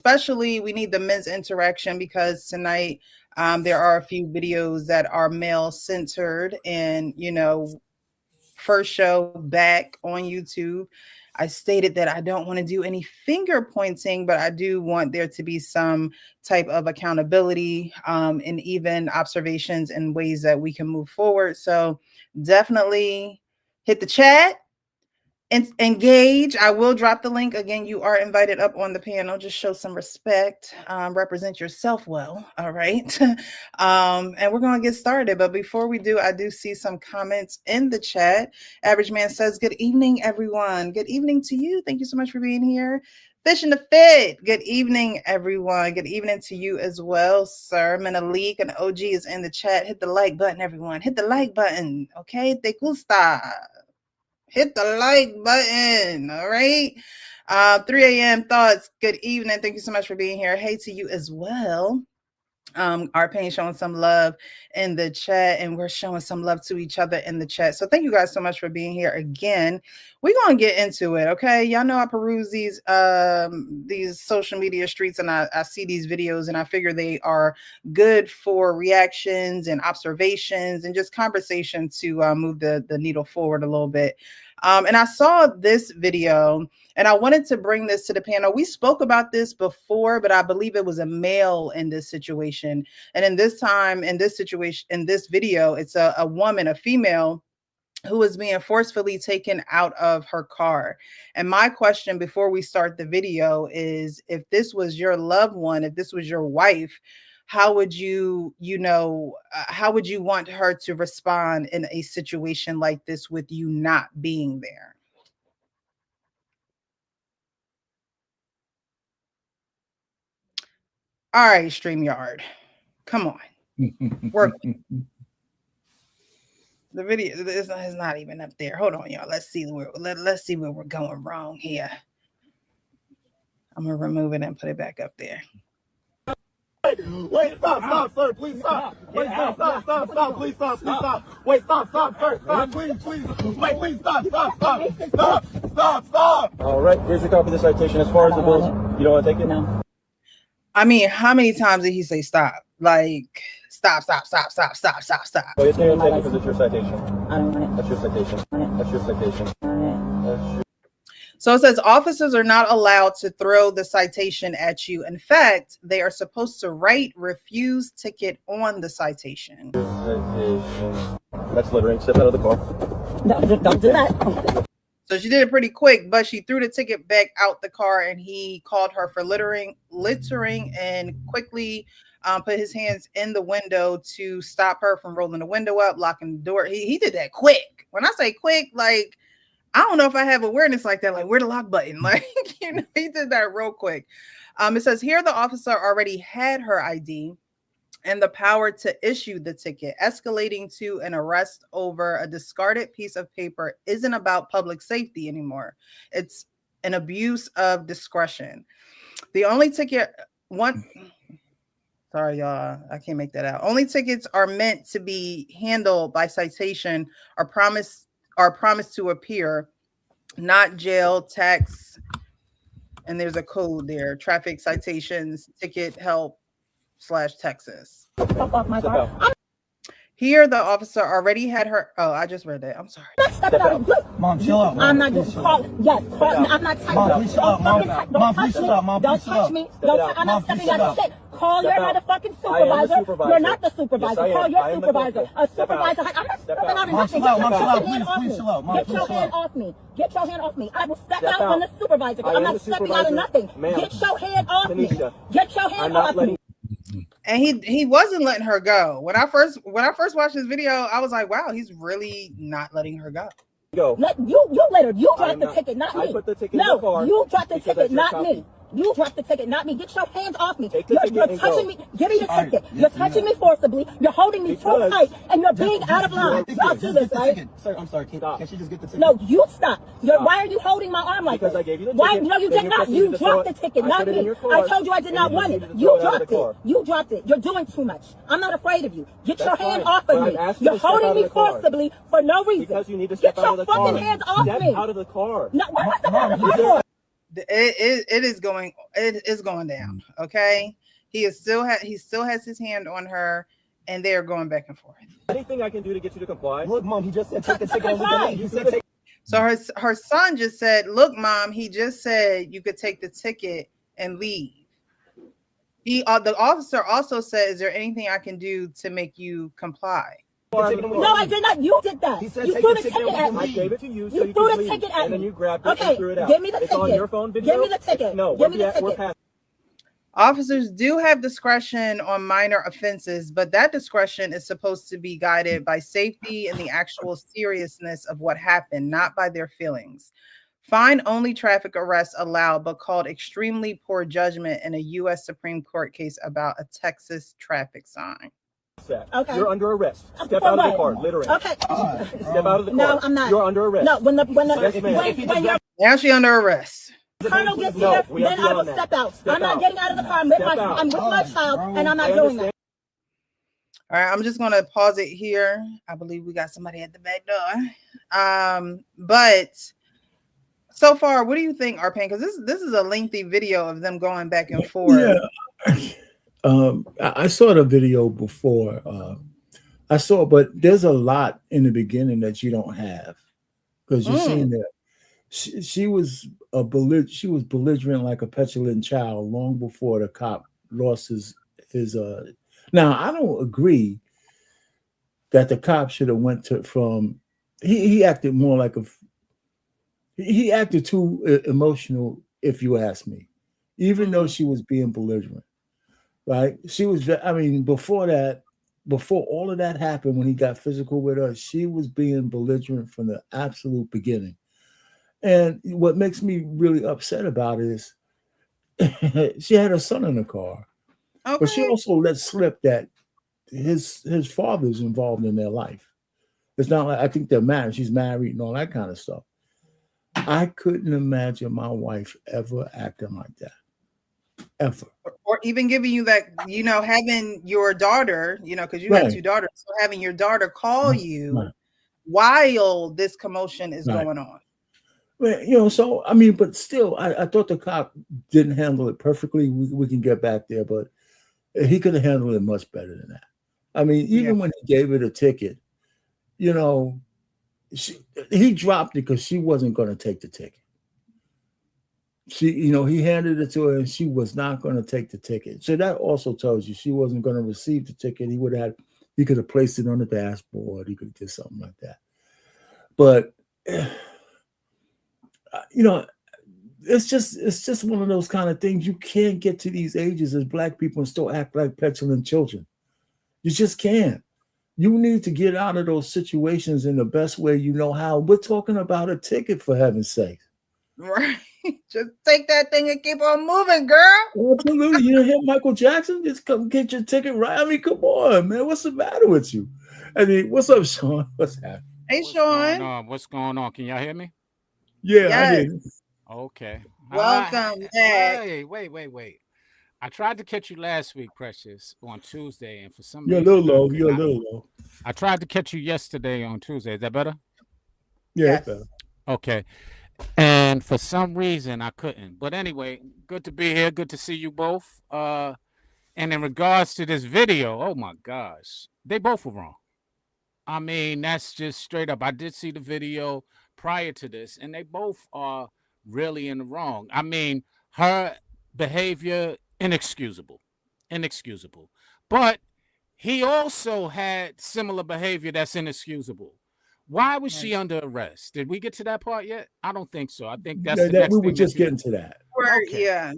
especially we need the men's interaction because tonight there are a few videos that are male centered and, you know, first show back on YouTube. I stated that I don't want to do any finger pointing, but I do want there to be some type of accountability and even observations and ways that we can move forward. So definitely hit the chat and engage. I will drop the link again. You are invited up on the panel. Just show some respect, represent yourself well. All right. And we're going to get started. But before we do, I do see some comments in the chat. Average Man says, good evening, everyone. Good evening to you. Thank you so much for being here. Fish in the Fit. Good evening, everyone. Good evening to you as well, sir. Menalik and OG is in the chat. Hit the like button, everyone. Hit the like button. Okay. Te gusta. Hit the like button. All right. 3 a.m. thoughts. Good evening. Thank you so much for being here. Hey to you as well. Our pain showing some love in the chat, and we're showing some love to each other in the chat. So thank you guys so much for being here again. We're gonna get into it, okay? Y'all know I peruse these social media streets, and I see these videos, and I figure they are good for reactions and observations and just conversation to move the needle forward a little bit. And I saw this video, and I wanted to bring this to the panel. We spoke about this before, but I believe it was a male in this situation. And in this time, in this situation, in this video, it's a woman, a female, who is being forcefully taken out of her car. And my question before we start the video is, if this was your loved one, if this was your wife, how would you, how would you want her to respond in a situation like this with you not being there? All right, StreamYard, come on, work. The video is not even up there. Hold on, y'all. Let's see where we're going wrong here. I'm gonna remove it and put it back up there. Wait, stop, sir, please stop. Wait, stop, please stop. Wait, stop, sir, stop, please. Wait, please stop. All right, here's your copy of the citation. As far as the bills, you don't want to take it now? I mean, how many times did he say stop? Like, stop. Well, it's going to take it because it's your citation. I don't want it. That's your citation. So it says officers are not allowed to throw the citation at you. In fact, they are supposed to write refuse ticket on the citation. That's littering. Step out of the car. No, don't do that. So she did it pretty quick, but she threw the ticket back out the car, and he called her for littering, and quickly put his hands in the window to stop her from rolling the window up, locking the door. He did that quick. When I say quick, like, I don't know if I have awareness like that, like where the lock button, like, he did that real quick. It says here the officer already had her ID and the power to issue the ticket. Escalating to an arrest over a discarded piece of paper isn't about public safety anymore. It's an abuse of discretion. The only ticket, sorry, y'all, I can't make that out. Only tickets are meant to be handled by citation or promised to appear, not jail, tax, and there's a code there, traffic citations, ticket help /Texas. Here, the officer already had her. Oh, I just read that. I'm sorry. Mom, chill out. I'm not just calling. Yes, I'm not touching. Mom, please chill out. Mom, please chill out. Mom, don't touch me. I'm not stepping out of shit. Call your motherfucking supervisor. You're not the supervisor. Call your supervisor. A supervisor. I'm not stepping out of nothing. Please chill out. Get your hand off me. Get your hand off me. I will step out when the supervisor. I'm not stepping out of nothing. Get your hand off me. Get your hand off me. And he wasn't letting her go. When I first watched this video, I was like, wow, he's really not letting her go. Go. You later. You dropped the ticket, not me. I put the ticket in the car. You dropped the ticket, not me. You dropped the ticket, not me. Get your hands off me. You're touching me. Give me the ticket. You're touching me forcibly. You're holding me too tight, and you're being out of line. Y'all see this, right? Sir, I'm sorry. Can she just get the ticket? No, you stop. Why are you holding my arm like this? Because I gave you the Why? ticket. No, you did not. You dropped the ticket, not me. I told you I did not want it. You dropped it. You dropped it. You're doing too much. I'm not afraid of you. Get your hand off of me. You're holding me forcibly for no reason. Because you need to step out of the car. Get your fucking hands off me. Step out of the car. No, why am I stepping out of the car? it is going down. Okay, he still has his hand on her, and they are going back and forth. Anything I can do to get you to comply? Look, Mom, he just said take the ticket. You said take. So her son just said, "Look, Mom, he just said you could take the ticket and leave." The officer also said, "Is there anything I can do to make you comply?" No, I did not. You did that. He said You take threw the the ticket ticket at and I me. gave it to you so You you threw could the leave, ticket at and then me. you grabbed it Okay, and threw it out. give me the It's on ticket. your phone video. Give me the ticket. No, Give me the we're ticket. past. Officers do have discretion on minor offenses, but that discretion is supposed to be guided by safety and the actual seriousness of what happened, not by their feelings. Fine-only traffic arrests allowed, but called extremely poor judgment in a U.S. Supreme Court case about a Texas traffic sign. Okay. You're under arrest. Step For out of the what? car, littering. Okay. Step out of the car. No, I'm not. You're under arrest. No, when Yes, ma'am. when your Now she under arrest. colonel gets No, here, we have then I will beyond that. step out. Step I'm not out. getting out of the car. I'm Step out. with my child, and I'm not I doing that. understand. All right, I'm just going to pause it here. I believe we got somebody at the back door. But so far, what do you think, Arpan? Because this is a lengthy video of them going back and forth. Yeah. I saw the video before. But there's a lot in the beginning that you don't have because you're seeing that she was belligerent like a petulant child long before the cop lost his. Now I don't agree that the cop should have went to from. He acted more like he acted too emotional, if you ask me, even though she was being belligerent. Right? She was. I mean, before all of that happened, when he got physical with her, she was being belligerent from the absolute beginning. And what makes me really upset about it is she had her son in the car, but she also let slip that his father's involved in their life. It's not like I think they're married. She's married and all that kind of stuff. I couldn't imagine my wife ever acting like that. Ever. Or even giving you that, having your daughter, because you have two daughters, so having your daughter call you while this commotion is going on. Well, so I mean, but still, I thought the cop didn't handle it perfectly. We can get back there, but he could have handled it much better than that. I mean, even when he gave her the ticket, he dropped it because she wasn't going to take the ticket. He handed it to her and she was not going to take the ticket. So that also tells you she wasn't going to receive the ticket. He could have placed it on the dashboard. He could have did something like that. But, it's just one of those kind of things. You can't get to these ages as Black people and still act like petulant children. You just can't. You need to get out of those situations in the best way you know how. We're talking about a ticket, for heaven's sake. Right. Just take that thing and keep on moving, girl. Absolutely. You hear Michael Jackson? Just come get your ticket right. I mean, come on, man. What's the matter with you? I mean, what's up, Sean? What's happening? Hey, Sean. What's going on? Can y'all hear me? Yeah, yes. I did. Okay. Welcome back. Wait. I tried to catch you last week, Precious, on Tuesday, and for some reason you're a little low. I tried to catch you yesterday on Tuesday. Is that better? Yeah, yes. It's better. Okay. And for some reason, I couldn't. But anyway, good to be here. Good to see you both. And in regards to this video, oh my gosh, they both were wrong. I mean, that's just straight up. I did see the video prior to this, and they both are really in the wrong. I mean, her behavior, inexcusable. But he also had similar behavior that's inexcusable. Why was she under arrest? Did we get to that part yet? I don't think so. I think that's the next we thing were just getting to that. Okay. Yeah.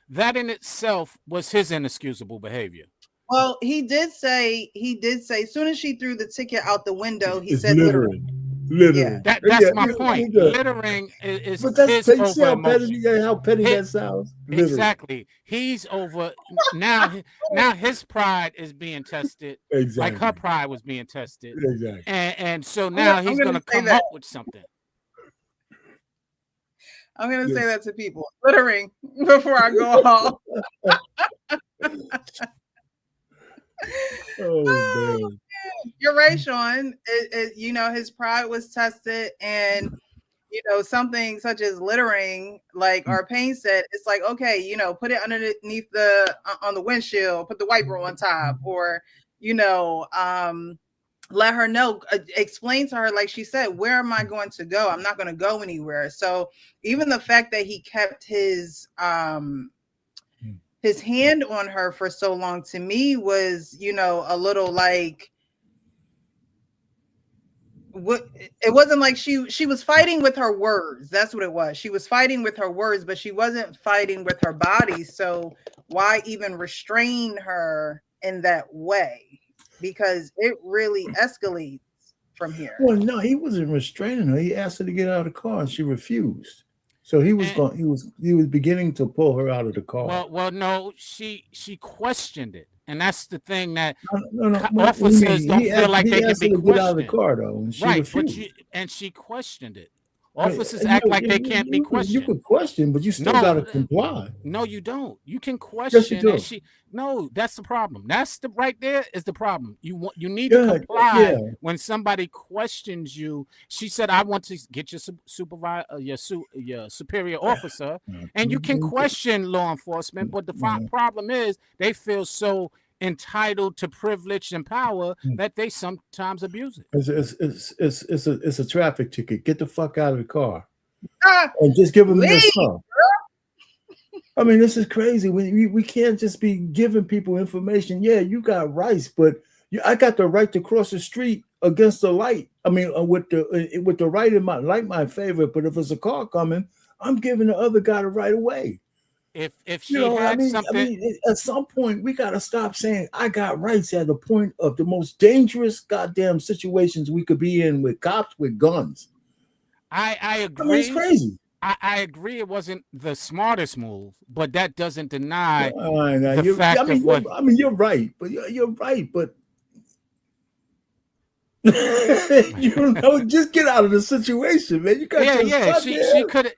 That in itself was his inexcusable behavior. Well, he did say as soon as she threw the ticket out the window, he said littering. Yeah. That's my point. Littering is his over emotion. How petty that sounds. Littering. Exactly. He's over now. Now his pride is being tested. Exactly. Like her pride was being tested. Exactly. And so now he's going to come up with something. I'm going to say that to people. Littering before I go off. Oh, man. You're right, Sean. His pride was tested, and you know, something such as littering, like Arpain said, it's like, okay, you know, put it underneath the on the windshield, put the wiper on top, or you know, let her know, explain to her, like she said, where am I going to go? I'm not going to go anywhere. So even the fact that he kept his hand on her for so long, to me was, you know, a little like, what, it wasn't like she was fighting with her words. That's what it was. She was fighting with her words, but she wasn't fighting with her body. So why even restrain her in that way? Because it really escalates from here. Well, no, he wasn't restraining her. He asked her to get out of the car, and she refused. So he was going. He was beginning to pull her out of the car. Well, no, she questioned it, and that's the thing that no. officers don't feel like they can be questioned. Get out of the questioned. car though, and she Right, refused. and she questioned it. Officers act like they can't be questioned. You could question, but you still got to comply. No, you don't. You can question. Yes, you do. And no, that's the problem. That's the right there is the problem. You need to comply when somebody questions you. She said, "I want to get your supervisor, your superior officer," and you can question law enforcement. But the problem is they feel so entitled to privilege and power that they sometimes abuse it. It's a traffic ticket. Get the fuck out of the car and just give them your stuff. I mean, this is crazy. We can't just be giving people information. Yeah, you got rights, but I got the right to cross the street against the light. I mean, with the right in my favor. But if it's a car coming, I'm giving the other guy the right of way. If she had something, at some point we got to stop saying I got rights at the point of the most dangerous goddamn situations we could be in with cops with guns. I agree. I mean, it's crazy. I agree. It wasn't the smartest move, but that doesn't deny the fact of what. I mean, you're right, but you're right, but you know, just get out of the situation, man. You got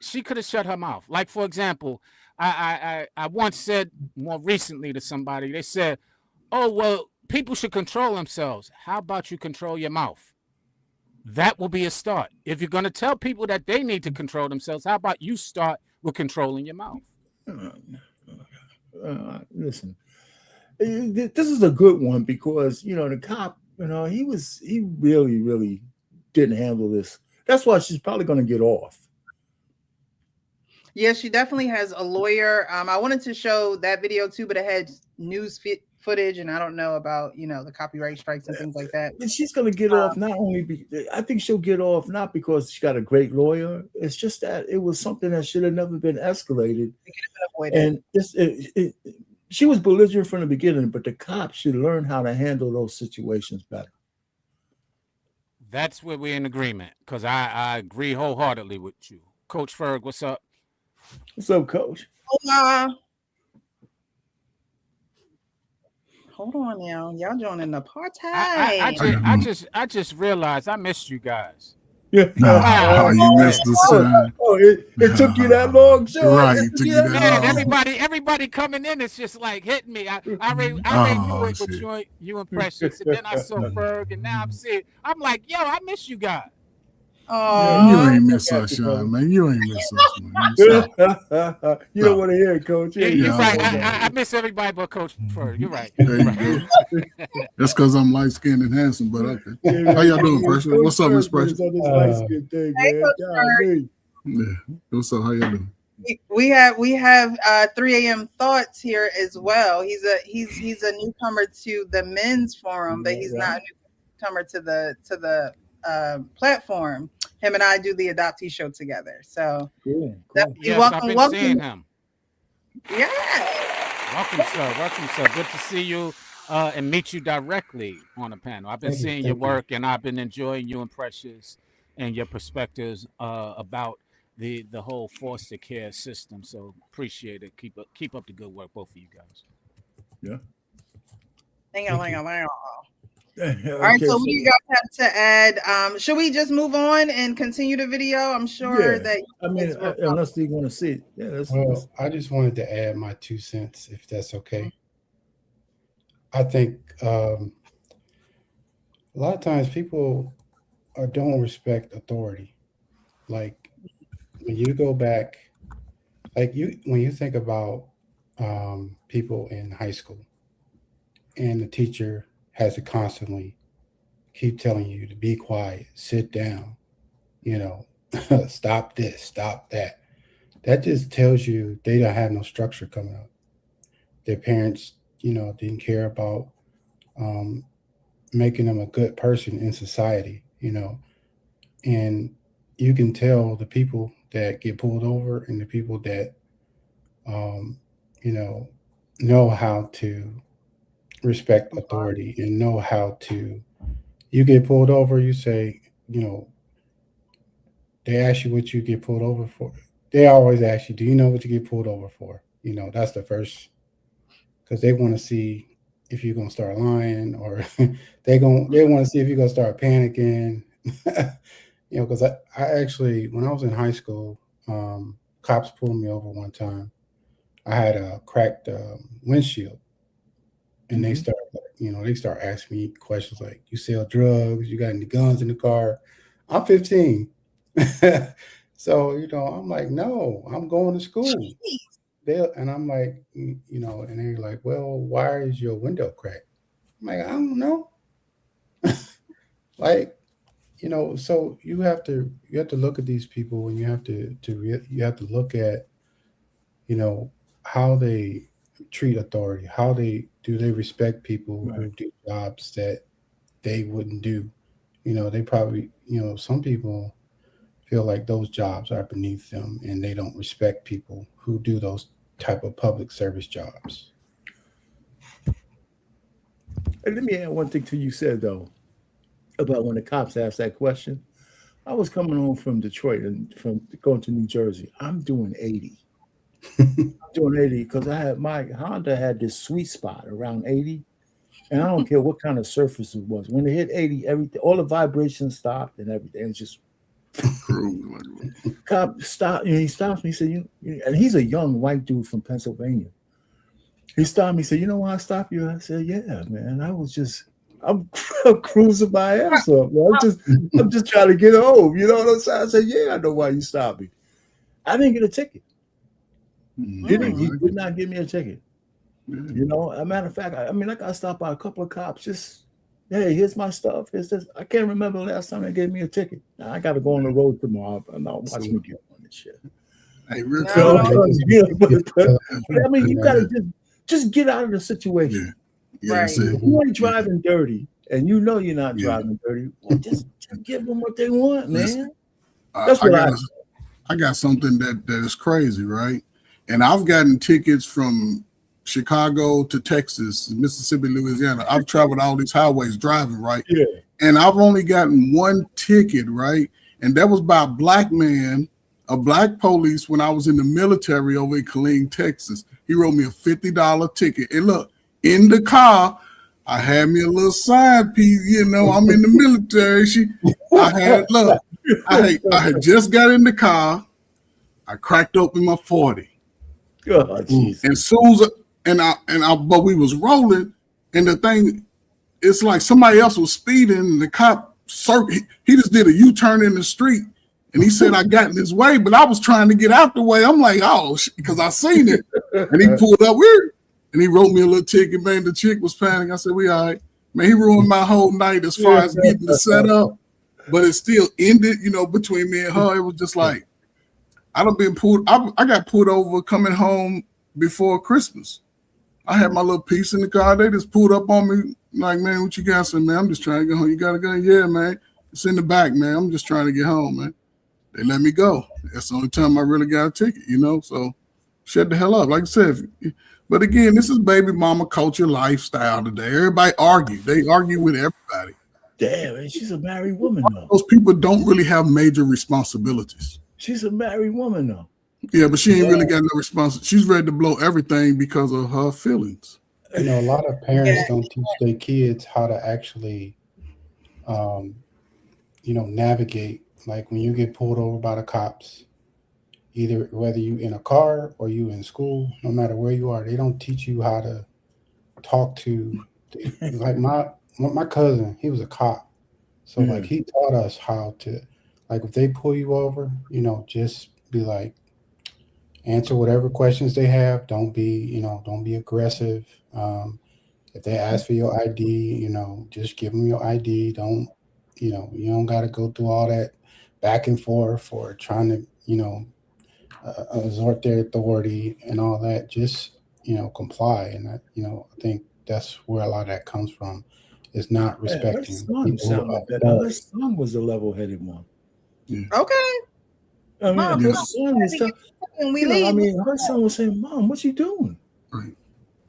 She could have shut her mouth. Like, for example, I once said more recently to somebody, they said, "Oh, well, people should control themselves." How about you control your mouth? That will be a start. If you're going to tell people that they need to control themselves, how about you start with controlling your mouth? Listen, this is a good one because, you know, the cop, you know, he really, really didn't handle this. That's why she's probably going to get off. Yeah, she definitely has a lawyer. I wanted to show that video too, but it had news footage, and I don't know about, you know, the copyright strikes and things like that. And she's going to get off not only I think she'll get off not because she got a great lawyer. It's just that it was something that should have never been escalated. And she was belligerent from the beginning, but the cops should learn how to handle those situations better. That's where we're in agreement, because I agree wholeheartedly with you. Coach Ferg, what's up? What's up, Coach? Hold on now. Y'all joining the party. I just realized I missed you guys. Yeah. You missed the sign. It took you that long, Sean? Right. It took you that long. Everybody coming in, it's just like hitting me. I already knew it, but you impressions. And then I saw Ferg, and now I'm like, yo, I miss you guys. Oh, you ain't miss us, Sean, man. You ain't miss us, man. You don't want to hear it, Coach. You're right. I miss everybody but Coach Ferg. You're right. That's because I'm light skinned and handsome, but okay. How y'all doing, Pressure? What's up, Miss Pressure? Hey, What's up? How y'all doing? We have 3 a.m. Thoughts here as well. He's a newcomer to the men's forum, but he's not a newcomer to the platform. Him and I do the adoptee show together. So cool. Yes, welcome. Seeing him. Yeah. Welcome, sir. Good to see you and meet you directly on the panel. I've been seeing your work, and I've been enjoying you and Precious and your perspectives about the whole foster care system. So appreciate it. Keep up the good work, both of you guys. Yeah. Hang on. All right, so what do you guys have to add? Should we just move on and continue the video? I'm sure that. I mean, unless you want to see it. Yeah, I just wanted to add my 2 cents, if that's okay. I think a lot of times people don't respect authority. Like when you go back, like when you think about people in high school, and the teacher has to constantly keep telling you to be quiet, sit down, you know, stop this, stop that. That just tells you they don't have no structure coming up. Their parents, didn't care about um, making them a good person in society, and you can tell the people that get pulled over and the people that, um, you know how to respect authority and know how to. You get pulled over, you say, they ask you what you get pulled over for. They always ask you, do you know what you get pulled over for? That's the first, because they want to see if you're gonna start lying, or they want to see if you're gonna start panicking. Because I actually, when I was in high school, cops pulled me over one time. I had a cracked windshield, and they start asking me questions like, "You sell drugs? You got any guns in the car?" I'm 15. So, I'm like, "No, I'm going to school." And I'm like, and they're like, "Well, why is your window cracked?" I'm like, "I don't know." Like, so you have to look at these people, and you have to look at, how they treat authority, how they respect people who do jobs that they wouldn't do. They probably, some people feel like those jobs are beneath them, and they don't respect people who do those type of public service jobs. And let me add one thing to you said though about when the cops asked that question. I was coming home from Detroit and from going to New Jersey. I'm doing 80. I'm doing 80 because my Honda had this sweet spot around 80. And I don't care what kind of surface it was. When it hit 80, everything, all the vibrations stopped and everything. It's just cop stopped. He stops me. He said, and he's a young white dude from Pennsylvania. He stopped me. He said, "You know why I stopped you?" I said, "Yeah, man. I'm cruising my ass off. Man. I'm just trying to get home. You know what I'm saying?" I said, "Yeah, I know why you stopped me." I didn't get a ticket. He did not give me a ticket. A matter of fact, I got stopped by a couple of cops. Just, "Hey, here's my stuff. Here's this." I can't remember the last time they gave me a ticket. Now I got to go on the road tomorrow. Now watch me get on this shit. Hey, real No. You got to just get out of the situation. Right. If you ain't driving dirty, and you're not driving dirty, well, just give them what they want, man. That's what I got something that is crazy, right? And I've gotten tickets from Chicago to Texas, Mississippi, Louisiana. I've traveled all these highways driving, right? Yeah. And I've only gotten one ticket, right? And that was by a black man, a black police, when I was in the military over in Killeen, Texas. He wrote me a $50 ticket. And look, in the car, I had me a little side piece, I'm in the military. I had just got in the car. I cracked open my 40. God, and soon as but we was rolling, and the thing, it's like somebody else was speeding, and the cop he just did a U-turn in the street, and he said I got in his way, but I was trying to get out the way. I'm like, oh, because I seen it, and he pulled up weird, and he wrote me a little ticket. Man, the chick was panicking. I said, "We all right." Man, he ruined my whole night as far as getting the setup, but it still ended, between me and her. It was just like, I got pulled over coming home before Christmas. I had my little piece in the car. They just pulled up on me like, "Man, what you got?" I said, "Man, I'm just trying to get home." "You got a gun?" "Yeah, man. It's in the back, man. I'm just trying to get home, man." They let me go. That's the only time I really got a ticket, So shut the hell up. Like I said, but again, this is baby mama culture lifestyle today. Everybody argue. They argue with everybody. Damn, man, she's a married woman though. Those people don't really have major responsibilities. She's a married woman though. Yeah, but she ain't really got no response. She's ready to blow everything because of her feelings. A lot of parents don't teach their kids how to actually, navigate. Like when you get pulled over by the cops, either whether you in a car or you in school, no matter where you are, they don't teach you how to talk to. Like my cousin, he was a cop, so like he taught us how to, like if they pull you over, just be like, answer whatever questions they have. Don't be aggressive. If they ask for your ID, just give them your ID. Don't, you don't got to go through all that back and forth or trying to, exhort their authority and all that. Just, comply. And I think that's where a lot of that comes from, is not Her respecting son people who sounded are better. Her authority. son was a level-headed one. Okay. I mean, Mom, her Mom, son is. when we leave, Her son was saying, "Mom, what you doing?" Right.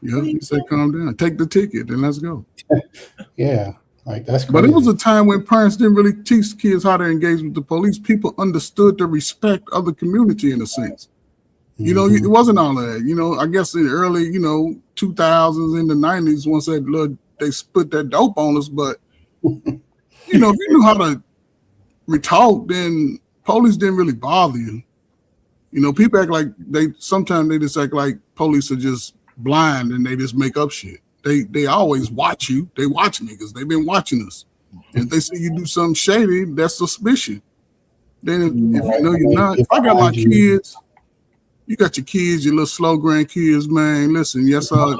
Yeah, he said, "Calm down, take the ticket, and let's go." Yeah, like that's crazy. But it was a time when parents didn't really teach kids how to engage with the police. People understood the respect of the community in a sense. It wasn't all of that. I guess in the early, 2000s, in the 90s, once they split that dope on us. But, if you knew how to talk, then police didn't really bother you. People act like sometimes they just act like police are just blind and they just make up shit. They always watch you. They watch niggas. They've been watching us. And if they see you do something shady, that's suspicion. Then if you're not, if I got my kids, you got your kids, your little slow grandkids, man. Listen, yes, code.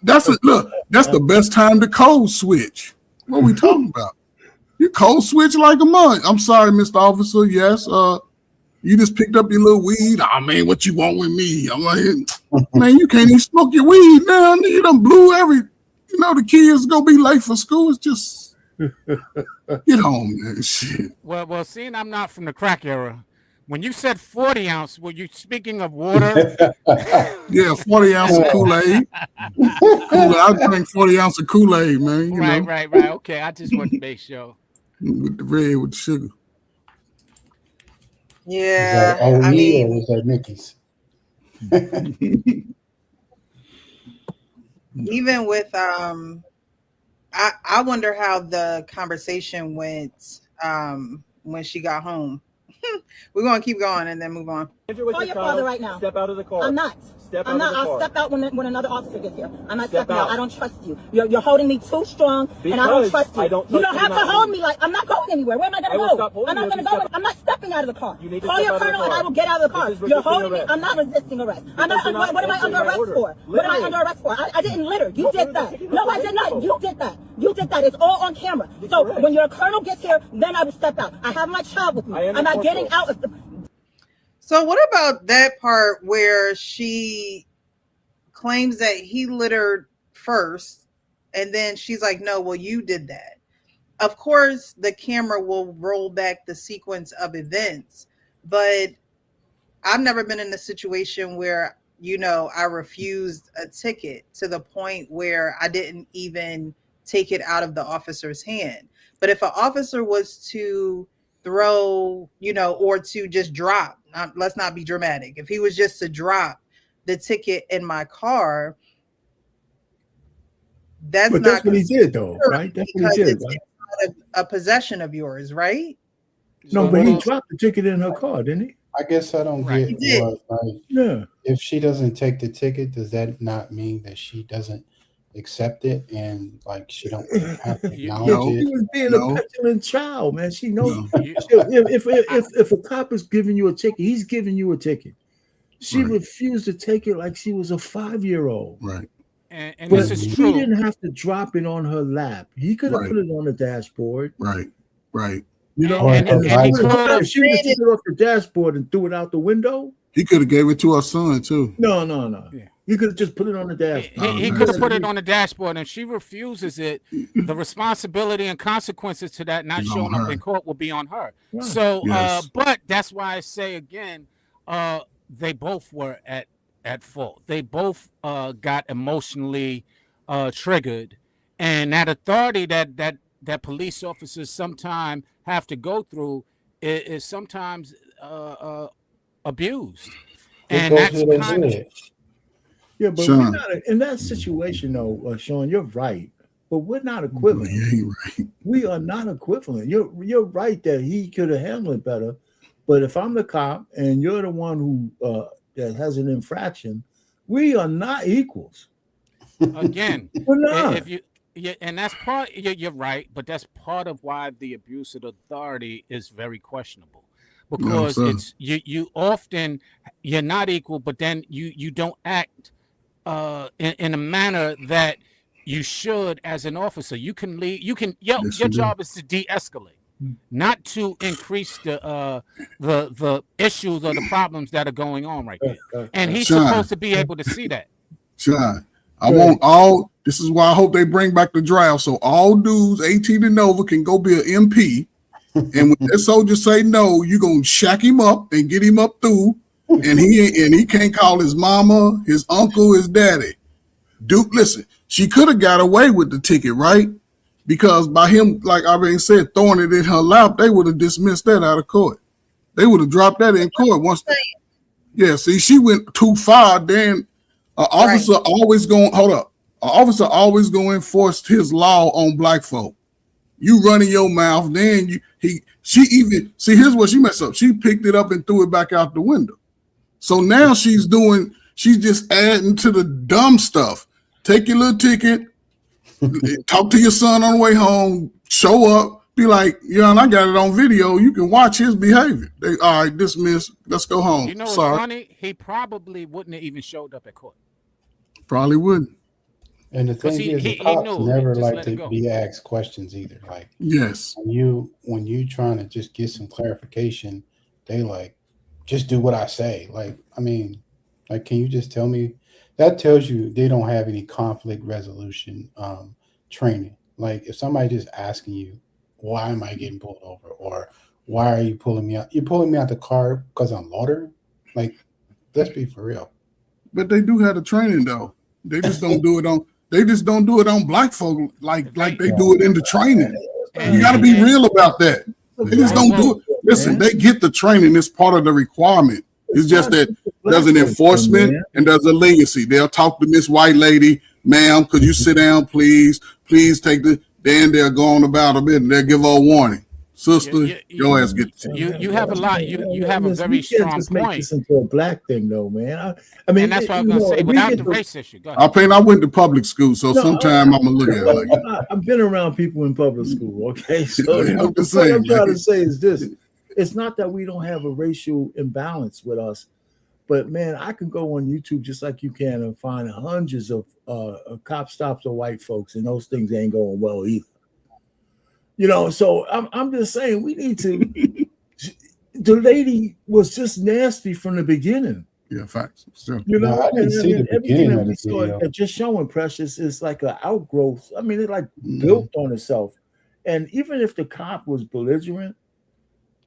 That's the best time to code switch. What are we talking about? You code switch like a month. I'm sorry, Mr. Officer. Yes, you just picked up your little weed. Oh man, what you want with me? I'm like, man, you can't even smoke your weed now. You done blew the kids gonna be late for school. It's just get home, man. Shit. Well, seeing I'm not from the crack era, when you said 40 ounce, were you speaking of water? Yeah, 40 ounce of Kool-Aid. I drink 40 ounce of Kool-Aid, man. Right. Okay, I just want to make sure. With the red with the sugar. yeah, Is that OE I mean, or was that Mickey's? even with I wonder how the conversation went when she got home. We're gonna keep going and then move on. Call your father right now. Step out of the car. I'm not. Step I'm out not. of the I'll car. step out when another officer gets here. I'm not Step stepping out. out. I don't trust you. You're holding me too strong, and I don't Because trust you. I don't You trust don't you have to not hold to. me like I'm not going anywhere. Where am I I gonna will go? stop holding I'm not you if gonna you go. step- I'm not stepping out of the car. You need to Call step your out of the colonel, and car. I will get out of the car. This is You're resisting holding me. arrest. I'm not resisting arrest. Because you're not What am I under answering my arrest order. for? What am I Littering. under arrest for? I didn't litter. You No, did you're that. taking No, I your did not. vehicle. You did that. You did that. It's all on camera. So correct. when your colonel gets here, then I will step out. I have my child with me. I am I'm not your getting corporal. out. So what about that part where she claims that he littered first and then she's like, no, well, you did that. Of course, the camera will roll back the sequence of events, but I've never been in a situation where, I refused a ticket to the point where I didn't even take it out of the officer's hand. But if an officer was to throw, or to just drop, let's not be dramatic. If he was just to drop the ticket in my car, that's But not that's what he did, though, right? That's what because he did, it's right? inside of a possession of yours, right? No, So but he what- dropped the ticket in her car, didn't he? I guess I don't Right. get He did. what, like, Yeah. if she doesn't take the ticket, does that not mean that she doesn't accept it and like she don't have to You- acknowledge No. He it? was being No. a petulant child, man. She knows. No. you- If a cop is giving you a ticket, he's giving you a ticket. She Right. refused to take it like she was a 5-year-old. Right. and But this is he true. didn't have to drop it on her lap. He could have Right. put it on the dashboard. Right. You know, And- and he if could've- she would have took it off the dashboard and threw it out the window, He could have gave it to her son too. no. Yeah. You could have just put it on the dashboard. He could have put it on the dashboard, and if she refuses it, the responsibility and consequences to that not It's on showing up her. in court will be on her. Right. So, Yes. but that's why I say again, they both were at fault. They both got emotionally triggered, and that authority that police officers sometimes have to go through is sometimes abused, It and goes that's with her kind of head. Yeah, but Sean. we're not in that situation, though, Sean. You're right, but we're not Yeah, equivalent. you right. We are not equivalent. You're right that he could have handled it better, but if I'm the cop and you're the one who that has an infraction, we are not equals. again. We're not. If you yeah, and that's part you're right, but that's part of why the abuse of authority is very questionable, because sir. it's you often you're not equal, but then you don't act in a manner that you should as an officer. You can lead. You can your Yes, you do. job is to de-escalate, not to increase the issues or the problems that are going on right there. And he's Sean. supposed to be able to see that. Sean, I want all. This is why I hope they bring back the draft, so all dudes 18 and over can go be an MP. And when that soldier say no, you gonna shack him up and get him up through, and he can't call his mama, his uncle, his daddy. Duke, listen, she could have got away with the ticket, right? Because by him, like I already said, throwing it in her lap, they would have dismissed that out of court. They would have dropped that in court once. Yeah, see, she went too far. Then an officer always going hold up. An officer always going to enforce his law on black folk. You running your mouth, then she even see. Here's what she messed up. She picked it up and threw it back out the window. So now she's just adding to the dumb stuff. Take your little ticket, talk to your son on the way home, show up, be like, yeah, I got it on video. You can watch his behavior. All right, dismiss. Let's go home. You know what's Sorry. funny? He probably wouldn't have even showed up at court. Probably wouldn't. And the thing is, the cops knew. never Just like let it to go. be asked questions either. Like Yes. when you trying to just get some clarification, they like just do what I say. Like, I mean, like, can you just tell me? That tells you they don't have any conflict resolution training. Like, if somebody just asking you, why am I getting pulled over, or why are you pulling me out? You're pulling me out the car because I'm loitering. Like, let's be for real. But they do have the training though. They just don't do it on. They just don't do it on black folk like they do it in the training. You got to be real about that. They just don't do it. Listen, they get the training. It's part of the requirement. It's just that there's an enforcement and there's a leniency. They'll talk to Miss White Lady, ma'am, could you sit down, please? Please take the. Then they'll go on about a bit and they'll give her a warning. Sister, your ass get. You have a lot. You have a very strong Make point. this into a black thing, though, man. I mean, And that's what I was gonna say. Without the race issue, go ahead. I went to public school, so sometime I'm gonna look at it like that. I've been around people in public school, okay? So I'm just what saying, I'm trying man. to say is this. It's not that we don't have a racial imbalance with us, but man, I can go on YouTube just like you can and find hundreds of cop stops of white folks, and those things ain't going well either. You know, so I'm just saying we need to. The lady was just nasty from the beginning. Yeah, facts. Sure. You know, I didn't see the everything beginning that of we the saw, video. just showing Precious is like an outgrowth. I mean, it like built on itself. And even if the cop was belligerent,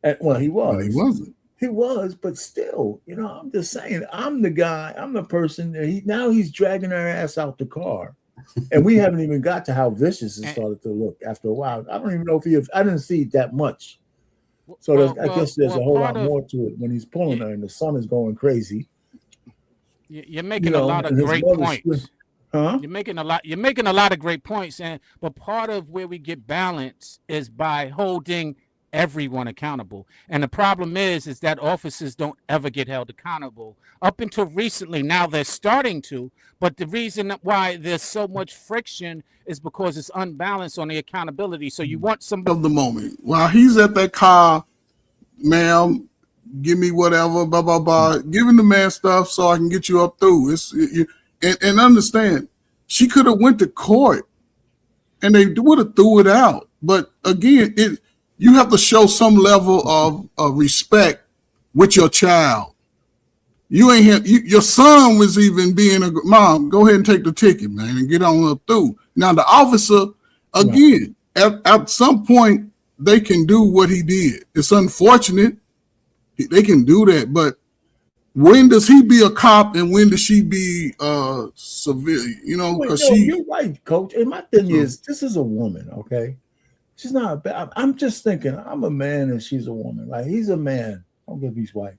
and well, he was. But he wasn't. He was, but still, you know, I'm just saying, I'm the guy, I'm the person that now he's dragging her ass out the car. And we haven't even got to how vicious it started to look after a while. I don't even know if I didn't see that much. So I guess there's a whole lot more to it when he's pulling her and the sun is going crazy. You're making a lot of great points. Huh? You're making a lot of great points, but part of where we get balance is by holding everyone accountable. And the problem is that officers don't ever get held accountable. Up until recently, now they're starting to, but the reason why there's so much friction is because it's unbalanced on the accountability. So you want some of the moment while he's at that car, ma'am, give me whatever, blah blah blah, giving the man stuff so I can get you up through. And understand, she could have went to court, and they would have threw it out. But again, you have to show some level of respect with your child. You ain't have, your son was even being a mom. Go ahead and take the ticket, man, and get on up through. Now the officer, again, at some point they can do what he did. It's unfortunate they can do that, but when does he be a cop and when does she be civilian? You know, because you're right, Coach. And my thing is, this is a woman, okay? She's not bad. I'm just thinking, I'm a man and she's a woman. Like, he's a man. Don't give he's white.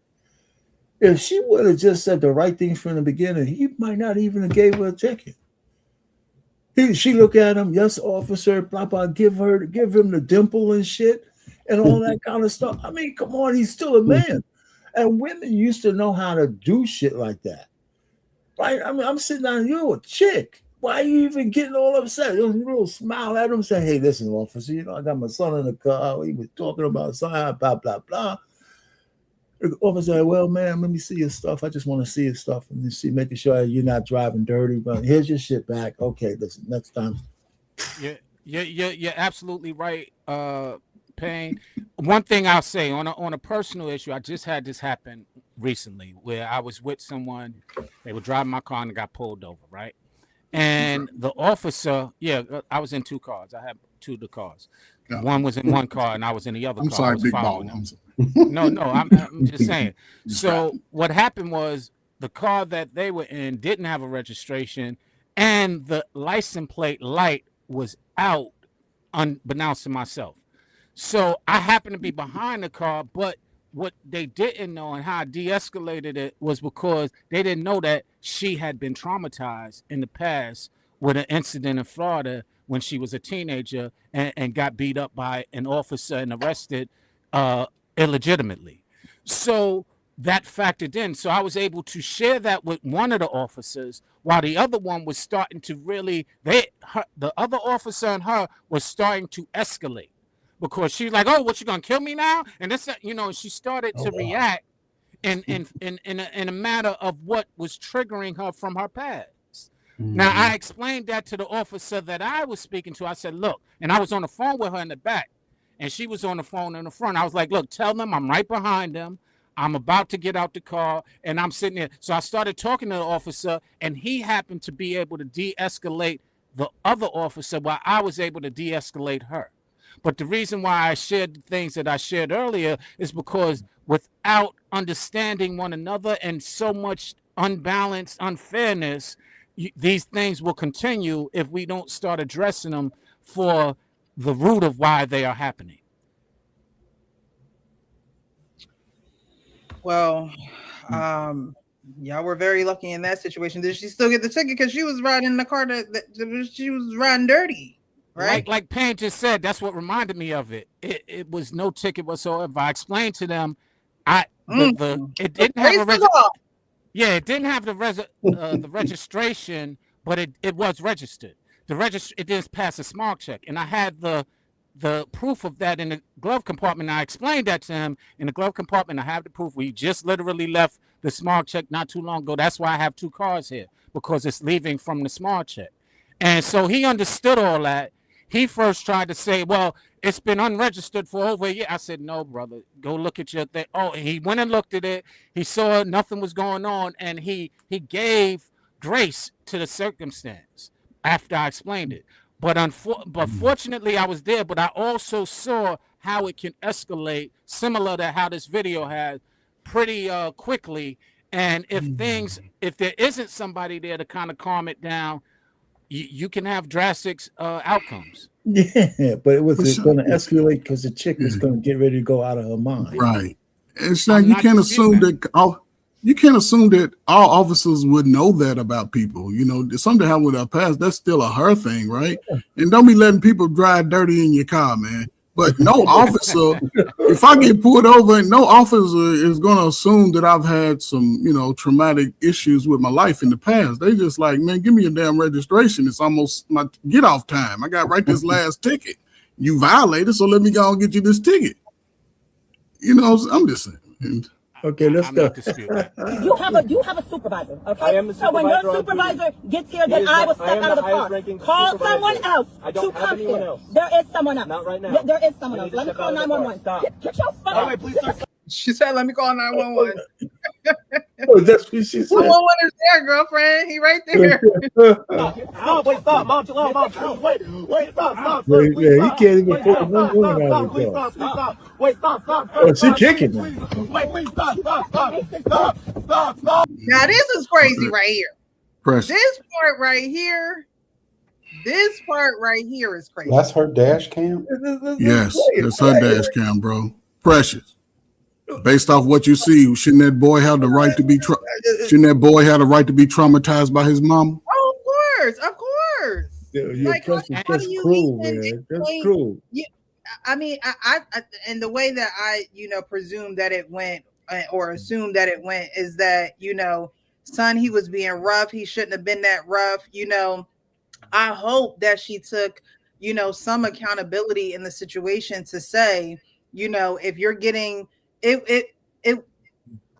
If she would have just said the right things from the beginning, he might not even have gave her a ticket. She look at him, yes, officer, blah, blah, give him the dimple and shit and all that kind of stuff. I mean, come on, he's still a man. And women used to know how to do shit like that. Right? I mean, I'm sitting down, you're a chick. Why are you even getting all upset? You little smile at him, say, hey, listen, officer, you know, I got my son in the car. He was talking about something, blah, blah, blah. The officer said, well, man, let me see your stuff. I just want to see your stuff and see, making sure you're not driving dirty. But here's your shit back. Okay, listen, next time. You're absolutely right, Payne. One thing I'll say on a personal issue, I just had this happen recently where I was with someone. They were driving my car and got pulled over, right? And the officer, I was in two cars. I had two of the cars. Yeah. One was in one car and I was in the other I'm car. sorry, I was big following ball. them. I'm sorry. No, I'm just saying. So what happened was the car that they were in didn't have a registration and the license plate light was out unbeknownst to myself. So I happened to be behind the car, but what they didn't know and how I de-escalated it was because they didn't know that she had been traumatized in the past with an incident in Florida when she was a teenager and got beat up by an officer and arrested illegitimately. So that factored in. So I was able to share that with one of the officers while the other one was starting to really, the other officer and her was starting to escalate because she's like, oh, what, you gonna kill me now? And this, she started to react in a matter of what was triggering her from her past. Now, I explained that to the officer that I was speaking to. I said, look, and I was on the phone with her in the back, and she was on the phone in the front. I was like, look, tell them I'm right behind them. I'm about to get out the car, and I'm sitting there. So I started talking to the officer, and he happened to be able to de-escalate the other officer while I was able to de-escalate her. But the reason why I shared the things that I shared earlier is because without understanding one another and so much unbalanced unfairness, these things will continue if we don't start addressing them for the root of why they are happening. Well, y'all were very lucky in that situation. Did she still get the ticket because she was riding in the car that she was riding dirty, right? Like Payne just said, that's what reminded me of it. It was no ticket whatsoever. I explained to them, it didn't have a it didn't have the registration, but it was registered. It didn't pass a smog check, and I had the proof of that in the glove compartment. I explained that to him in the glove compartment. I have the proof. We just literally left the smog check not too long ago. That's why I have two cars here, because it's leaving from the smog check. And so he understood all that. He first tried to say, well, it's been unregistered for over a year. I said, no, brother, go look at your thing. Oh, he went and looked at it. He saw nothing was going on, and he gave grace to the circumstance after I explained it. But fortunately, I was there, but I also saw how it can escalate, similar to how this video had, pretty quickly. And if there isn't somebody there to kind of calm it down, you can have drastic outcomes. Yeah, but it was going to escalate because the chick was going to get ready to go out of her mind. Right. It's like you can't assume that all officers would know that about people. Something happened with our past. That's still a her thing, right? And don't be letting people drive dirty in your car, man. But no officer, if I get pulled over, no officer is going to assume that I've had some, traumatic issues with my life in the past. They just like, man, give me your damn registration. It's almost my get off time. I got right this last ticket. You violated, so let me go and get you this ticket. I'm just saying. Okay, let's go. You have a supervisor, okay? I am the so when your supervisor supervisor gets here, then I will step out of the car. Call someone else to come here. There is someone else. Not right now. There is someone else. Let me call 911. Get your phone. Oh, wait, please, sir. She said, let me call 911. Oh, that's what she said. 911 is there, girlfriend. He right there. Mom, wait, stop. Mom, chill out. Mom, please, wait, stop. Wait, Please, he stop. can't even Wait, put stop, one stop, woman stop, out of please, the car. stop. Wait, stop. Oh, she kicking him. Wait, please, stop. Now, this is crazy right here. Press. This part right here is crazy. That's her dash cam? Yes, it's her dash cam, bro. Precious. Based off what you see, shouldn't that boy have the right to be traumatized by his mama? Oh, of course. That's cruel, man. That's cruel. Yeah, I mean, I and the way that I, presume that it went or assume that it went is that, son, he was being rough. He shouldn't have been that rough. I hope that she took, some accountability in the situation to say, if you're getting it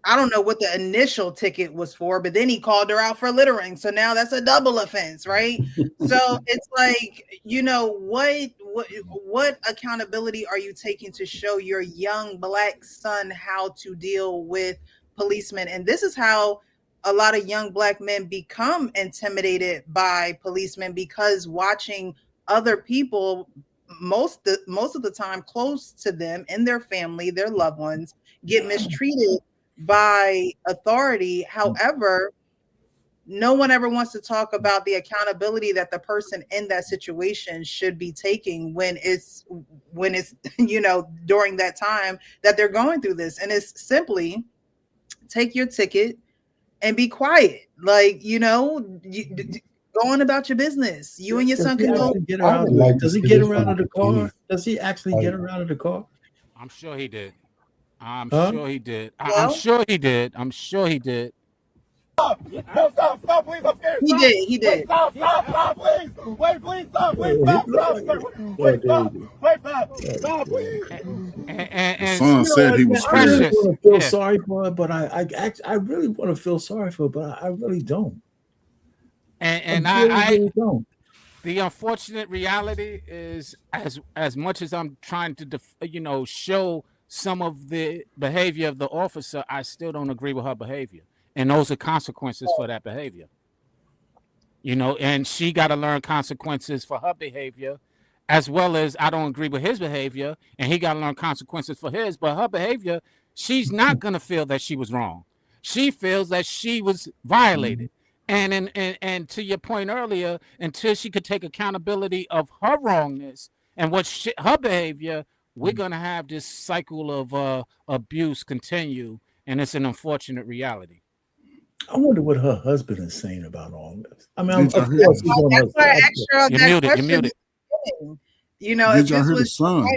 I don't know what the initial ticket was for, but then he called her out for littering. So now that's a double offense, right? So it's like, you know, what accountability are you taking to show your young Black son how to deal with policemen? And this is how a lot of young Black men become intimidated by policemen, because watching other people most of the time close to them in their family, their loved ones, get mistreated by authority. However, no one ever wants to talk about the accountability that the person in that situation should be taking when it's you know, during that time that they're going through this. And it's simply take your ticket and be quiet. Like, you know, go on about your business. You and your son can go. Does he get around to the car? Does he actually get around to the car? I'm sure he did. I'm sure he did. I'm sure he did. I'm sure he did. Stop, please, up here. He did. Stop, please. Wait, please, stop, please, stop, sir. Wait, stop, please. The son said he was I really scared. want to feel sorry for her, but I really want to feel sorry for her, but I really don't. And I really don't. The unfortunate reality is, as much as I'm trying to show some of the behavior of the officer, I still don't agree with her behavior, and those are consequences for that behavior. You know, and she got to learn consequences for her behavior, as well as I don't agree with his behavior, and he got to learn consequences for his. But her behavior, she's not gonna feel that she was wrong. She feels that she was violated. And to your point earlier, until she could take accountability of her wrongness and her behavior, we're gonna have this cycle of abuse continue, and it's an unfortunate reality. I wonder what her husband is saying about all this. I mean, of course, that's why I asked her that question. You're muted. You know, Did y'all hear the son?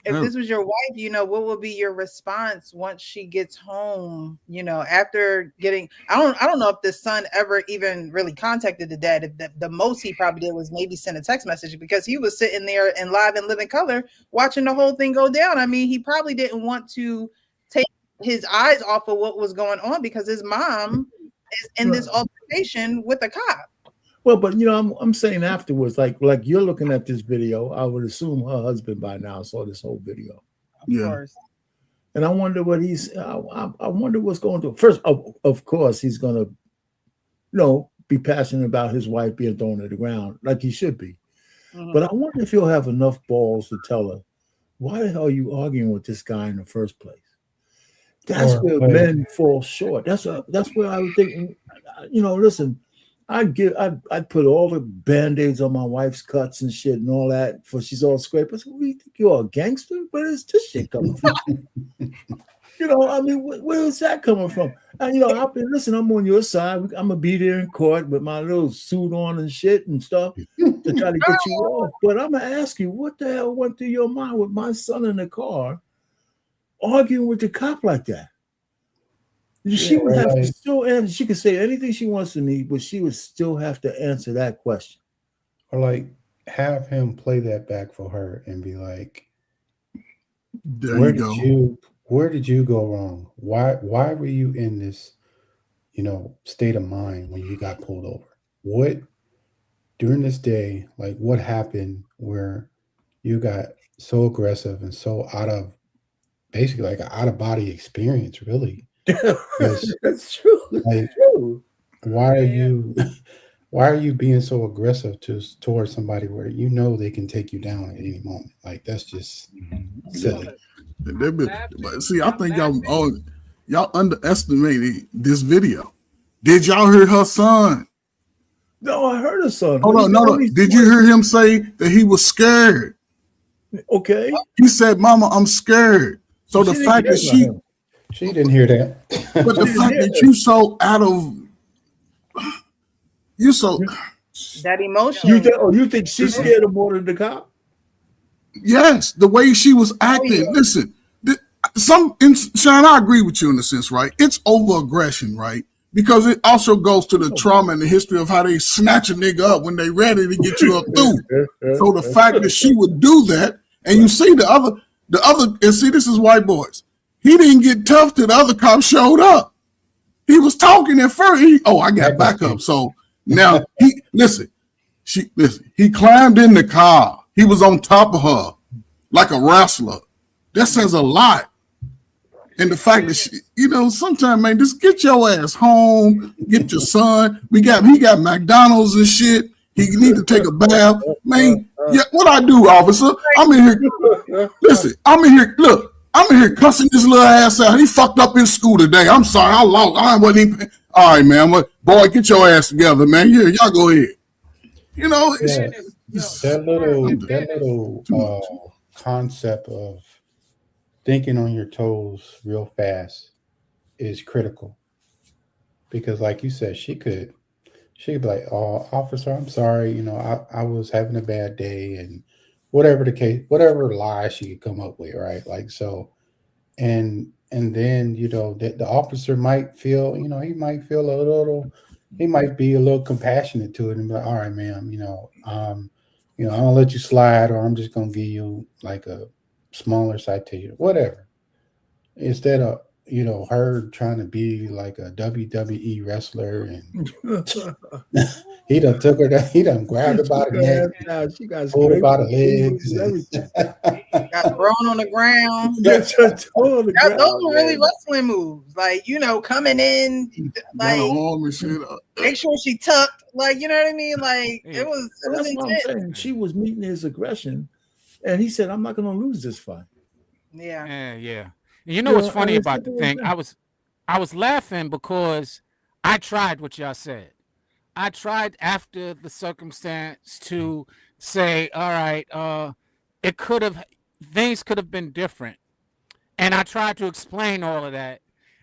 If this was your wife, you know, what would be your response once she gets home? You know, after getting, I don't know if the son ever even really contacted the dad. The most he probably did was maybe send a text message, because he was sitting there in live and living color watching the whole thing go down. I mean, he probably didn't want to take his eyes off of what was going on, because his mom is in this altercation with a cop. Well, but you know, I'm saying afterwards, like you're looking at this video, I would assume her husband by now saw this whole video. Of course. And I wonder what I wonder what's going to. First, of course, he's going to, you know, be passionate about his wife being thrown to the ground, like he should be. Mm-hmm. But I wonder if he'll have enough balls to tell her, why the hell are you arguing with this guy in the first place? That's where men fall short. That's where I would think, you know, listen, I'd put all the band-aids on my wife's cuts and shit and all that for she's all scraped. I said, what do you think, you're a gangster? Where is this shit coming from? You know, I mean, where is that coming from? And, you know, I'm on your side. I'm going to be there in court with my little suit on and shit and stuff to try to get you off. But I'm going to ask you, what the hell went through your mind with my son in the car arguing with the cop like that? She would have to still answer. She could say anything she wants to me, but she would still have to answer that question. Or like have him play that back for her and be like, where did you go wrong? Why were you in this, you know, state of mind when you got pulled over? What during this day, like what happened where you got so aggressive and so basically like an out of body experience, really? That's true. Like, why are you being so aggressive towards somebody where you know they can take you down at any moment? Like that's just silly. See, I think y'all underestimated this video. Did y'all hear her son? No, I heard her son. No. Did you hear him say that he was scared? Okay. He said, "Mama, I'm scared." So the fact that she didn't hear that. But the fact that that emotion. You think she's scared of more than the cop? Yes, the way she was acting. Listen, Sean, I agree with you in a sense, right? It's over aggression, right? Because it also goes to the trauma and the history of how they snatch a nigga up when they ready to get you up through. So the fact that she would do that, and you see the other, and see, this is white boys. he didn't get tough till the other cop showed up. He was talking at first. I got backup. So now he climbed in the car. He was on top of her like a wrestler. That says a lot. And the fact that sometimes, man, just get your ass home, get your son. He got McDonald's and shit. He need to take a bath. Man, yeah, what I do, officer? I'm in here. Listen, I'm in here cussing this little ass out. He fucked up in school today. I'm sorry. I wasn't even. All right, man. Boy, get your ass together, man. Yeah, y'all go ahead. That little concept of thinking on your toes real fast is critical, because like you said, she could be like, "Oh, officer, I'm sorry, I was having a bad day," and whatever the case, whatever lie she could come up with, right? Like, so, and then the officer might feel, he might feel he might be a little compassionate to it and be like, "All right, ma'am, I'm gonna let you slide, or I'm just gonna give you like a smaller citation, whatever." Instead of her trying to be like a WWE wrestler, and he done took her down, he done grabbed her by the neck, she got pulled her by the legs, got thrown on the ground. Those are really wrestling moves, like coming in, like make sure she tucked, like you know what I mean, like it was intense. She was meeting his aggression, and he said, "I'm not going to lose this fight." Yeah. You know what's funny about the thing? I was laughing because I tried what y'all said. I tried after the circumstance to say, all right, things could have been different. And I tried to explain all of that.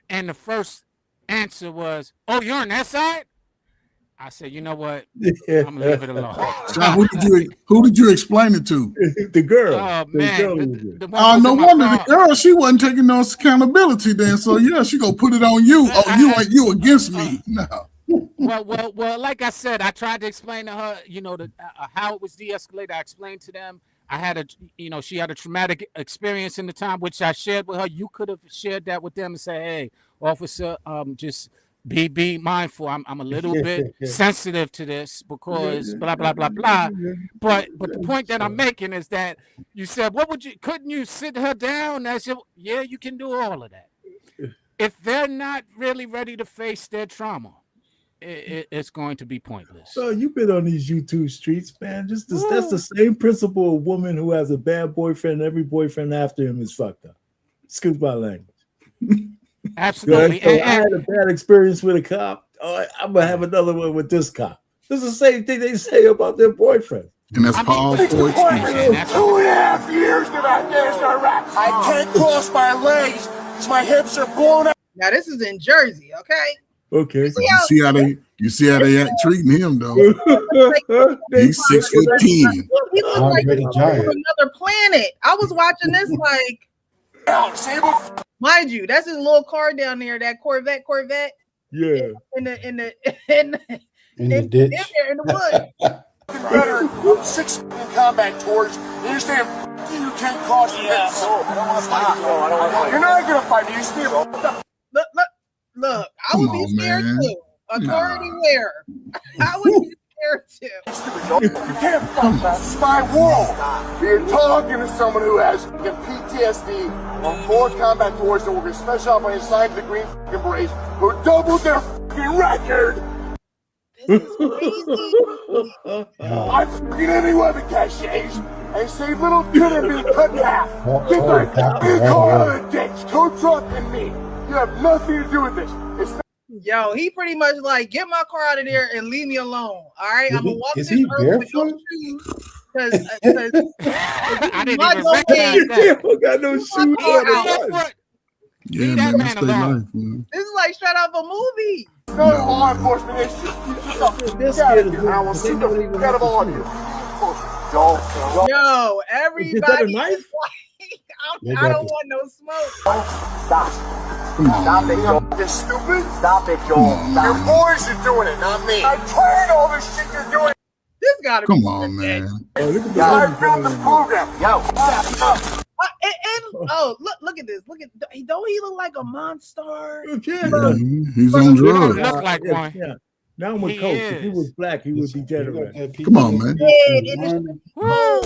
And the first answer was, "Oh, you're on that side?" I said, "You know what? I'm gonna leave it alone." So who did you explain it to? The girl. Oh man! No wonder the girl, she wasn't taking no accountability then. So yeah, she gonna put it on you. You against me? No. Well. Like I said, I tried to explain to her, how it was de-escalated. I explained to them. I had she had a traumatic experience in the time, which I shared with her. You could have shared that with them and say, "Hey, officer, just be mindful. I'm a little bit sensitive to this because blah blah blah blah." But the point that I'm making is that you said, couldn't you sit her down? Yeah, you can do all of that. If they're not really ready to face their trauma, it's going to be pointless. So you've been on these YouTube streets, man. That's the same principle. A woman who has a bad boyfriend, every boyfriend after him is fucked up. Excuse my language. Absolutely. So I had a bad experience with a cop. I'm gonna have another one with this cop. This is the same thing they say about their boyfriend. And that's Paul Ford. 2.5 years in Afghanistan, Iraq. I can't cross my legs because my hips are blown out. Now this is in Jersey, okay? Okay. You see how they treating him though. He's 6'10". He looks like he's from another planet. I was watching this like, mind you, that's his little car down there, that Corvette. Yeah. In the ditch. In the woods. Better 6 combat tours. You understand? You can't cross the hips. I don't want to fight you. I don't want to fight you. You're not gonna fight me. You still. Look, I would be scared too. Authority where? I would be scared too. You can't fuck that. This is my world. You're talking to someone who has PTSD on 4 combat tours that were going to special op on his side of the Green Berets who doubled their fucking record. This is crazy. I fucking any weapon caches and say little kid and being cut in half. Get the car out of the ditch. Tow truck and me. You have nothing to do with this. Yo, he pretty much like, get my car out of there and leave me alone. All right, I'm gonna walk this earth with no barefoot? shoes because I didn't even recognize that. Got no shoes on. Yeah, that man, man that's their alone. life, man. this is like straight out of a movie. No law enforcement issue. I will see the fuck out of all of you. Yo, everybody. Knife? I don't want no smoke. Stop it, Joel. You're stupid. Stop it, Joel. Your boys are doing it, not me. I'm tired of all this shit you're doing. This gotta Come be on, man. Oh, look at the I built the program. Yo. and Oh, look at this. Look at, don't he look like a monster? Yeah. He's on He don't drugs. look like one. Yeah. Now I'm with He Coach. If he is. was black, he would be dead already. Come on, man. Woo!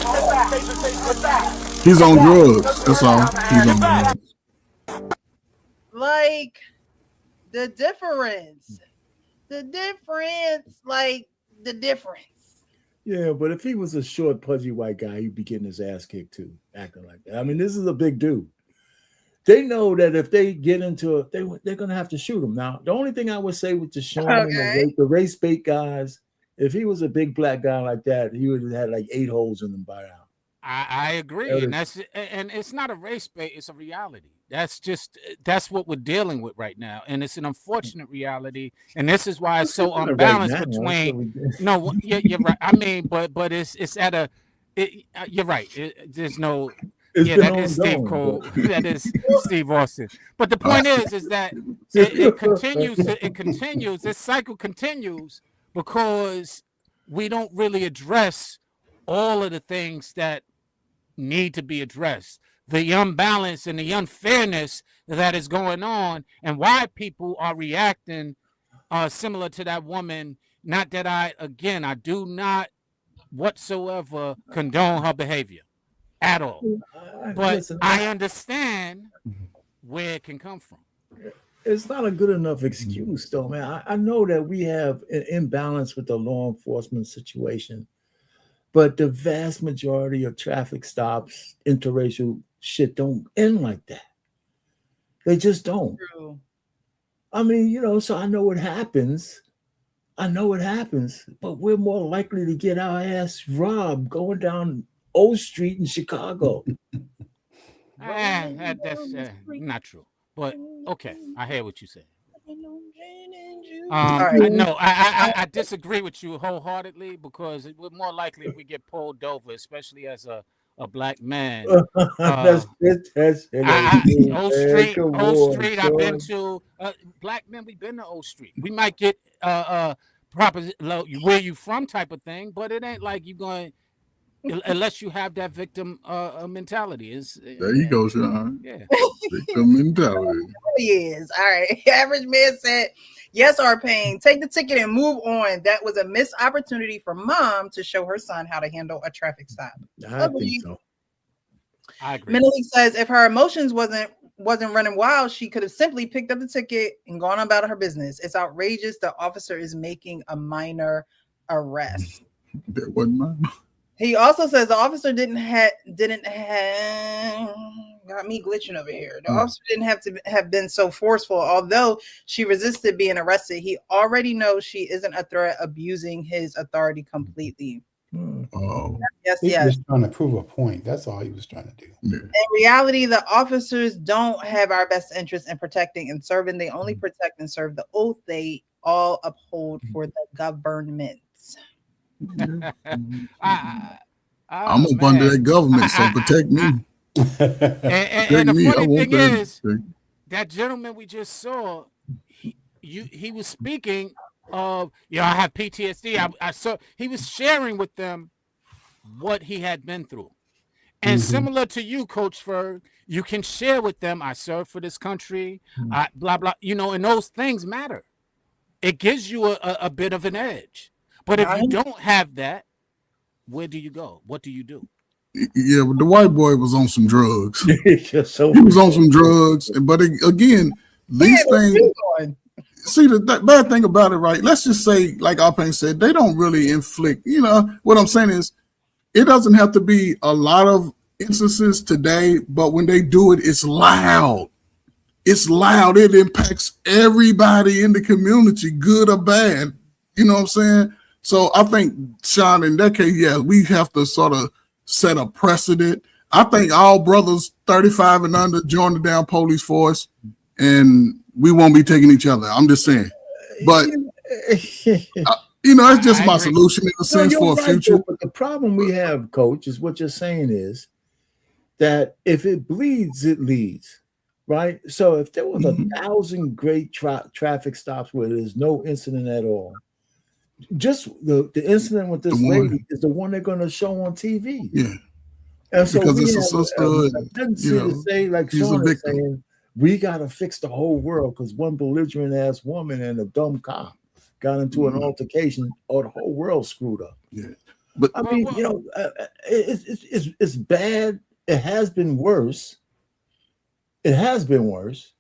He's on drugs. That's all. He's on drugs. Like the difference. Like the difference. Yeah, but if he was a short, pudgy white guy, he'd be getting his ass kicked too, acting like that. I mean, this is a big dude. They know that if they get into it, they're gonna have to shoot him. Now, the only thing I would say with Deshaun and the race bait guys, if he was a big black guy like that, he would have had like 8 holes in him by now. I agree, and it's not a race bait; it's a reality. That's what we're dealing with right now, and it's an unfortunate reality. And this is why it's so unbalanced between. No, you're right. I mean, but it's at a. You're right. There's no. That is Steve Cole. That is Steve Austin. But the point is that it continues. It continues. This cycle continues because we don't really address all of the things that need to be addressed. The unbalance and the unfairness that is going on, and why people are reacting similar to that woman. Not that I do not whatsoever condone her behavior at all. But listen, I understand where it can come from. It's not a good enough excuse, though, man. I know that we have an imbalance with the law enforcement situation, but the vast majority of traffic stops, interracial shit don't end like that. They just don't. True. I mean, so I know it happens. But we're more likely to get our ass robbed going down O Street in Chicago. That's not true. But okay, I hear what you said. I disagree with you wholeheartedly because we're more likely if we get pulled over, especially as a black man. O Street, I've been to. Black men, we've been to O Street. We might get proper where you from type of thing, but it ain't like you going unless you have that victim mentality. There you go, Sean. Yeah, victim mentality. He is. All right. Average man said, yes, R-Pain, take the ticket and move on. That was a missed opportunity for mom to show her son how to handle a traffic stop. I think so. I agree. Mentally says if her emotions wasn't running wild, she could have simply picked up the ticket and gone about her business. It's outrageous. The officer is making a minor arrest. That wasn't mine. He also says the officer didn't have got me glitching over here. The officer didn't have to have been so forceful. Although she resisted being arrested, he already knows she isn't a threat, abusing his authority completely. Oh. Yes, he was trying to prove a point. That's all he was trying to do. Yeah. In reality, the officers don't have our best interest in protecting and serving. They only protect and serve the oath they all uphold for the government. I'm up under that government, so protect me. And the funny thing is, that gentleman we just saw, he was speaking of, I have PTSD. I saw he was sharing with them what he had been through. And similar to you, Coach Ferg, you can share with them, I served for this country, blah, blah, and those things matter. It gives you a bit of an edge. But if you don't have that, where do you go? What do you do? Yeah, but the white boy was on some drugs. He was on some drugs. But again, these things, see, the bad thing about it, right? Let's just say, like R-Pain said, they don't really inflict, what I'm saying is, it doesn't have to be a lot of instances today, but when they do it, it's loud. It's loud. It impacts everybody in the community, good or bad. You know what I'm saying? So I think, Sean, in that case, yeah, we have to sort of set a precedent. I think all brothers 35 and under join the damn police force, and we won't be taking each other. I'm just saying. But, it's just my solution in a sense for a future. But the problem we have, Coach, is what you're saying is that if it bleeds, it leads, right? So if there was 1,000 great traffic stops where there's no incident at all, just the incident with this lady is the one they're going to show on TV. Yeah. And so because we it's a have sister, a and, tendency you to know, say, like she's a Sean is victim. saying, we got to fix the whole world because one belligerent ass woman and a dumb cop got into an altercation, or the whole world screwed up. Yeah, but I mean, you know, it's bad. It has been worse. It has been worse.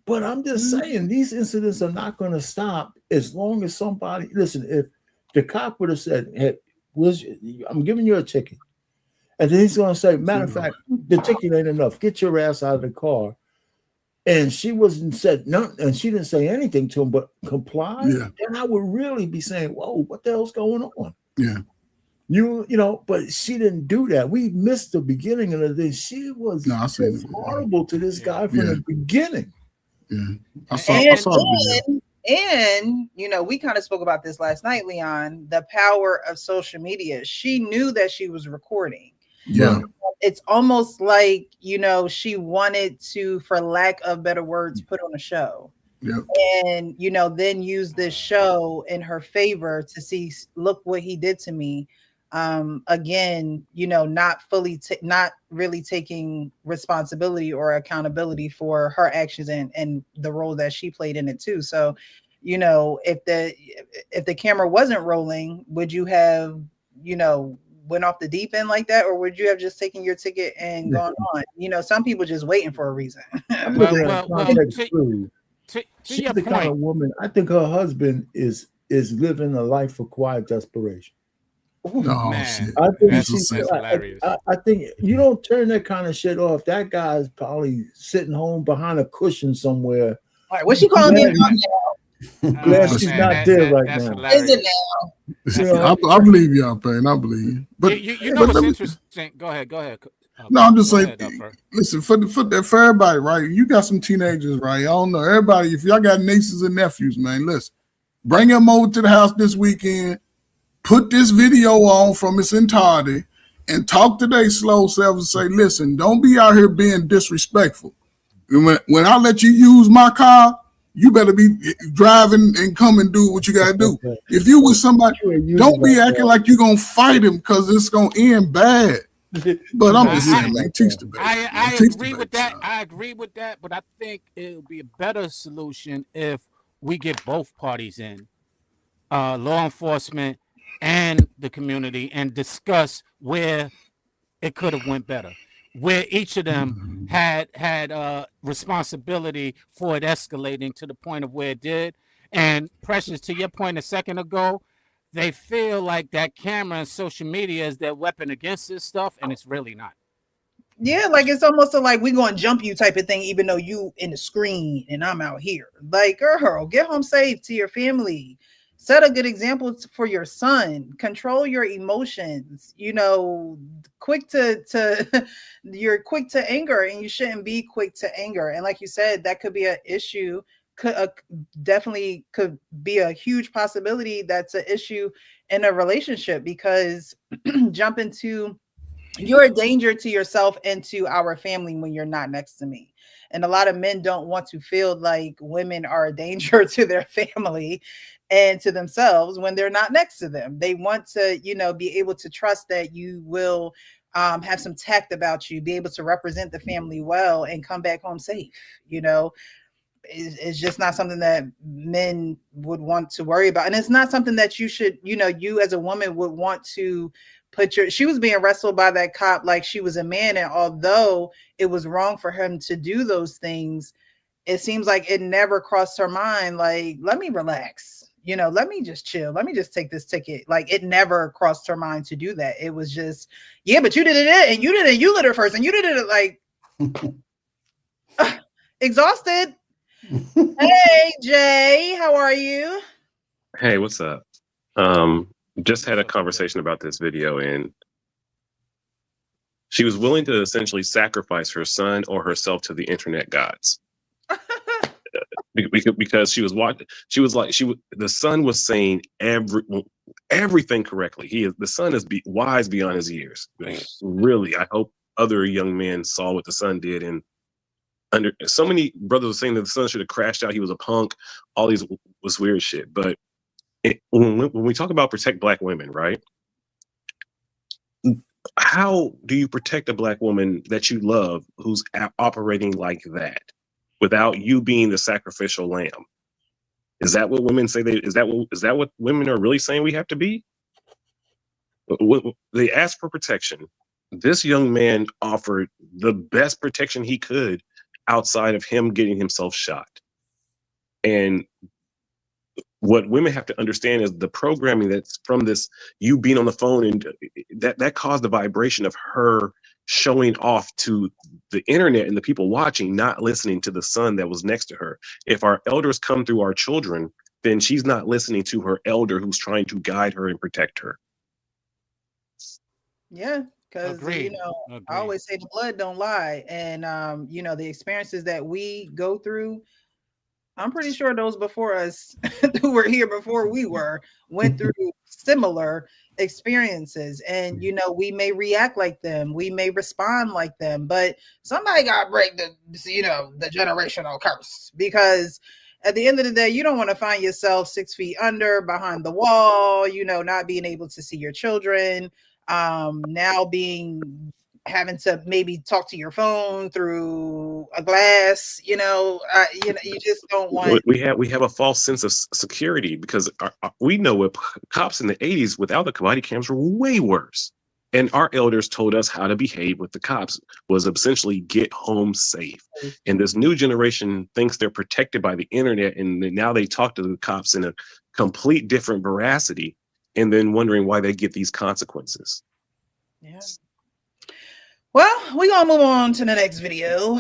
But I'm just saying, these incidents are not going to stop as long as somebody, listen, if the cop would have said, hey, I'm giving you a ticket. And then he's going to say, matter of fact, the ticket ain't enough. Get your ass out of the car. And she wasn't said nothing, and she didn't say anything to him, but comply. Yeah. Then I would really be saying, whoa, what the hell's going on? Yeah. You know, but she didn't do that. We missed the beginning of this. She was horrible to this guy from the beginning. Yeah. And you know, we kind of spoke about this last night, Leon, the power of social media. She knew that she was recording. Yeah. It's almost like, you know, she wanted to, for lack of better words, put on a show. Yep. And, you know, then use this show in her favor to see, look what he did to me. Again, you know, not really taking responsibility or accountability for her actions and the role that she played in it too. So, you know, if the camera wasn't rolling, would you have, you know, went off the deep end like that, or would you have just taken your ticket and gone on? You know, some people just waiting for a reason. She's the kind of woman. I think her husband is living a life of quiet desperation. Man, I think that's hilarious. I think you don't turn that kind of shit off. That guy's probably sitting home behind a cushion somewhere. All right, what's she calling me? Glad she's not there right now. Is it now? I believe y'all, Payne. I believe. But you know what's interesting? Go ahead. No, I'm just saying. Listen, for everybody, right? You got some teenagers, right? I don't know. Everybody, if y'all got nieces and nephews, man, listen, bring them over to the house this weekend. Put this video on from its entirety and talk to their slow self and say, listen, don't be out here being disrespectful. When I let you use my car, you better be driving and come and do what you got to do. If you with somebody, don't be acting like you're going to fight him because it's going to end bad. But I'm just saying, man, teach the baby. I agree with that. I agree with that, but I think it would be a better solution if we get both parties in, law enforcement and the community, and discuss where it could have went better, where each of them had responsibility for it escalating to the point of where it did. And Precious, to your point a second ago, they feel like that camera and social media is their weapon against this stuff, and it's really not. Yeah, like it's almost like we going to jump you type of thing, even though you in the screen and I'm out here. Like, girl, get home safe to your family. Set a good example for your son. Control your emotions. You know, you're quick to anger, and you shouldn't be quick to anger. And like you said, that could be an issue. Definitely could be a huge possibility that's an issue in a relationship, because you're a danger to yourself and to our family when you're not next to me. And a lot of men don't want to feel like women are a danger to their family and to themselves when they're not next to them. They want to, you know, be able to trust that you will have some tact about you, be able to represent the family well, and come back home safe. You know, it's just not something that men would want to worry about. And it's not something that you should, you know, you as a woman would want to she was being wrestled by that cop like she was a man. And although it was wrong for him to do those things, it seems like it never crossed her mind. Like, let me relax, you know, let me just chill. Let me just take this ticket. Like, it never crossed her mind to do that. It was just, yeah, but you did it and you did it. You lit her first and you did it like exhausted. Hey, Jay, how are you? Hey, what's up? Just had a conversation about this video, and she was willing to essentially sacrifice her son or herself to the internet gods. Because the son was saying everything correctly. The son is wise beyond his years. Really, I hope other young men saw what the son did, and so many brothers were saying that the son should have crashed out. He was a punk. All these was weird shit. But when we talk about protect Black women, right? how do you protect a black woman that you love who's operating like that without you being the sacrificial lamb? Is that what women say? Is that what women are really saying we have to be? They ask for protection. This young man offered the best protection he could outside of him getting himself shot. And what women have to understand is the programming that's from this, you being on the phone, and that caused the vibration of her showing off to the internet and the people watching, not listening to the son that was next to her. If our elders come through our children, then she's not listening to her elder who's trying to guide her and protect her. Yeah, because Agreed. I Agreed. always say the blood don't lie, and the experiences that we go through, I'm pretty sure those before us who were here before we went through similar experiences, and we may react like them, we may respond like them, but somebody got to break the generational curse, because at the end of the day, you don't want to find yourself 6 feet under behind the wall, not being able to see your children, now having to maybe talk to your phone through a glass, you just don't want. We have a false sense of security because we know what cops in the 80s without the body cams were way worse. And our elders told us how to behave with the cops was essentially get home safe. And this new generation thinks they're protected by the internet, and now they talk to the cops in a complete different veracity, and then wondering why they get these consequences. Yeah. Well, we're going to move on to the next video.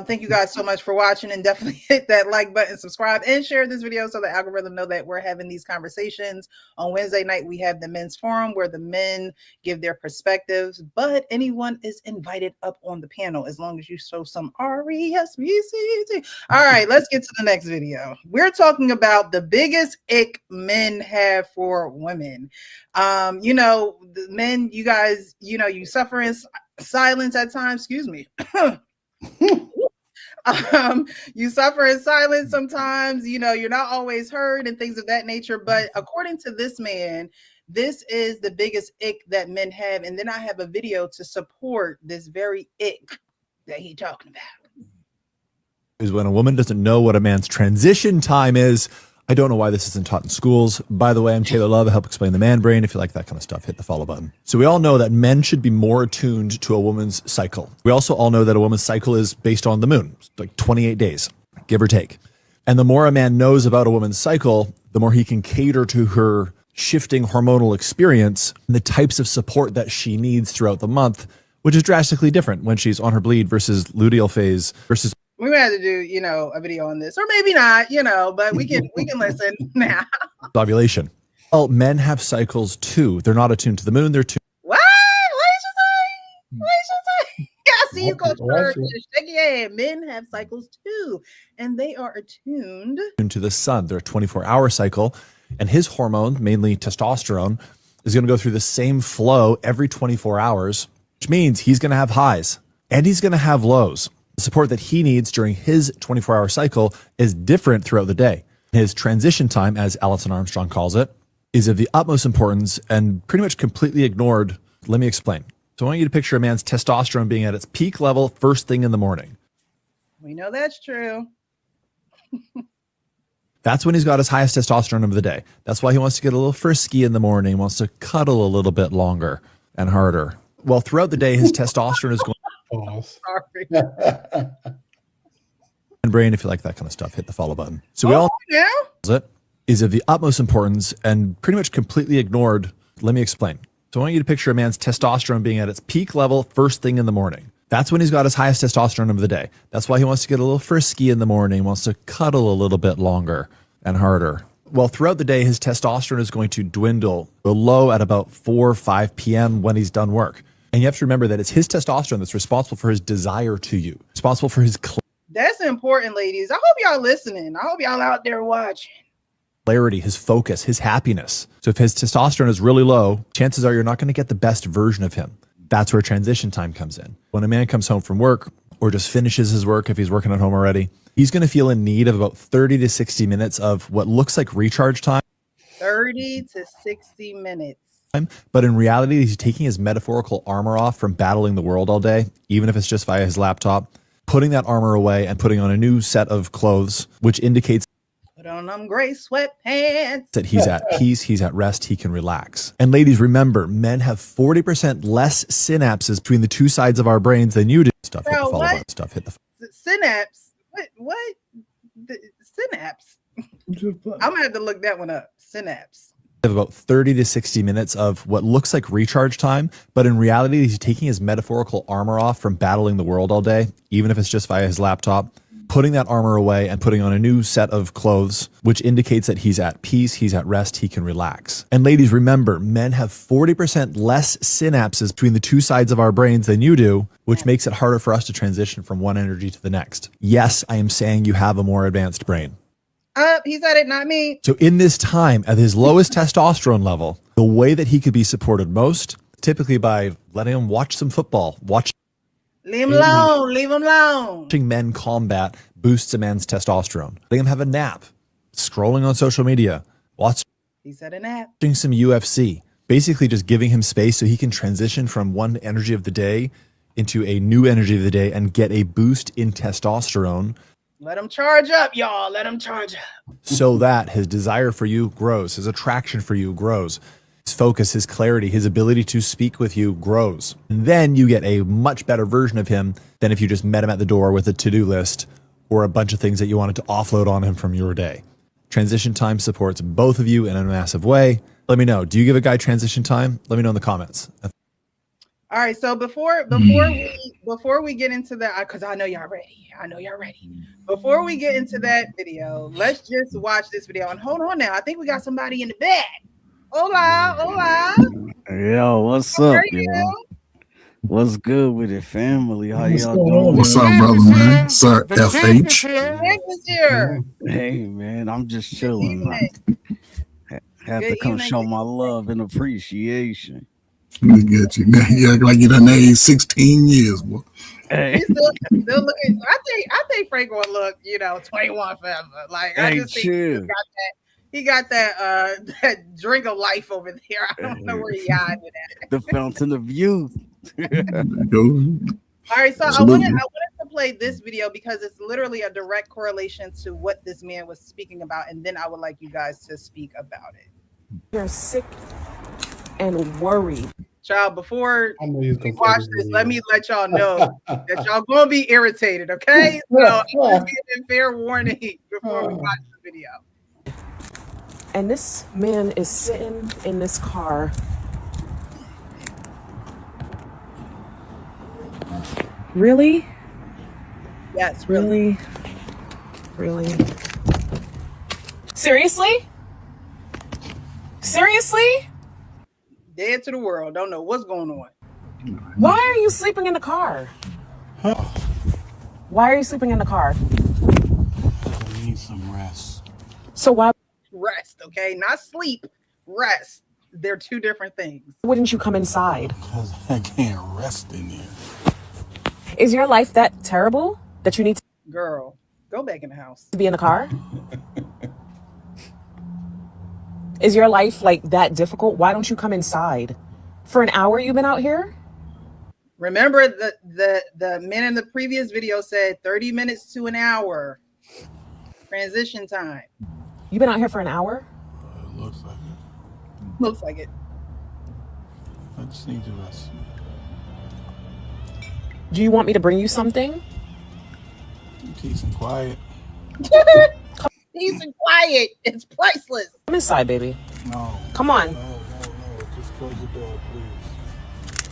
Thank you guys so much for watching, and definitely hit that like button, subscribe, and share this video so the algorithm know that we're having these conversations. On Wednesday night, we have the men's forum where the men give their perspectives, but anyone is invited up on the panel as long as you show some RESPCT. All right, let's get to the next video. We're talking about the biggest ick men have for women. The men, you guys, you suffer in silence at times, excuse me. You suffer in silence sometimes, you're not always heard and things of that nature. But according to this man, this is the biggest ick that men have. And then I have a video to support this very ick that he's talking about. Is when a woman doesn't know what a man's transition time is. I don't know why this isn't taught in schools. By the way, I'm Taylor Love. I help explain the man brain. If you like that kind of stuff, hit the follow button. So we all know that men should be more attuned to a woman's cycle. We also all know that a woman's cycle is based on the moon, like 28 days, give or take. And the more a man knows about a woman's cycle, the more he can cater to her shifting hormonal experience and the types of support that she needs throughout the month, which is drastically different when she's on her bleed versus luteal phase versus. We may have to do, a video on this, or maybe not, but we can listen now. Ovulation. Well, men have cycles too. They're not attuned to the moon. They're tuned. What? What did you say? I see you, Coach Bird. Shake your head. Men have cycles too, and they are attuned to the sun. They're a 24-hour cycle, and his hormone, mainly testosterone, is going to go through the same flow every 24 hours, which means he's going to have highs and he's going to have lows. The support that he needs during his 24-hour cycle is different throughout the day. His transition time, as Alison Armstrong calls it, is of the utmost importance and pretty much completely ignored. Let me explain. So I want you to picture a man's testosterone being at its peak level first thing in the morning. We know that's true. That's when he's got his highest testosterone of the day. That's why he wants to get a little frisky in the morning, wants to cuddle a little bit longer and harder. Well, throughout the day, his testosterone is going. Sorry. And brain, if you like that kind of stuff, hit the follow button. So we all know it is of the utmost importance and pretty much completely ignored. Let me explain. So I want you to picture a man's testosterone being at its peak level first thing in the morning. That's when he's got his highest testosterone of the day. That's why he wants to get a little frisky in the morning, wants to cuddle a little bit longer and harder. Well, throughout the day, his testosterone is going to dwindle low at about 4 or 5 p.m. when he's done work. And you have to remember that it's his testosterone that's responsible for his desire to you, responsible for his That's important, ladies. I hope y'all listening. I hope y'all out there watching. Clarity, his focus, his happiness. So if his testosterone is really low, chances are you're not going to get the best version of him. That's where transition time comes in. When a man comes home from work or just finishes his work, if he's working at home already, he's going to feel in need of about 30 to 60 minutes of what looks like recharge time. 30 to 60 minutes. But in reality, he's taking his metaphorical armor off from battling the world all day, even if it's just via his laptop, putting that armor away and putting on a new set of clothes, which indicates Put on them gray sweatpants. that he's at peace, he's at rest, he can relax. And ladies, remember, men have 40% less synapses between the two sides of our brains than you do. Stuff, hit the follow button. Stuff, hit the Synapse. What? The synapse. I'm gonna have to look that one up. Synapse. Have about 30 to 60 minutes of what looks like recharge time, but in reality, he's taking his metaphorical armor off from battling the world all day, even if it's just via his laptop, putting that armor away and putting on a new set of clothes, which indicates that he's at peace, he's at rest, he can relax. And ladies, remember, men have 40% less synapses between the two sides of our brains than you do, which makes it harder for us to transition from one energy to the next. Yes, I am saying you have a more advanced brain. He said it, not me. So in this time, at his lowest testosterone level, the way that he could be supported most, typically by letting him watch some football, Leave him alone. Leave him alone. watching men combat boosts a man's testosterone, letting him have a nap, scrolling on social media, He said a nap. watching some UFC, basically just giving him space so he can transition from one energy of the day into a new energy of the day and get a boost in testosterone Let him charge up, y'all. Let him charge up. so that his desire for you grows, his attraction for you grows, his focus, his clarity, his ability to speak with you grows. And then you get a much better version of him than if you just met him at the door with a to-do list or a bunch of things that you wanted to offload on him from your day. Transition time supports both of you in a massive way. Let me know. Do you give a guy transition time? Let me know in the comments. All right, so before we get into that, because I know y'all ready. I know y'all ready. Before we get into that video, let's just watch this video. And hold on now. I think we got somebody in the back. Hola, hola. Yo, what's How up, are yo? you? What's good with it, family? How y'all doing? What's up, brother, man? Sir FH. Nick is here. Hey, man, I'm just chilling, man. Had to Good come evening. show my love and appreciation. Look at you. Now you act like you done aged 16 years, boy. Hey, He's still looking. I think Frank gonna look, 21 forever. Like I hey, just think chill. he got that that drink of life over there. I don't know where he hiding at. The fountain of youth. All right, so I Absolutely. wanted to play this video because it's literally a direct correlation to what this man was speaking about, and then I would like you guys to speak about it. You're sick and worried. Child, before I knew he was we gonna watch say this, this let me let y'all know that y'all gonna be irritated, okay? So I'm just giving fair warning before we watch the video. And this man is sitting in this car. Really? Yes, really. Really? Seriously? Seriously? Dead to the world. Don't know what's going on. Why are you sleeping in the car? Why are you sleeping in the car? I need some rest. So why Rest, okay? Not sleep. Rest. They're two different things. wouldn't you come inside? Because I can't rest in here. Is your life that terrible that you need Girl, go back in the house. to be in the car? Is your life like that difficult? Why don't you come inside? For an hour you've been out here? Remember the men in the previous video said 30 minutes to an hour. Transition time. You've been out here for an hour? It looks like it. Looks like it. I just need to rest. Do you want me to bring you something? Peace and quiet. Peace and quiet. It's priceless. Come inside, baby. No. Come on. No. Just close the door, please.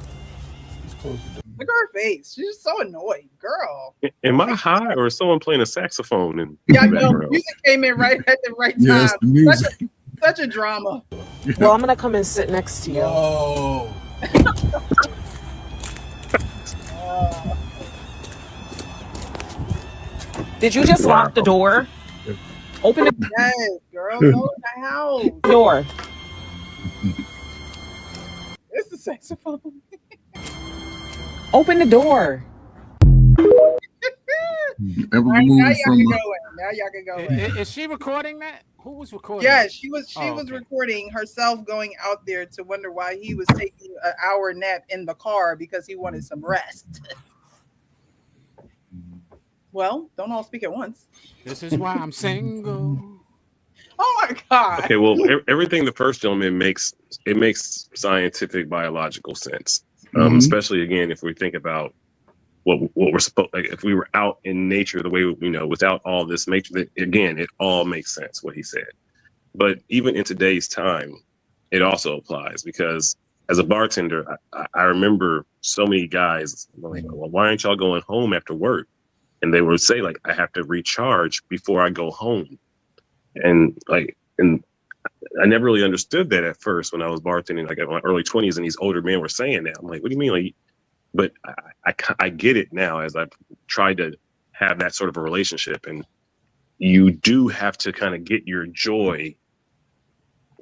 Just close the door. Look at her face. She's just so annoyed. Girl. Am I high or is someone playing a saxophone in Yeah, the no, background? music came in right at the right time. Yes, the music. Such a drama. Well, I'm gonna come and sit next to you. Oh. Did you just lock the door? Open the Yes, girl. Go in the house. door. It's the saxophone. Open the door. Every All right, now move y'all from can go in. Now y'all can go in. Is she recording that? Who was recording? Yeah, she was Oh, was okay. recording herself going out there to wonder why he was taking an hour nap in the car because he wanted some rest. Well, don't all speak at once. This is why I'm single. Oh my God. Okay, well, everything the first gentleman makes scientific biological sense, especially again if we think about what we're supposed, like if we were out in nature the way without all this nature, again it all makes sense what he said. But even in today's time, it also applies because as a bartender, I remember so many guys like, well, why aren't y'all going home after work? And they would say like, I have to recharge before I go home. And I never really understood that at first when I was bartending, like in my early 20s, and these older men were saying that. I'm like, what do you mean? Like, but I get it now as I've tried to have that sort of a relationship. And you do have to kind of get your joy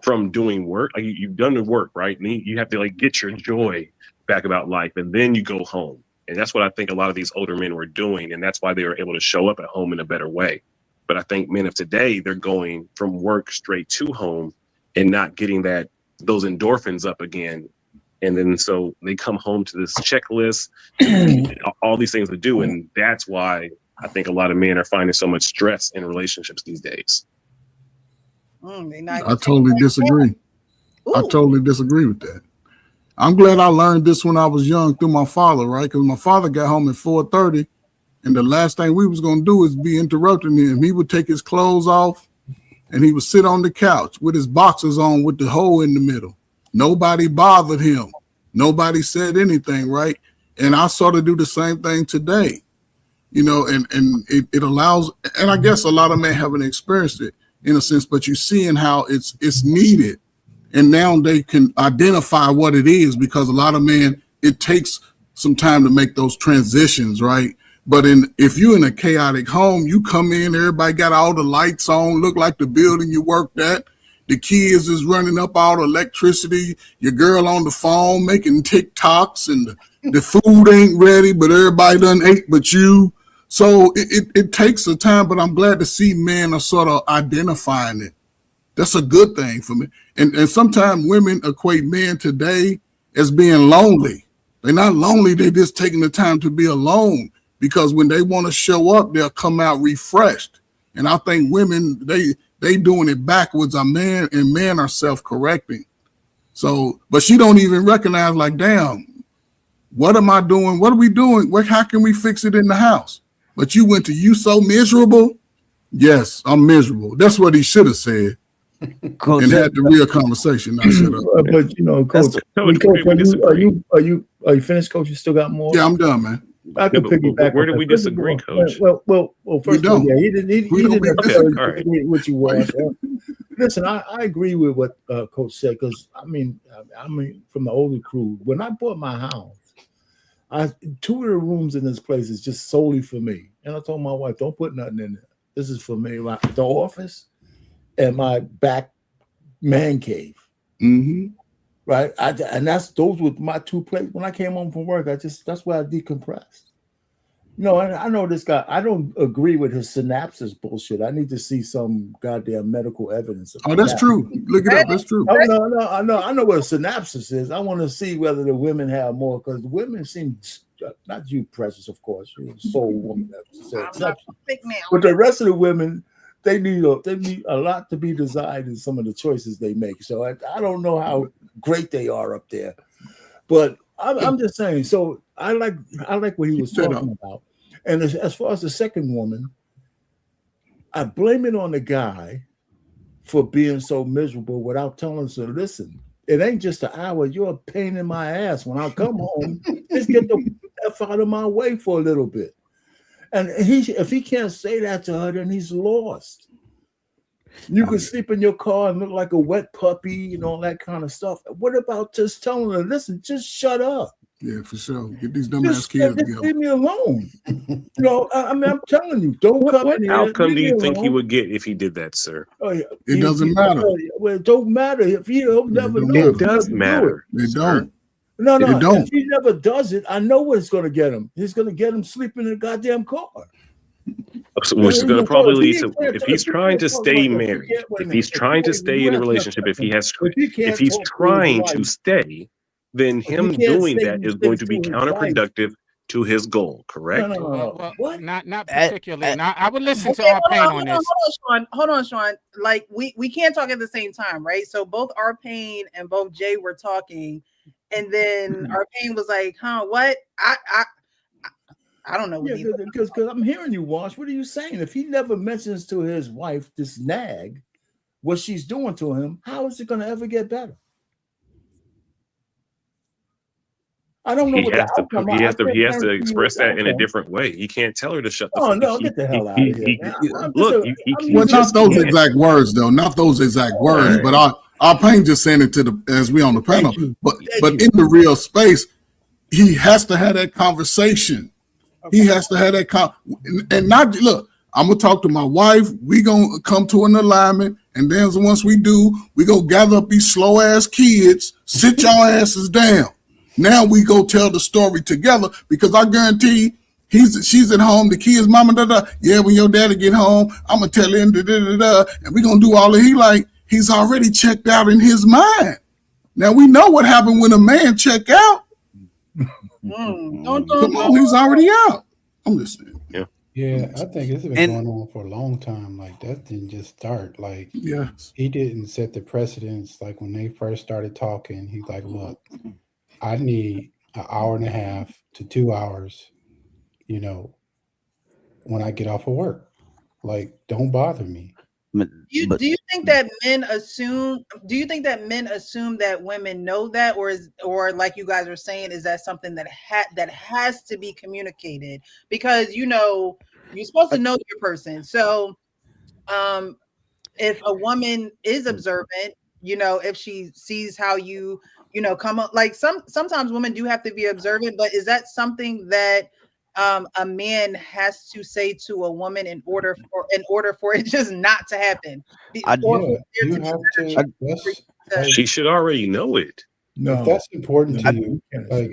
from doing work. Like you've done the work, right? And you have to like get your joy back about life, and then you go home. And that's what I think a lot of these older men were doing, and that's why they were able to show up at home in a better way. But I think men of today, they're going from work straight to home and not getting those endorphins up again. And then so they come home to this checklist, all these things to do. And that's why I think a lot of men are finding so much stress in relationships these days. I totally disagree. I totally disagree with that. I'm glad I learned this when I was young through my father, right? Because my father got home at 4:30, and the last thing we was going to do is be interrupting him. He would take his clothes off, and he would sit on the couch with his boxers on with the hole in the middle. Nobody bothered him. Nobody said anything, right? And I sort of do the same thing today, and it allows, and I guess a lot of men haven't experienced it in a sense, but you're seeing how it's needed. And now they can identify what it is, because a lot of men, it takes some time to make those transitions, right? But if you're in a chaotic home, you come in, everybody got all the lights on, look like the building you worked at. The kids is running up all the electricity. Your girl on the phone making TikToks, and the food ain't ready, but everybody done ate but you. So it takes a time, but I'm glad to see men are sort of identifying it. That's a good thing for me. And sometimes women equate men today as being lonely. They're not lonely. They're just taking the time to be alone, because when they want to show up, they'll come out refreshed. And I think women, they doing it backwards. Men are self-correcting. So, but she don't even recognize, like, damn, what am I doing? What are we doing? How can we fix it in the house? But you went to, you so miserable? Yes, I'm miserable. That's what he should have said. Coach, and had the real conversation. Not shut up. But Coach, are you finished, Coach? You still got more? Yeah, I'm done, man. I can piggyback. Where did we disagree, Coach? Well, first of all, yeah, he didn't Okay, what you want. Listen, I agree with what Coach said, because I mean, from the older crew, when I bought my house, 2 of the rooms in this place is just solely for me. And I told my wife, don't put nothing in there. This is for me. The office and my back man cave. Mm-hmm. Right. Those were my 2 places. When I came home from work, that's where I decompressed. I know this guy. I don't agree with his synapses bullshit. I need to see some goddamn medical evidence. That's true. Look it up. That's true. No, I know what a synapses is. I want to see whether the women have more, because women seem, not you, Precious, of course, you're a soul woman. But the rest of the women, they need a lot to be desired in some of the choices they make. So I don't know how great they are up there, but I'm just saying. So I like what he was talking about. And as far as the second woman, I blame it on the guy for being so miserable without telling us to listen. It ain't just an hour. You're a pain in my ass. When I come home, just get the F out of my way for a little bit. And if he can't say that to her, then he's lost. You could sleep in your car and look like a wet puppy and all that kind of stuff. What about just telling her, listen, just shut up? Yeah, for sure. Get these dumbass kids together. Leave me alone. I'm telling you, don't come in here. What outcome do you think he would get if he did that, sir? Oh, yeah. It doesn't matter. Well, it don't matter. If he'll never know. It does matter. It don't. No. It don't. If he never does it, I know what it's going to get him. He's going to get him sleeping in a goddamn car. Which is going to probably lead to, if if he's he trying can't to talk stay about- married, wait a if minute, he's trying to stay in a relationship, if he's trying to stay, then him doing that is going to be counterproductive to his goal, correct? Well, not particularly. Now, I would listen to our pain on this. Hold on, Sean. Like we can't talk at the same time, right? So both our pain and both Jay were talking, and then our pain was like, "Huh? What? I don't know." Yeah, because I'm hearing you, Wash. What are you saying? If he never mentions to his wife this nag, what she's doing to him, how is it going to ever get better? I don't know. He has to express that in a different way. He can't tell her to shut the fuck up. Get the hell out of here. Look, not those exact words though. Not those exact words. But our pain just saying it to as we on the panel. But in the real space, he has to have that conversation. He has to have that and not look. I'm gonna talk to my wife. We gonna come to an alignment, and then once we do, we go gather up these slow ass kids, sit your asses down. Now we go tell the story together, because I guarantee she's at home, the kids, mama, yeah, when your daddy get home, I'm gonna tell him, and we gonna do all that. He's already checked out in his mind. Now we know what happened when a man check out. Come on, he's already out. I'm listening. Yeah, I think this has been going on for a long time. Like, that didn't just start. Like, he didn't set the precedence. Like, when they first started talking, he's like, look, I need an hour and a half to 2 hours, when I get off of work. Like, don't bother me. Do you think that men assume? Do you think that men assume that women know that, or like you guys are saying, is that something that has to be communicated? Because you're supposed to know your person. So, if a woman is observant, if she sees how you come up, like sometimes women do have to be observant, but is that something that a man has to say to a woman in order for it just not to happen? She should already know it. No, if that's important to you.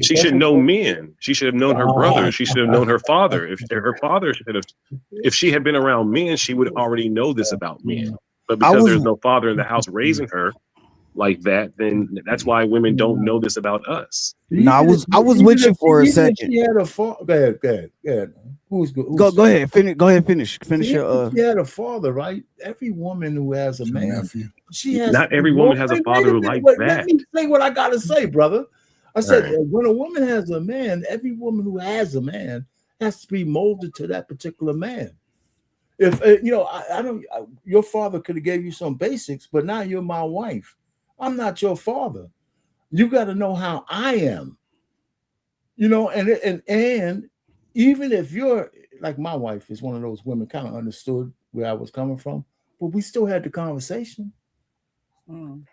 She should know men. She should have known her brother. She should have known her father. If she had been around men, she would already know this about men. But because there's no father in the house raising her like that, then that's why women don't know this about us. No, I was with you for a second. She had a father. Go ahead. Who's good? Go ahead. Finish. Finish your. She had a father, right? Every woman who has a man, she has. Not every woman has a father who like that. Let me say what I gotta say, brother. I said when a woman has a man, every woman who has a man has to be molded to that particular man. If I don't, your father could have gave you some basics, but now you're my wife. I'm not your father. You got to know how I am. And even if you're like my wife is one of those women, kind of understood where I was coming from, but we still had the conversation. And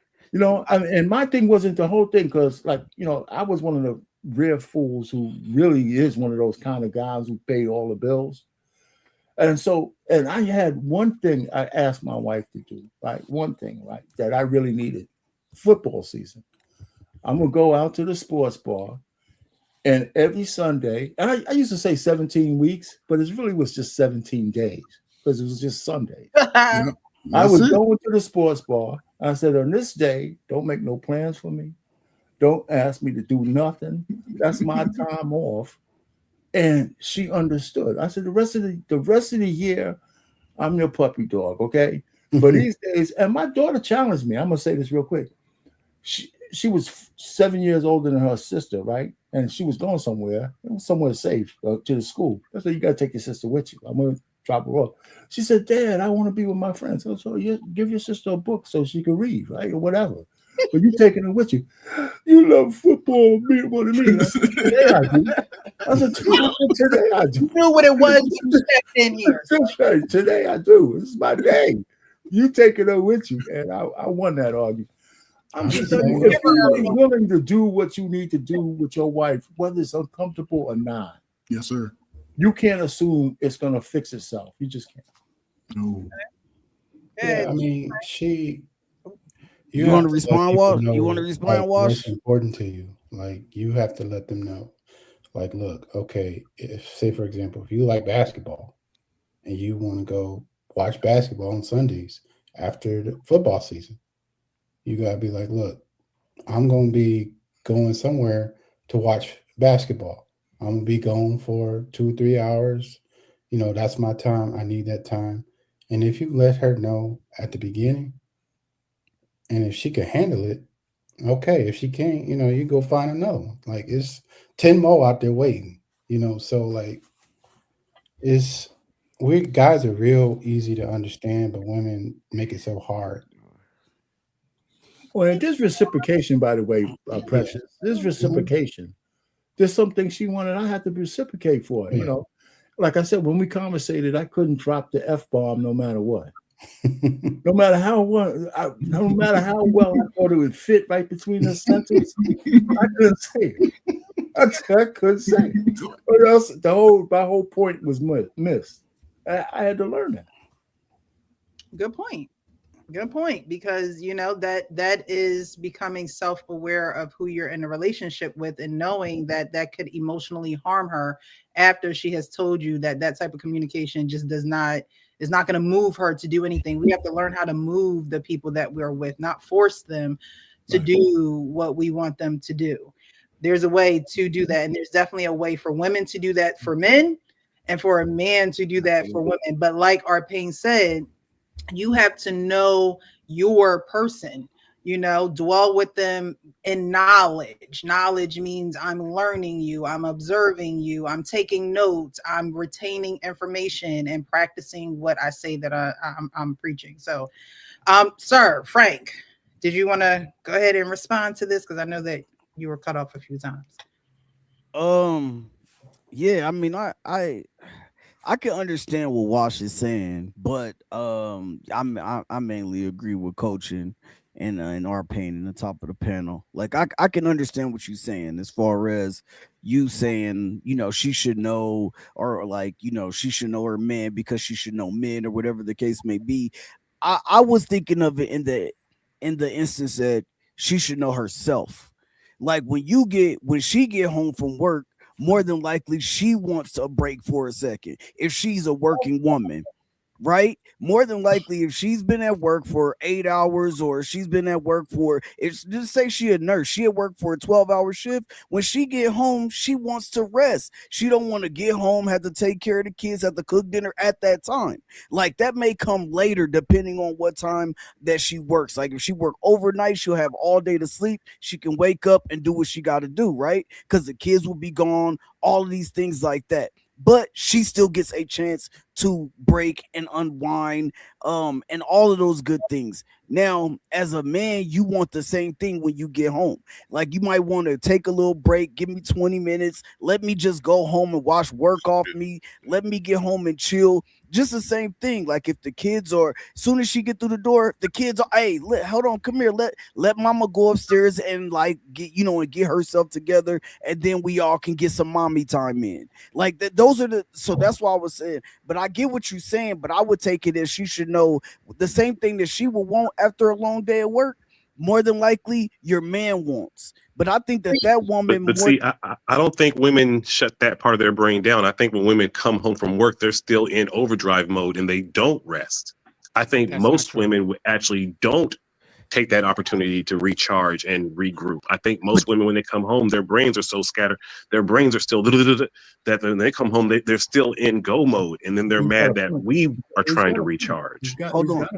my thing wasn't the whole thing, because I was one of the rare fools who really is one of those kind of guys who paid all the bills. And I had one thing I asked my wife to do, right? One thing, right, that I really needed. Football season. I'm gonna go out to the sports bar, and every Sunday, and I used to say 17 weeks, but it really was just 17 days because it was just Sunday. I would go into the sports bar. And I said, on this day, don't make no plans for me. Don't ask me to do nothing. That's my time off. And she understood. I said, the rest of the year, I'm your puppy dog, okay? But these days, and my daughter challenged me. I'm gonna say this real quick. She was 7 years older than her sister, right? And she was going somewhere safe to the school. I said, you gotta take your sister with you. I'm gonna drop her off. She said, Dad, I want to be with my friends. So you give your sister a book so she can read, right? Or whatever. But you taking her with you. You love football more than me. Today I do. I said, today I do. You knew what it was you stepped in here. Today I do. This is my day. You taking her with you. And I won that argument. I'm just telling you, if you're willing to do what you need to do with your wife, whether it's uncomfortable or not. Yes, sir. You can't assume it's going to fix itself. You just can't. No. Yeah, I mean, You want to respond, Wash? You want to respond, Wash? What's important to you? Like, you have to let them know. Like, look, okay, if, say for example, if you like basketball, and you want to go watch basketball on Sundays after the football season. You got to be like, look, I'm going to be going somewhere to watch basketball. I'm going to be gone for 2-3 hours. You know, that's my time. I need that time. And if you let her know at the beginning, and if she can handle it, okay. If she can't, you know, you go find another one. Like, it's 10 more out there waiting, you know. So like, we guys are real easy to understand, but women make it so hard. Well, there's reciprocation, by the way, Precious. There's reciprocation. There's something she wanted, I had to reciprocate for it. You know, like I said, when we conversated, I couldn't drop the F-bomb no matter what. No matter how well I thought it would fit right between the sentences, I couldn't say it. I couldn't say it. What else? My whole point was missed. I had to learn that. Good point. Good point, because you know that is becoming self-aware of who you're in a relationship with, and knowing that could emotionally harm her after she has told you that type of communication just is not going to move her to do anything. We have to learn how to move the people that we're with, not force them to do what we want them to do. There's a way to do that, and there's definitely a way for women to do that for men, and for a man to do that for women. But like Arpain said, you have to know your person, you know, dwell with them in knowledge. Knowledge means I'm learning you, I'm observing you, I'm taking notes, I'm retaining information and practicing what I say that I'm preaching. So, Sir Frank, did you want to go ahead and respond to this? Because I know that you were cut off a few times. Yeah, I mean, I can understand what Wash is saying, but I mainly agree with Coaching and Arpain in the top of the panel. Like, I can understand what you're saying as far as you saying, you know, she should know, or like, you know, she should know her man because she should know men, or whatever the case may be. I was thinking of it in the instance that she should know herself. Like, when she get home from work, more than likely she wants a break for a second. If she's a working woman, right? More than likely, if she's been at work for 8 hours, or she's been at work just say she a nurse, she at work for a 12-hour shift. When she get home, she wants to rest. She don't want to get home, have to take care of the kids, have to cook dinner at that time. Like, that may come later, depending on what time that she works. Like, if she work overnight, she'll have all day to sleep. She can wake up and do what she got to do, right? Because the kids will be gone, all of these things like that. But she still gets a chance to break and unwind, and all of those good things. Now, as a man, you want the same thing when you get home. Like, you might want to take a little break, give me 20 minutes, let me just go home and wash work off me, let me get home and chill. Just the same thing. Like, if the kids are, as soon as she get through the door, the kids are, hey, hold on, come here, let mama go upstairs and like get, you know, and get herself together, and then we all can get some mommy time in. Like, so that's why I was saying. But I get what you're saying, but I would take it as she should know the same thing that she would want after a long day at work. More than likely, your man wants. But I think that woman. But see, I don't think women shut that part of their brain down. I think when women come home from work, they're still in overdrive mode and they don't rest. I think most women actually don't take that opportunity to recharge and regroup. I think most women, when they come home, their brains are so scattered, their brains are still that when they come home, they're still in go mode, and then they're mad that we are trying to recharge. Hold on.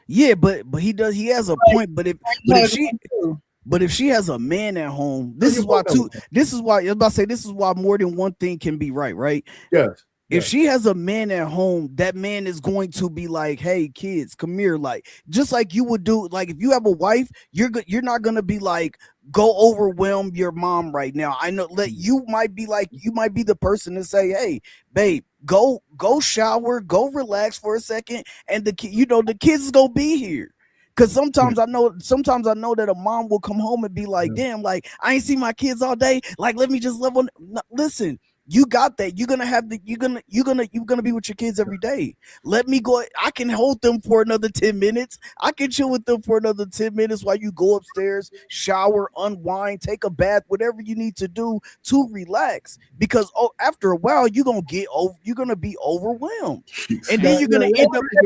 Yeah, but he has a point. But if she has this a man at home, this is why I was about to say, this is why more than one thing can be right? Yes. If she has a man at home, that man is going to be like, hey, kids, come here. Like, just like you would do. Like, if you have a wife, you're not going to be like, go overwhelm your mom right now. I know that you might be the person to say, hey, babe, go shower, go relax for a second. And the kids is going to be here. Cause sometimes I know that a mom will come home and be like, damn, like, I ain't seen my kids all day. Like, let me just live on. Listen, You got that. You're gonna have the. You're gonna be with your kids every day. Let me go. I can hold them for another 10 minutes. I can chill with them for another 10 minutes while you go upstairs, shower, unwind, take a bath, whatever you need to do to relax. Because after a while, you're gonna get over. You're gonna be overwhelmed, and then you're gonna end up. Have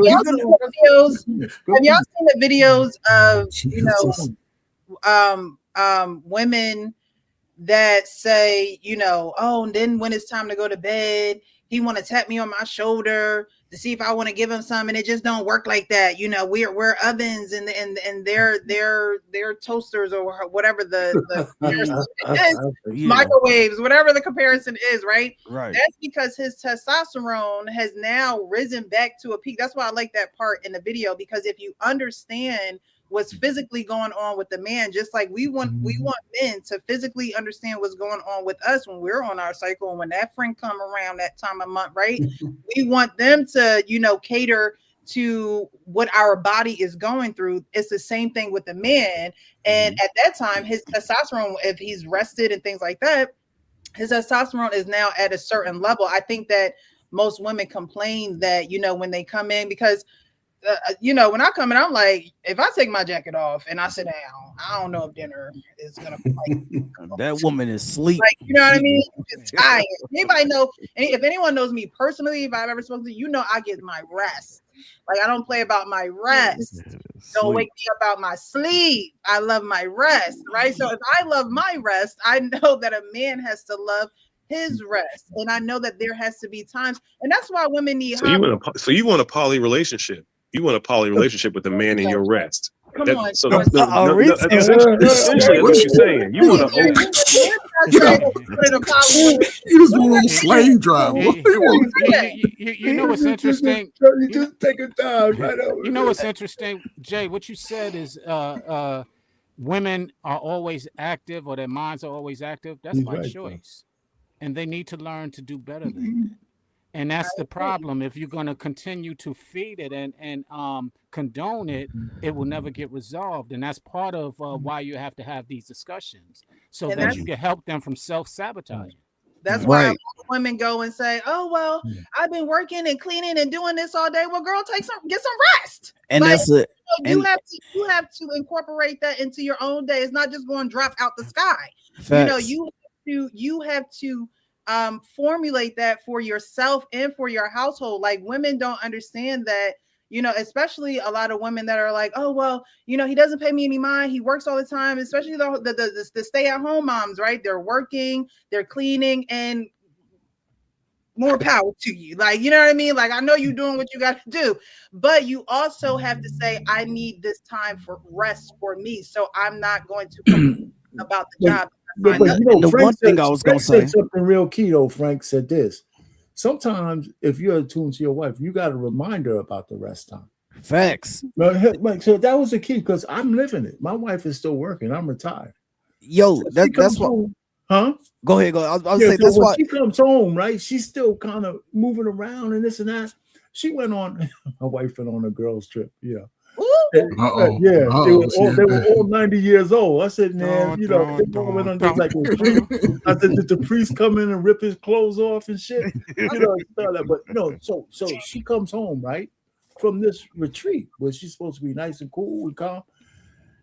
y'all seen the videos of, you know, women that say, you know, oh, and then when it's time to go to bed, he want to tap me on my shoulder to see if I want to give him some, and it just don't work like that. You know, we're ovens and they're toasters or whatever the is, microwaves, whatever the comparison is, right? Right. That's because his testosterone has now risen back to a peak. That's why I like that part in the video, because if you understand what's physically going on with the man, just like we want men to physically understand what's going on with us when we're on our cycle, and when that friend come around that time of month, right? We want them to, you know, cater to what our body is going through. It's the same thing with the man. And at that time, his testosterone, if he's rested and things like that, his testosterone is now at a certain level. I think that most women complain that, you know, when they come in, because you know, when I come in, I'm like, if I take my jacket off and I sit down, I don't know if dinner is gonna be like that woman is sleep. Like, you know what I mean? Just tired. Anybody know? If anyone knows me personally, if I've ever spoken to you, know I get my rest. Like, I don't play about my rest. Don't wake me up out my sleep. I love my rest, right? So if I love my rest, I know that a man has to love his rest, and I know that there has to be times, and that's why women need. So you want a poly relationship. You want a poly relationship with the man in your rest. Come on. So essentially, essentially what you're saying, you want to open. You just want a slave driver. You know what's interesting? You just take it down right over. You know what's interesting, Jay? What you said is women are always active, or their minds are always active. That's by choice, and they need to learn to do better than that. And that's the problem. If you're going to continue to feed it and condone it, it will never get resolved. And that's part of why you have to have these discussions, so that you can help them from self-sabotaging. That's why a lot of women go and say, oh, well, I've been working and cleaning and doing this all day. Well, girl, get some rest. And like, that's it. You have to incorporate that into your own day. It's not just going to drop out the sky. Facts. You know, you have to formulate that for yourself and for your household. Like, women don't understand that, you know, especially a lot of women that are like, oh, well, you know, he doesn't pay me any mind. He works all the time, especially the stay-at-home moms, right? They're working, they're cleaning, and more power to you. Like, you know what I mean? Like, I know you're doing what you got to do, but you also have to say, I need this time for rest for me. So I'm not going to complain about the job. But you know, the one thing I was going to say, something real key though. Frank said this. Sometimes, if you're attuned to your wife, you got to remind her about the rest time. Facts. So that was the key, because I'm living it. My wife is still working. I'm retired. Yo, that's what. Huh? Go ahead. Go. I'll say that's why she comes home, right? She's still kind of moving around and this and that. She went on. My wife went on a girls' trip. Yeah. They were all 90 years old. I said, man, you know, they all went on just like a retreat. I said, did the priest come in and rip his clothes off and shit? You know, but no, so she comes home, right, from this retreat where she's supposed to be nice and cool and calm.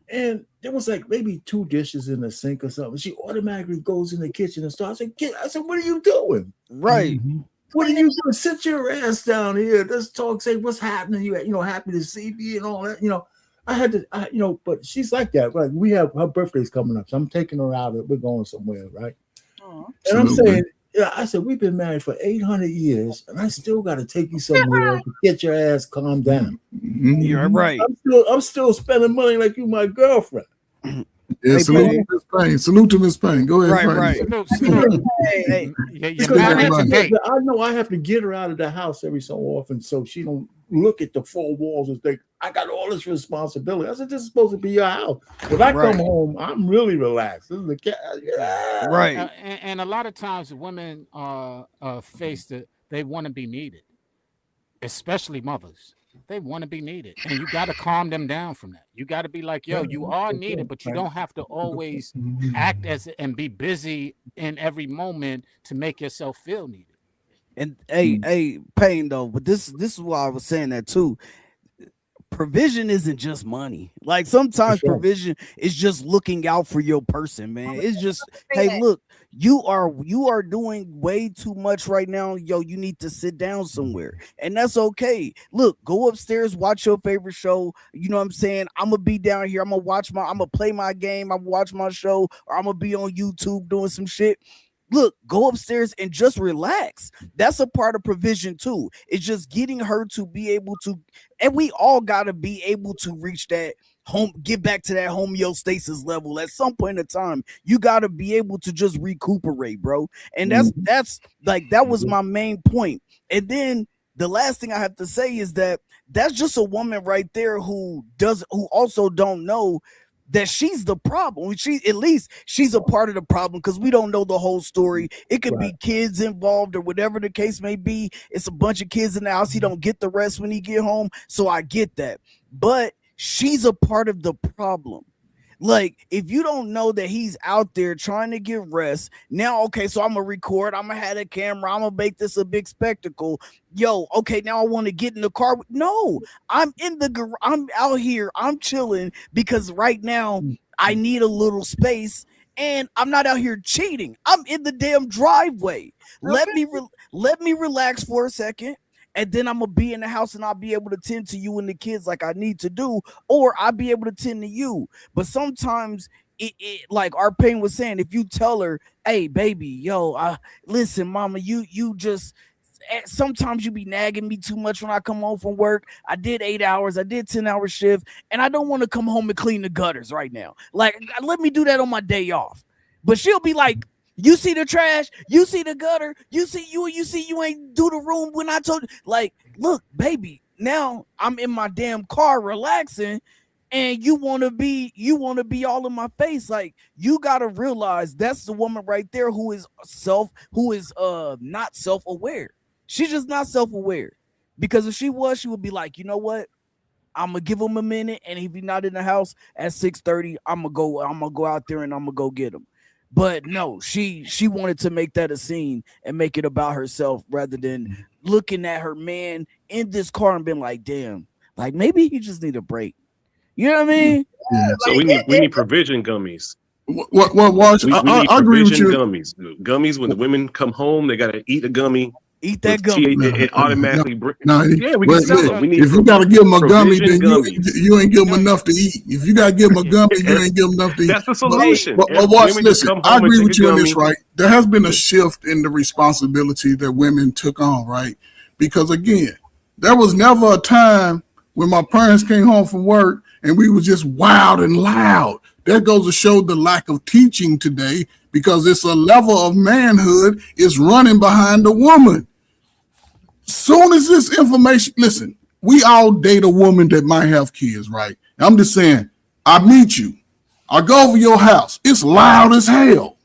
And there was like maybe 2 dishes in the sink or something. She automatically goes in the kitchen and starts. I said, what are you doing? Right. Mm-hmm. What are you doing? Sit your ass down here. Let's talk. Say what's happening. You know, happy to see me and all that. You know, I had to. You know, but she's like that. Like, we have her birthday's coming up, so I'm taking her out. We're going somewhere, right? And I'm saying, yeah, I said we've been married for 800 years, and I still got to take you somewhere to get your ass calmed down. You're right. I'm still spending money like you my girlfriend. Yeah, salute to Miss Payne. Salute to Miss Payne. Go ahead. Right. Because I know I have to get her out of the house every so often, so she don't look at the 4 walls and think I got all this responsibility. I said, this is supposed to be your house. When I come home, I'm really relaxed. This is the cat. Yeah. Right. And a lot of times women face they want to be needed, especially mothers. They want to be needed, and you got to calm them down from that. You got to be like, yo, you are needed, but you don't have to always act as and be busy in every moment to make yourself feel needed. And hey, Pain though, but this is why I was saying that too. Provision isn't just money. Like sometimes provision is just looking out for your person, man. It's just, hey, look, you are doing way too much right now. Yo, you need to sit down somewhere. And that's okay. Look, go upstairs, watch your favorite show. You know what I'm saying? I'm gonna be down here. I'm gonna play my game, I'm gonna watch my show, or I'm gonna be on YouTube doing some shit. Look, go upstairs and just relax. That's a part of provision too. It's just getting her to be able to, and we all got to be able to reach that home, get back to that homeostasis level at some point in time. You got to be able to just recuperate, bro. And that's like, that was my main point. And then the last thing I have to say is that that's just a woman right there who also don't know that she's the problem. At least she's a part of the problem, because we don't know the whole story. It could be kids involved or whatever the case may be. It's a bunch of kids in the house. He don't get the rest when he get home. So I get that. But she's a part of the problem. Like, if you don't know that he's out there trying to get rest, now, okay, so I'm going to record, I'm going to have a camera, I'm going to make this a big spectacle. Yo, okay, now I want to get in the car. No, I'm out here, I'm chilling, because right now I need a little space, and I'm not out here cheating. I'm in the damn driveway. Let me relax for a second. And then I'm going to be in the house and I'll be able to tend to you and the kids like I need to do, or I'll be able to tend to you. But sometimes it like our Pain was saying, if you tell her, hey, baby, yo, listen, mama, you just, sometimes you be nagging me too much when I come home from work. I did 8 hours, I did 10-hour shift, and I don't want to come home and clean the gutters right now. Like, let me do that on my day off. But she'll be like, you see the trash, you see the gutter, you see you ain't do the room when I told you. Like, look, baby, now I'm in my damn car relaxing, and you want to be all in my face. Like, you got to realize that's the woman right there who is not self-aware. She's just not self-aware, because if she was, she would be like, you know what? I'm gonna give him a minute, and if he's not in the house at 6:30, I'm gonna go out there and I'm gonna go get him. But no, she wanted to make that a scene and make it about herself, rather than looking at her man in this car and being like, damn, like maybe he just need a break. You know what I mean? Yeah. So we need provision gummies. What Watch? I agree with you. Gummies. When the women come home, they gotta eat a gummy. Eat that gummy. It automatically. We can sell them. If you gotta give them a gummy, then you ain't give them enough to eat. If you gotta give them a gummy, you ain't give them enough to eat. That's the solution. But watch, listen. I agree with you on this, right? There has been a shift in the responsibility that women took on, right? Because again, there was never a time when my parents came home from work and we were just wild and loud. That goes to show the lack of teaching today, because it's a level of manhood is running behind the woman. Soon as this information, listen, we all date a woman that might have kids, right? I'm just saying, I meet you, I go over your house, it's loud as hell,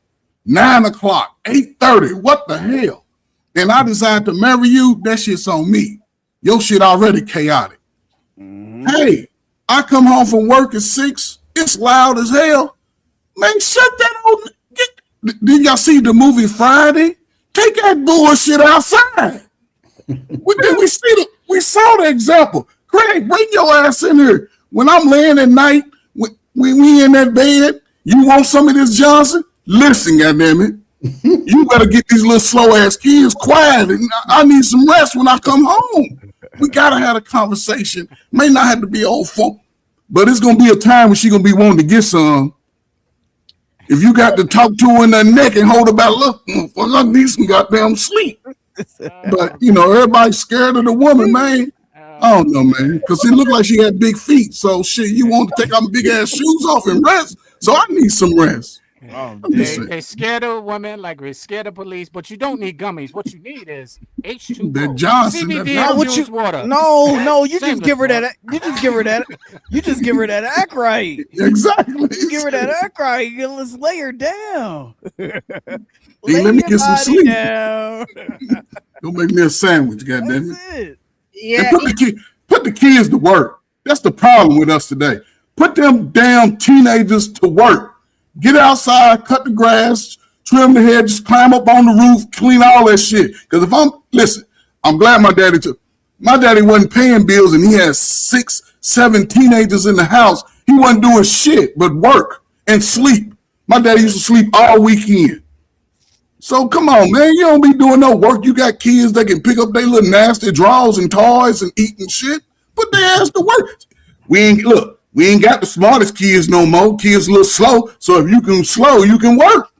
9 o'clock, 8:30, what the hell? And I decide to marry you, that shit's on me. Your shit already chaotic. Hey, I come home from work at 6, it's loud as hell. Man, shut that on. Did y'all see the movie Friday? Take that bullshit outside. We saw the example. Craig, bring your ass in here. When I'm laying at night, when we in that bed, you want some of this Johnson? Listen, goddammit. You better get these little slow ass kids quiet. And I need some rest when I come home. We gotta have a conversation. May not have to be old folk, but it's gonna be a time when she gonna be wanting to get some. If you got to talk to her in the neck and hold her back, look, I need some goddamn sleep. But you know, everybody's scared of the woman, man. I don't know, man, because it looked like she had big feet. So shit, you want to take our big ass shoes off and rest. So I need some rest. They scared of women, like we're scared of police, but you don't need gummies. What you need is H2O. That Johnson, CBD water. No, you just give her that. You just give her that. You just give her that Acrite. Exactly. You give her that Acrite. You let's lay her down. Let me get some sleep. Don't make me a sandwich, goddamn it. Yeah. Put the kids to work. That's the problem with us today. Put them damn teenagers to work. Get outside, cut the grass, trim the hedges, climb up on the roof, clean all that shit. Because I'm glad my daddy wasn't paying bills and he had 6, 7 teenagers in the house. He wasn't doing shit but work and sleep. My daddy used to sleep all weekend. So come on, man. You don't be doing no work. You got kids that can pick up their little nasty drawers and toys and eat and shit. Put their ass to work. We ain't got the smartest kids no more. Kids a little slow. So if you can slow, you can work.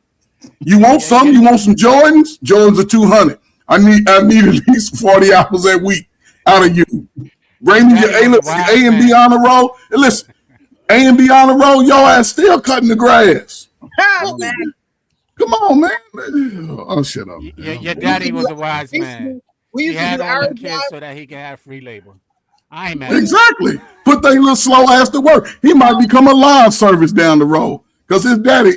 You want something? You want some Jordans? Jordans are 200. I need at least 40 hours a week out of you. Bring me your A and B honor roll. And listen, A and B honor roll, your ass still cutting the grass. Come on, man. Oh, shut up. Your daddy was a wise man. We he had do all the our kids job. so that he could have free labor. I ain't mad. Exactly. Put that little slow ass to work. He might become a live service down the road because his daddy.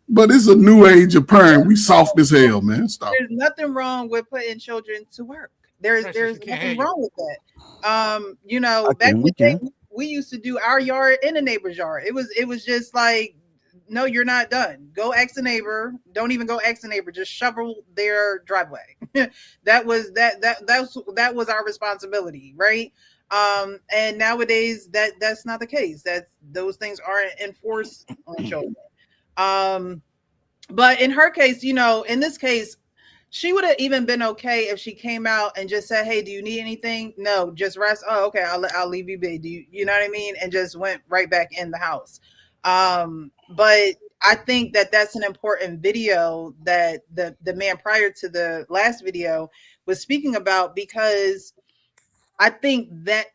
But it's a new age of parent. We soft as hell, man. Stop. There's nothing wrong with putting children to work. There's nothing wrong with that. You know, back in the day, we used to do our yard in a neighbor's yard. It was just like, no, you're not done. Go ask the neighbor. Don't even go ask the neighbor. Just shovel their driveway. that was our responsibility, right? And nowadays that's not the case. Those things aren't enforced on children. But in her case, you know, in this case, she would have even been okay if she came out and just said, "Hey, do you need anything?" No, just rest. Oh, okay, I'll leave you be. Do you know what I mean? And just went right back in the house. But I think that's an important video that the man prior to the last video was speaking about, because I think that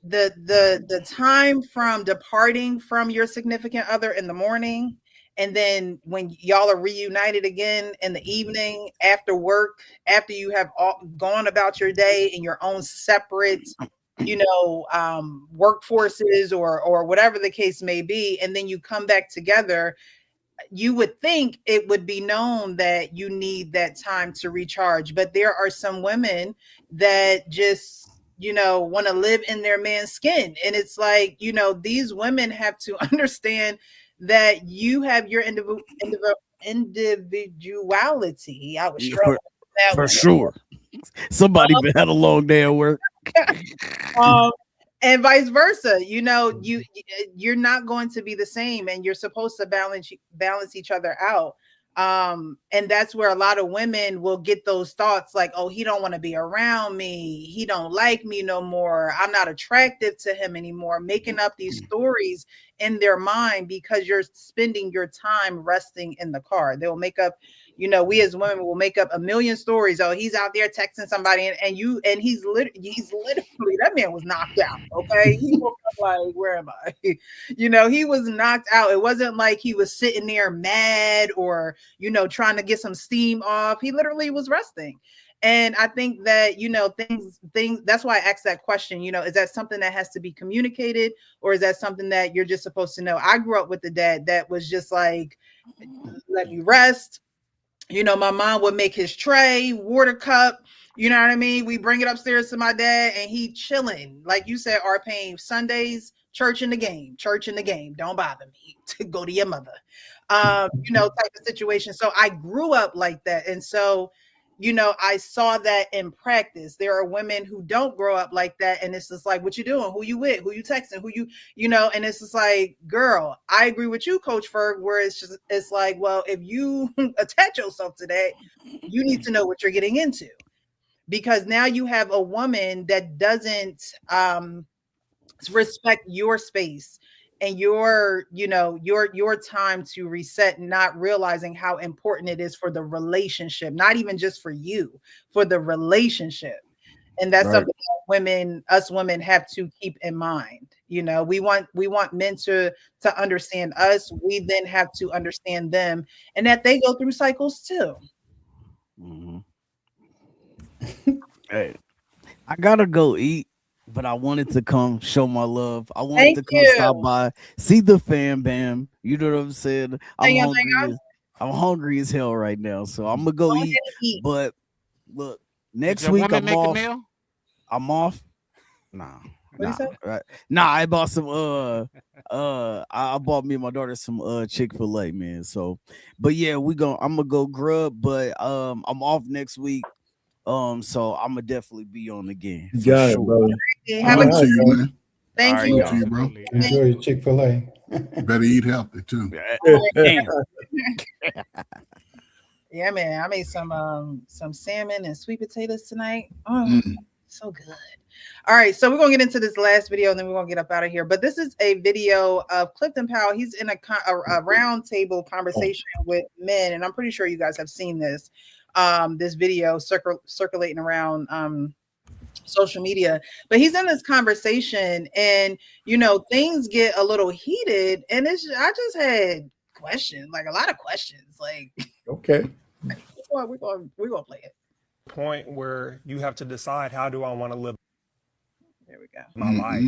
the time from departing from your significant other in the morning, and then when y'all are reunited again in the evening after work, after you have gone about your day in your own separate, you know, workforces or whatever the case may be, and then you come back together, you would think it would be known that you need that time to recharge. But there are some women that just, you know, want to live in their man's skin. And it's like, you know, these women have to understand that you have your individuality. I was struggling for sure. Somebody had a long day at work. And vice versa. You know, you're not going to be the same, and you're supposed to balance each other out. And that's where a lot of women will get those thoughts like, oh, he don't want to be around me. He don't like me no more. I'm not attractive to him anymore. Making up these stories in their mind because you're spending your time resting in the car. They'll make up, you know, we as women will make up a million stories. Oh, he's out there texting somebody and he's literally, that man was knocked out. Okay. He woke up like, where am I? You know, he was knocked out. It wasn't like he was sitting there mad or, you know, trying to get some steam off. He literally was resting. And I think that, you know, things, that's why I asked that question, you know, is that something that has to be communicated, or is that something that you're just supposed to know? I grew up with a dad that was just like, let me rest. You know, my mom would make his tray, water cup, you know what I mean? We bring it upstairs to my dad and he chilling. Like you said, R-Pain, Sundays, church in the game. Don't bother me. To go to your mother. You know, type of situation. So I grew up like that. And so, you know, I saw that in practice. There are women who don't grow up like that. And it's just like, what you doing? Who you with? Who you texting? Who you know, and it's just like, girl, I agree with you, Coach Ferg, where it's like, well, if you attach yourself to that, you need to know what you're getting into. Because now you have a woman that doesn't respect your space and your, you know, your time to reset, not realizing how important it is for the relationship, not even just for you, for the relationship. And that's something that us women have to keep in mind. You know, we want men to understand us. We then have to understand them, and that they go through cycles too. Mm-hmm. Hey, I gotta go eat, but I wanted to come show my love. I wanted to come stop by, see the fam bam. You know what I'm saying? I'm hungry as hell right now, so I'm gonna go eat. But look, next week I'm off. I'm off. Nah. What'd you say? Right. Nah, I bought some I bought me and my daughter some Chick-fil-A, man. So but yeah, I'm gonna go grub, but I'm off next week. So I'm gonna definitely be on again. For Got it, sure. bro. Have a Salute to you, man. Thank All right, you. Salute to you, bro. Enjoy your Chick-fil-A. Better eat healthy too. Damn. Yeah, man. I made some salmon and sweet potatoes tonight. Oh, so good. All right, so we're gonna get into this last video and then we're gonna get up out of here. But this is a video of Clifton Powell. He's in a round table conversation with men, and I'm pretty sure you guys have seen this video circulating around social media. But he's in this conversation, and you know, things get a little heated, and I just had questions, like a lot of questions. Like, okay, we're gonna play it. Point where you have to decide, how do I want to live There we go. my life?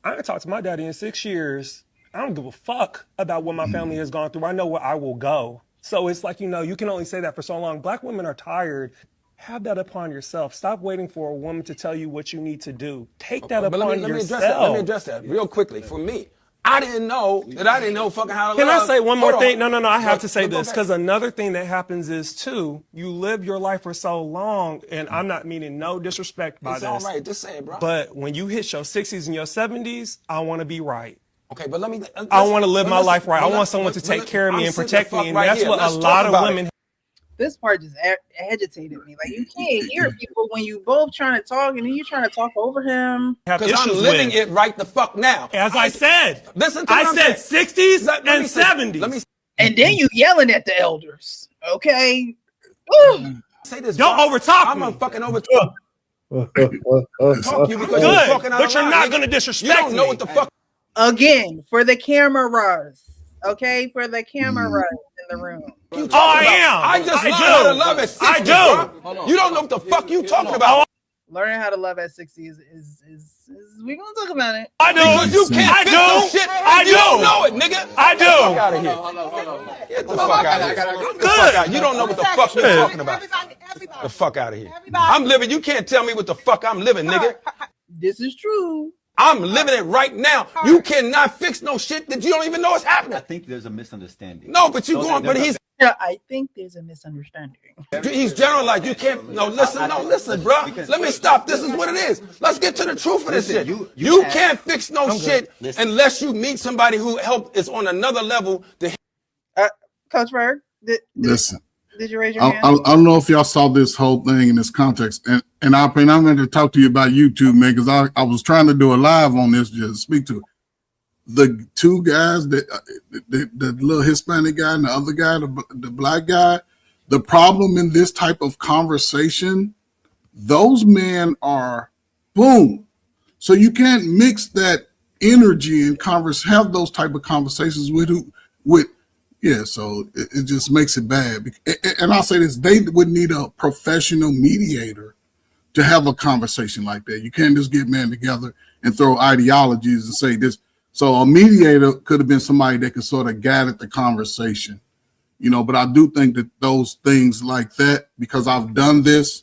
I haven't talked to my daddy in 6 years. I don't give a fuck about what my family has gone through. I know where I will go. So it's like, you know, you can only say that for so long. Black women are tired. Have that upon yourself. Stop waiting for a woman to tell you what you need to do. Take that upon yourself. Let me address that real quickly. For me, I didn't know fucking how to Can love. I say one more Hold thing? on. No, I have to say Go this, back. because another thing that happens is, too, you live your life for so long, and I'm not meaning no disrespect by It's this. all right. Just say it, bro. But when you hit your 60s and your 70s, I want to be right. Okay, but let me. I want to live my life right. I want someone to take care of me and protect me, and that's what a lot of women. This part just agitated me. Like, you can't hear people when you both trying to talk, and then you trying to talk over him. Because I'm living it right the fuck now. As I said, listen to what I'm saying. 60s and 70s. And then you yelling at the elders. Okay. Say this. Don't bro. overtalk I'm me. gonna fucking overtalk you because Good, you're talking out but of you're line, not nigga. going to disrespect You don't know me. what the fuck. Again, for the cameras. Okay, for the cameras in the room. You Oh, talking I about. am. I just I learned do. how to love at 60, I do. bro. You don't know what the fuck you talking about. Learning how to love at 60 is we're gonna talk about it. I do. Because you can't I fix do. no shit. I You don't do. know it, nigga. I do. Get the fuck out of here. Get the fuck out of here. Get the fuck out. You don't know what the fuck you're talking about. The fuck out of here. I'm living. You can't tell me what the fuck I'm living, nigga. This is true. I'm living it right now. You cannot fix no shit that you don't even know is happening. I think there's a misunderstanding. No, but you going. But he's I think there's a misunderstanding. generalized. You can't. No, listen, bro. Let me stop. This is what it is. Let's get to the truth of this shit. You can't fix no shit unless you meet somebody who is on another level. Coach Berg, Listen, did you raise your I hand? don't know if y'all saw this whole thing in this context, and I'm going to talk to you about YouTube, man, because I was trying to do a live on this just to speak to it. The two guys, the little Hispanic guy and the other guy, the black guy. The problem in this type of conversation, those men are boom. So you can't mix that energy and have those type of conversations with. Yeah, so it just makes it bad. And I'll say this, they would need a professional mediator to have a conversation like that. You can't just get men together and throw ideologies and say this. So a mediator could have been somebody that could sort of guide the conversation, you know, but I do think that those things like that, because I've done this,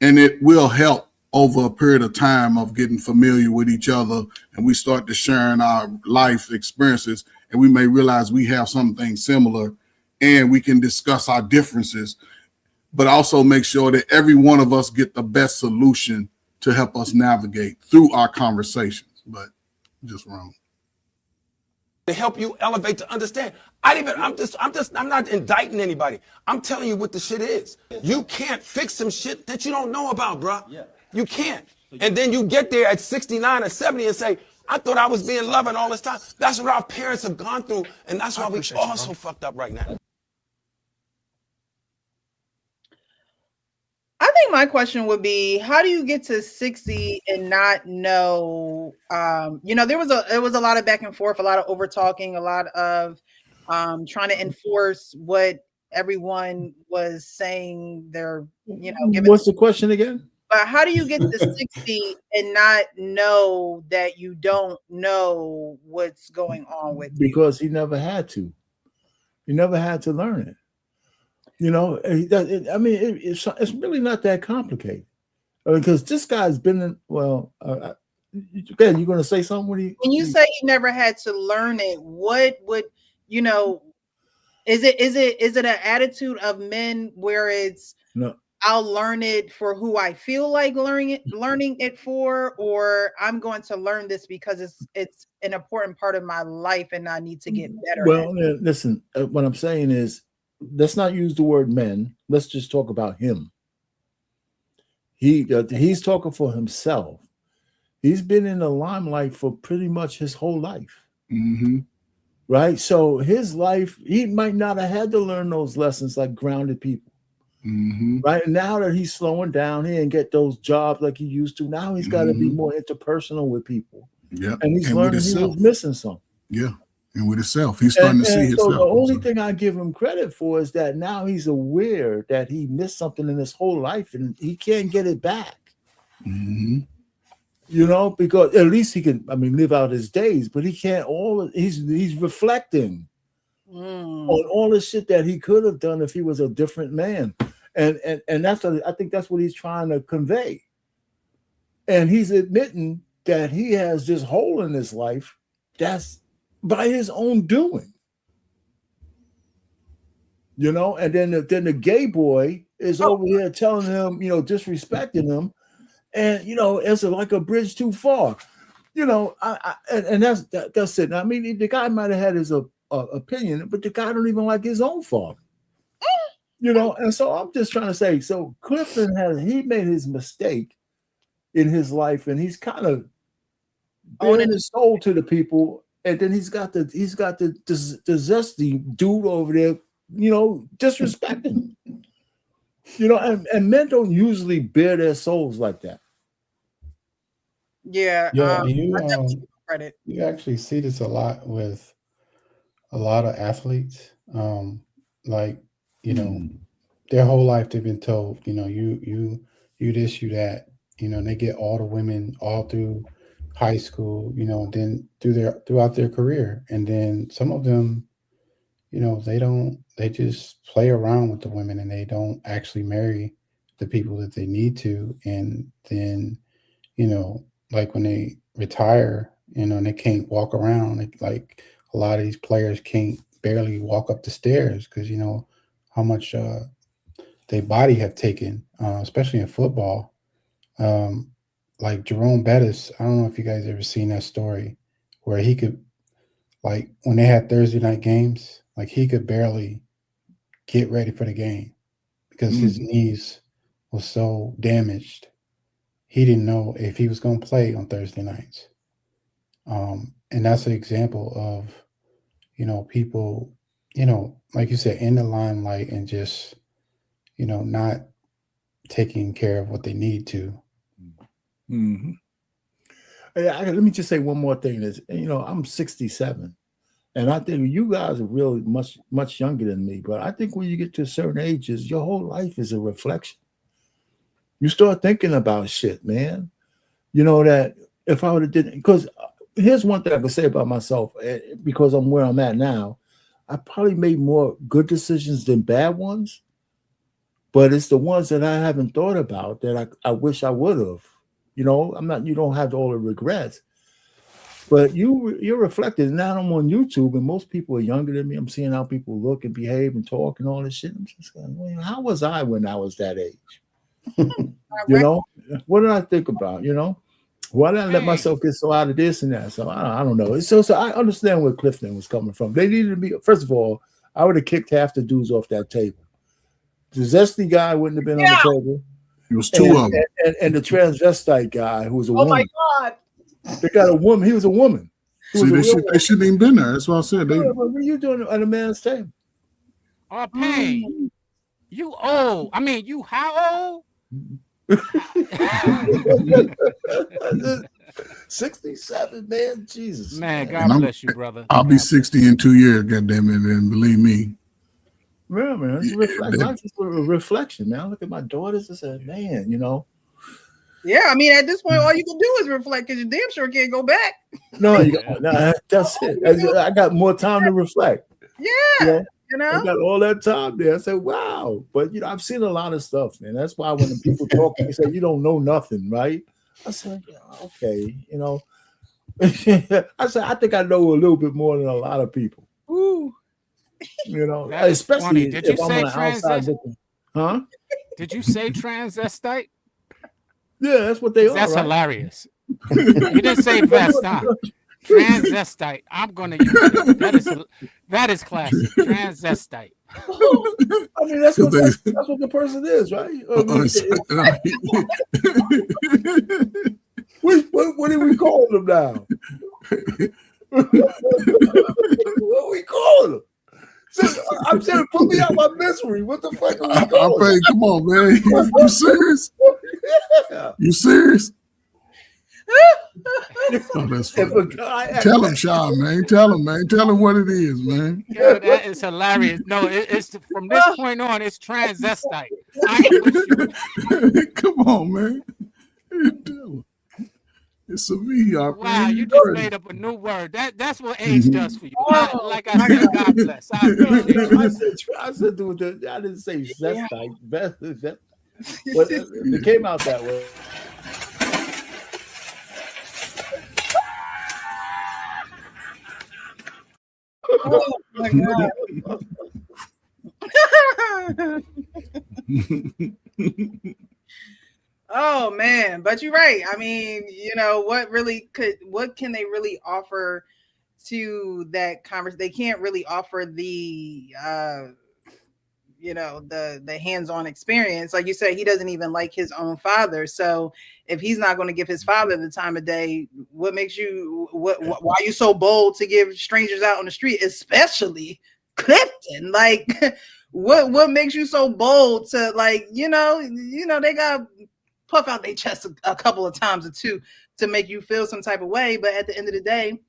and it will help over a period of time of getting familiar with each other, and we start to sharing our life experiences, and we may realize we have something similar, and we can discuss our differences, but also make sure that every one of us get the best solution to help us navigate through our conversations. But just wrong. To help you elevate to understand. I'm not indicting anybody. I'm telling you what the shit is. You can't fix some shit that you don't know about, bro. You can't. And then you get there at 69 or 70 and say, I thought I was being loving all this time. That's what our parents have gone through, and that's why we all so fucked up right now. I think my question would be, how do you get to 60 and not know? You know, there was a lot of back and forth, a lot of over talking, a lot of trying to enforce what everyone was saying. They're, you know, giving. What's the question again? But how do you get to 60 and not know that you don't know what's going on with you? Because he never had to. He never had to learn it. You know, I mean, it's really not that complicated. Because this guy's been in. Well, again, you're going to say something? When you say you never had to learn it, what would you know? Is it an attitude of men where it's no? I'll learn it for who I feel like learning it for, or I'm going to learn this because it's an important part of my life and I need to get better. Well, listen, what I'm saying is, let's not use the word men. Let's just talk about him. He's talking for himself. He's been in the limelight for pretty much his whole life. Mm-hmm. Right? So his life, he might not have had to learn those lessons like grounded people. Mm-hmm. Right? And now that he's slowing down, he didn't get those jobs like he used to. Now he's got to be more interpersonal with people. Yeah. And he's learning he was missing something. Yeah. And with himself, he's starting to see himself. So the only thing I give him credit for is that now he's aware that he missed something in his whole life and he can't get it back. Mm-hmm. You know, because at least he can, live out his days, but he can't he's reflecting on all the shit that he could have done if he was a different man. And that's I think that's what he's trying to convey. And he's admitting that he has this hole in his life that's by his own doing. You know, and then the gay boy is over here telling him, disrespecting him. And it's like a bridge too far, and that's it. I mean, the guy might have had his opinion, but the guy don't even like his own father, And so I'm just trying to say, so Clifton he made his mistake in his life, and he's kind of bearing his soul to the people, and then he's got the zesty dude over there, disrespecting. And men don't usually bear their souls like that. Yeah. You actually see this a lot with a lot of athletes. Their whole life they've been told, you this, you that, and they get all the women all through high school, then throughout their career. And then some of them, they just play around with the women and they don't actually marry the people that they need to. And then, like when they retire, and they can't walk around, like a lot of these players can't barely walk up the stairs because, how much their body have taken, especially in football. Like Jerome Bettis, I don't know if you guys ever seen that story where he could, like when they had Thursday night games, like he could barely get ready for the game because his knees was so damaged. He didn't know if he was going to play on Thursday nights. And that's an example of, people, like you said, in the limelight and just, not taking care of what they need to. Mm-hmm. Let me just say one more thing is, I'm 67. And I think you guys are really much, much younger than me. But I think when you get to certain ages, your whole life is a reflection. You start thinking about shit, man. That if I would have did, because here's one thing I can say about myself, because I'm where I'm at now, I probably made more good decisions than bad ones. But it's the ones that I haven't thought about that I wish I would have. You don't have all the regrets. But you're reflected. Now I'm on YouTube, and most people are younger than me. I'm seeing how people look and behave and talk and all this shit. I'm just going, how was I when I was that age? What did I think about? Why did I let myself get so out of this and that? So I don't know. So I understand where Clifton was coming from. They needed to be. First of all, I would have kicked half the dudes off that table. The zesty guy wouldn't have been on the table. It was two of them. And the transvestite guy who was a woman. Oh my God. They got a woman. He was a woman. They shouldn't even been there. That's what I said. What are you doing at a man's table? Pain. You old. I mean, you how old? 67, man. Jesus. Man, God bless you, brother. I'll be 60 in 2 years, goddamn it, and believe me. Yeah, man. Life is a reflection, man. I look at my daughters and say, man, Yeah, I mean, at this point, all you can do is reflect because you damn sure can't go back. No, that's it. I got more time to reflect. Yeah. You I know? got all that time there. I said, wow. But you know, I've seen a lot of stuff, man. That's why when the people talk, they say you don't know nothing, right? I said, yeah, okay, you know. I said, I think I know a little bit more than a lot of people. Ooh. You know, That is especially funny. Did you if I'm say on the outside looking. Huh? Did you say transvestite? Yeah, that's what they are. That's right? hilarious. You didn't say vest, huh? Transvestite. I'm gonna use it. That is classic. Transvestite. I mean, that's what the person is, right? What do we call them now? What we calling them? I'm saying, put me out my misery. What the fuck are we calling? Come on, man. You serious? Yeah. You serious? Oh, that's funny. Tell him, Sean, man. Tell him, man. Tell him what it is, man. Yeah, that is hilarious. No, it's from this point on, it's transvestite. I ain't with you. Come on, man. It's a me, wow, you just made up a new word. That's what age does for you. Like I said, God bless. I said, dude, I didn't say zestite. But it came out that way. Oh my God. Oh man, but you're right. I mean, you know, what can they really offer to that conversation? They can't really offer the you know, the hands-on experience. Like you said, he doesn't even like his own father. So if he's not going to give his father the time of day, what makes you why are you so bold to give strangers out on the street, especially Clifton? Like what makes you so bold to, like, you know, they got puff out their chest a couple of times or two to make you feel some type of way. But at the end of the day,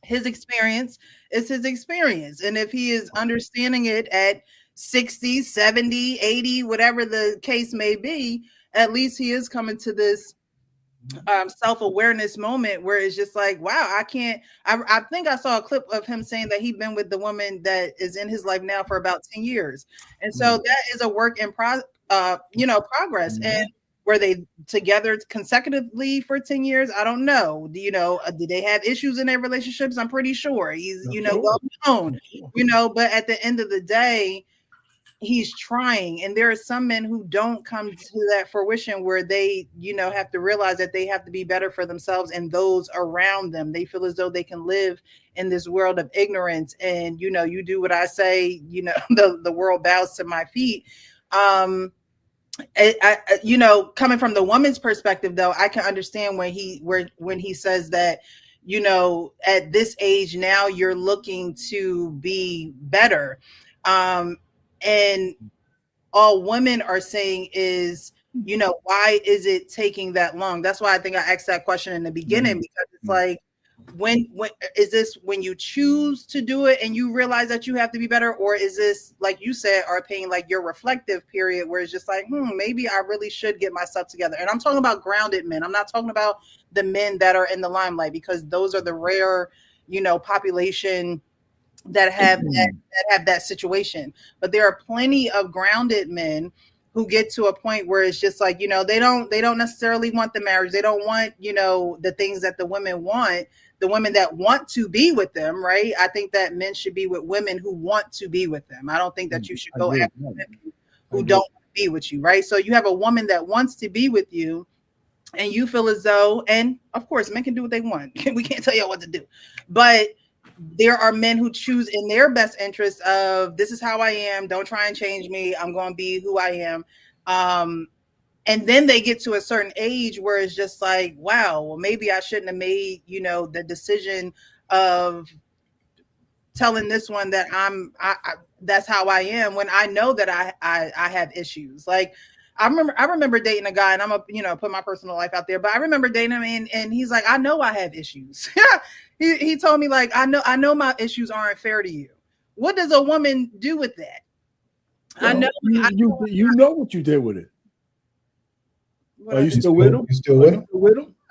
his experience is his experience. And if he is understanding it at 60, 70, 80, whatever the case may be, at least he is coming to this self-awareness moment where it's just like, wow, I think I saw a clip of him saying that he'd been with the woman that is in his life now for about 10 years. And so that is a work in progress. And were they together consecutively for 10 years? I don't know. Do you know, did they have issues in their relationships? I'm pretty sure he's, well known, but at the end of the day, he's trying. And there are some men who don't come to that fruition where they, have to realize that they have to be better for themselves and those around them. They feel as though they can live in this world of ignorance. And, you do what I say, the world bows to my feet. Coming from the woman's perspective, though, I can understand when he says that, at this age now you're looking to be better. And all women are saying is, why is it taking that long? That's why I think I asked that question in the beginning, because it's like, when is this when you choose to do it and you realize that you have to be better, or is this, like you said, Arpain, like your reflective period where it's just like, maybe I really should get myself together? And I'm talking about grounded men. I'm not talking about the men that are in the limelight, because those are the rare, population that have that situation. But there are plenty of grounded men who get to a point where it's just like, they don't necessarily want the marriage. They don't want, the things that the women want, the women that want to be with them, right? I think that men should be with women who want to be with them. I don't think that you should go after women who don't want to be with you, right? So you have a woman that wants to be with you, and you feel as though, and of course, men can do what they want. We can't tell you what to do. But there are men who choose in their best interest of, this is how I am. Don't try and change me. I'm going to be who I am. And then they get to a certain age where it's just like, wow, well, maybe I shouldn't have made, the decision of telling this one that that's how I am, when I know that I have issues. Like, I remember dating a guy, and I'm put my personal life out there, but I remember dating him, and he's like, I know I have issues. He told me, like, I know my issues aren't fair to you. What does a woman do with that? Well, you know what you did with it. Are you still with him? You still with him?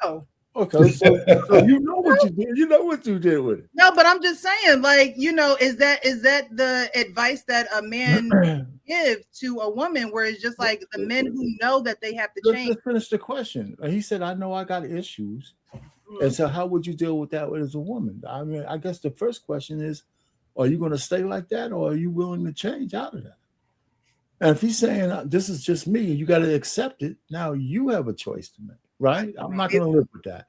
Oh, Okay, so you know what you did. You know what you did with it. No, but I'm just saying, like, you know, is that the advice that a man give to a woman, where it's just like the men who know that they have to change? Let's finish the question. He said, "I know I got issues," and so how would you deal with that as a woman? I mean, I guess the first question is, are you going to stay like that, or are you willing to change out of that? And if he's saying this is just me, you got to accept it. Now you have a choice to make, right? I'm not going to live with that.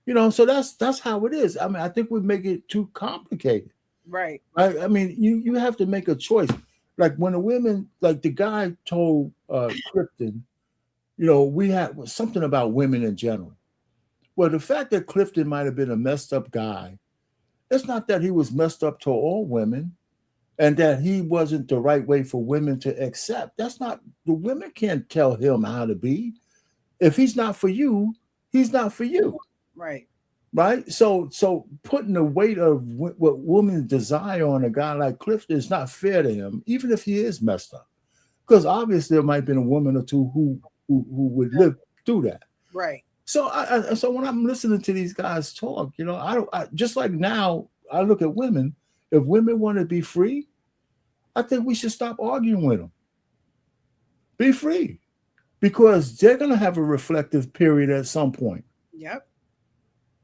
You know, so that's how it is. I mean, I think we make it too complicated. Right. I mean, you have to make a choice. Like when a women, like the guy told Clifton, you know, we have something about women in general. Well, the fact that Clifton might have been a messed up guy, it's not that he was messed up to all women and that he wasn't the right way for women to accept. That's not, the women can't tell him how to be. If he's not for you, he's not for you. Right. Right. So putting the weight of what women desire on a guy like Clifton is not fair to him, even if he is messed up. Because obviously there might have been a woman or two who would live through that. Right. So so when I'm listening to these guys talk, you know, I just like now I look at women. If women want to be free, I think we should stop arguing with them. Be free, because they're going to have a reflective period at some point. Yep.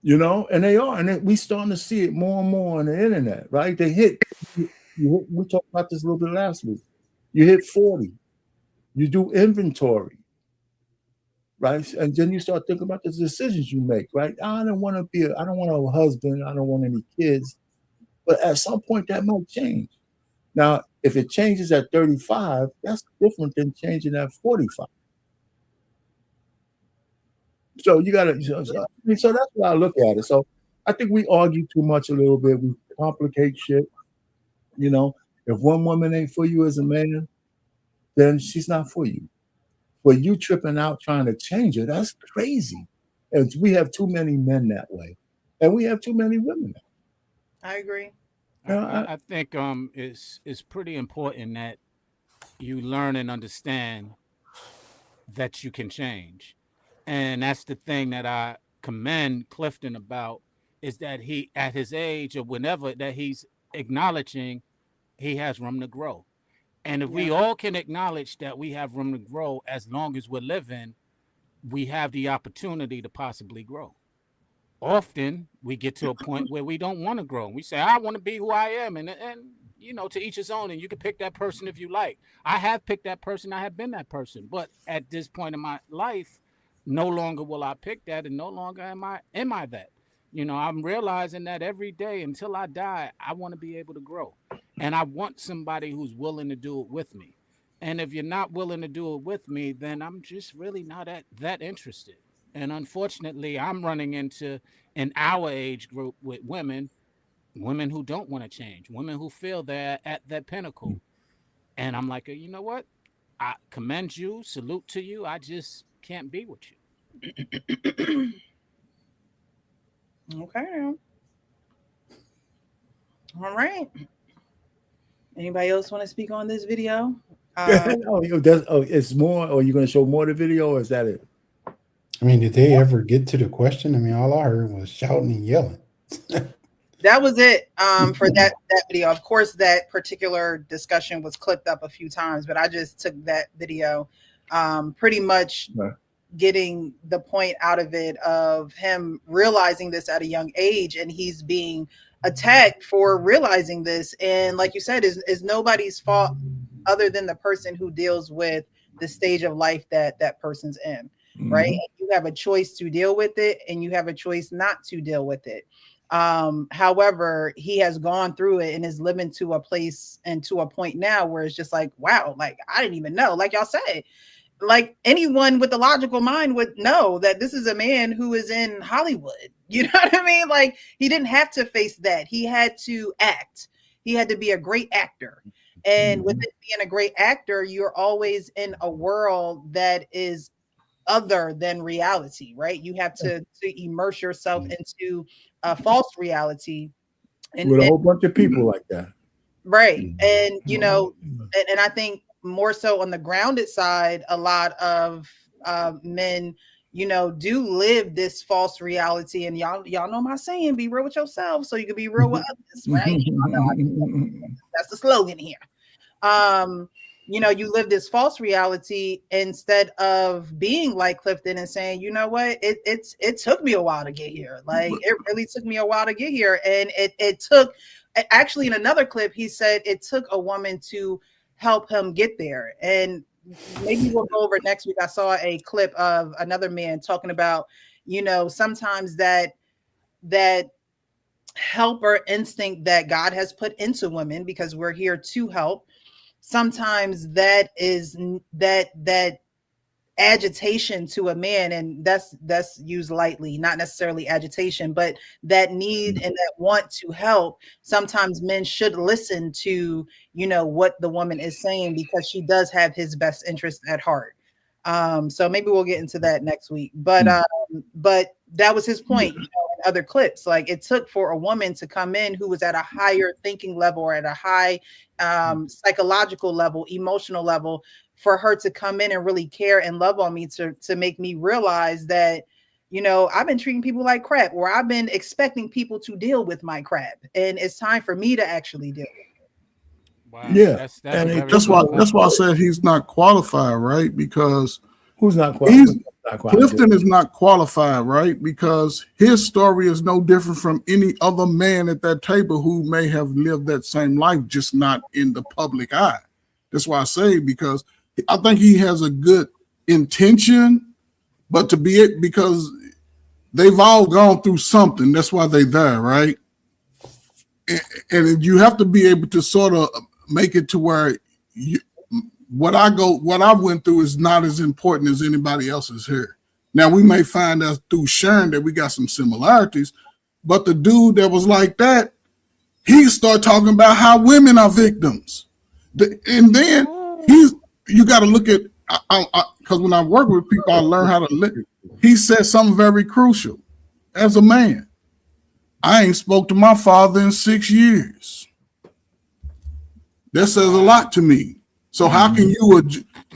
You know, and they are, and we starting to see it more and more on the internet, right? They hit. We talked about this a little bit last week. You hit 40, you do inventory, right? And then you start thinking about the decisions you make, right? I don't want a husband, I don't want any kids, but at some point that might change. Now, if it changes at 35, that's different than changing at 45. So you got to, so that's why I look at it. So I think we argue too much a little bit. We complicate shit. You know, if one woman ain't for you as a man, then she's not for you. But you tripping out trying to change her, that's crazy. And we have too many men that way. And we have too many women. I agree. I think it's pretty important that you learn and understand that you can change. And that's the thing that I commend Clifton about, is that he, at his age or whenever, that he's acknowledging he has room to grow. And if we all can acknowledge that we have room to grow as long as we're living, we have the opportunity to possibly grow. Often we get to a point where we don't want to grow. We say, I want to be who I am. And you know, to each his own, and you can pick that person if you like. I have picked that person. I have been that person. But at this point in my life, no longer will I pick that, and no longer am I that. You know, I'm realizing that every day until I die, I want to be able to grow. And I want somebody who's willing to do it with me. And if you're not willing to do it with me, then I'm just really not that interested. And unfortunately, I'm running into, in our age group, with women who don't want to change, women who feel they're at that pinnacle. And I'm like, you know what? I commend you, salute to you. I just can't be with you. Okay. All right. Anybody else want to speak on this video? It's more, or you're going to show more of the video, or is that it? I mean, did they ever get to the question? I mean, all I heard was shouting and yelling. That was it for that video. Of course, that particular discussion was clipped up a few times, but I just took that video, pretty much getting the point out of it of him realizing this at a young age, and he's being attacked for realizing this. And like you said, is nobody's fault other than the person who deals with the stage of life that person's in, right? You have a choice to deal with it, and you have a choice not to deal with it. However, he has gone through it and is living to a place and to a point now where it's just like, wow, like I didn't even know. Like y'all said, like anyone with a logical mind would know that this is a man who is in Hollywood. You know what I mean? Like he didn't have to face that. He had to act. He had to be a great actor. And with it being a great actor, you're always in a world that is other than reality, right? You have to immerse yourself into a false reality. And with a whole bunch of people like that. Right. And, you know, and I think more so on the grounded side, a lot of men you know, do live this false reality. And y'all know my saying, be real with yourself so you can be real with others, right? That's the slogan here. You know, you live this false reality instead of being like Clifton and saying, you know what, it took me a while to get here. Like, it really took me a while to get here. And it took, actually, in another clip, he said it took a woman to help him get there. And maybe we'll go over it next week. I saw a clip of another man talking about, you know, sometimes that helper instinct that God has put into women, because we're here to help. Sometimes that is that agitation to a man, and that's used lightly, not necessarily agitation, but that need and that want to help. Sometimes men should listen to, you know, what the woman is saying, because she does have his best interest at heart. So maybe we'll get into that next week. But that was his point, you know, in other clips. Like, it took for a woman to come in who was at a higher thinking level, or at a high psychological level, emotional level, for her to come in and really care and love on me, to make me realize that, you know, I've been treating people like crap, or I've been expecting people to deal with my crap, and it's time for me to actually deal with it. Wow. Yeah, That's why I said he's not qualified, right? Because who's not qualified? Clifton is not qualified, right? Because his story is no different from any other man at that table who may have lived that same life, just not in the public eye. That's why I say, because I think he has a good intention, but to be it, because they've all gone through something. That's why they're there, right? And you have to be able to sort of make it to where what I went through is not as important as anybody else's here. Now, we may find out through sharing that we got some similarities, but the dude that was like that, he started talking about how women are victims. And then you got to look at, because when I work with people, I learn how to live. He said something very crucial. As a man, I ain't spoke to my father in 6 years. That says a lot to me. So how can you,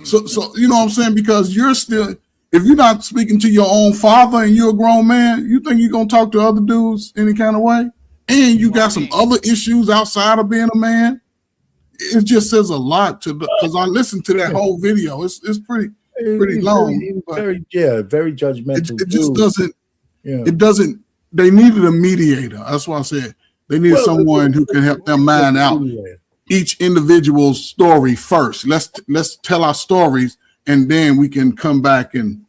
so you know what I'm saying? Because you're still, if you're not speaking to your own father and you're a grown man, you think you're going to talk to other dudes any kind of way? And you got some other issues outside of being a man. It just says a lot to, because I listened to that whole video. It's pretty long. Very judgmental. It just doesn't, it doesn't, they needed a mediator. That's why I said they needed someone who can help them mind out each individual's story first. Let's tell our stories, and then we can come back and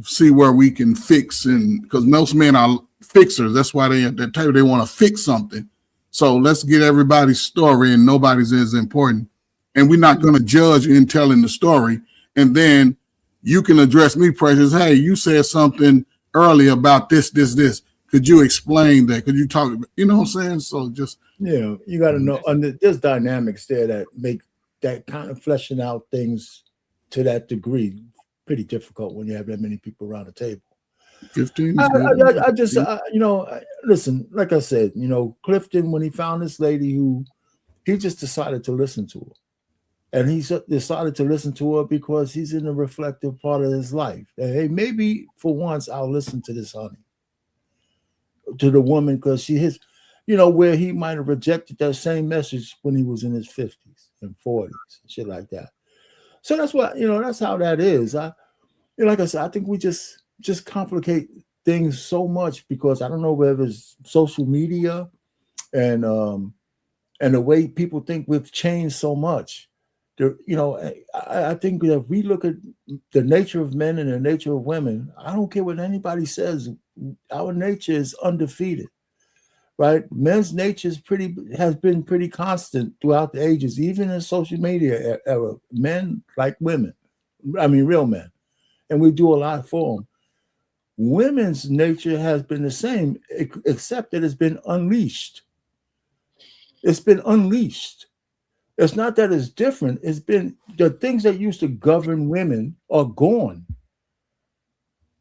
see where we can fix. And because most men are fixers, that's why they at that table, they want to fix something. So let's get everybody's story, and nobody's is important. And we're not going to judge in telling the story. And then you can address me, Precious. Hey, you said something earlier about this. Could you explain that? Could you talk? You know what I'm saying? So just, you got to know, there's dynamics there that make that kind of fleshing out things to that degree pretty difficult when you have that many people around the table. 15. Listen, like I said, Clifton, when he found this lady he just decided to listen to her. And he decided to listen to her because he's in a reflective part of his life. And hey, maybe for once I'll listen to this honey, to the woman, because she has, where he might have rejected that same message when he was in his 50s and 40s, shit like that. So that's what, that's how that is. Like I said, I think we just complicate things so much because I don't know whether it's social media and the way people think we've changed so much. I think that if we look at the nature of men and the nature of women, I don't care what anybody says, our nature is undefeated, right? Men's nature has been pretty constant throughout the ages, even in social media era. Men like women, I mean, real men, and we do a lot for them. Women's nature has been the same, except that it's been unleashed. It's been unleashed. It's not that it's different. It's been the things that used to govern women are gone.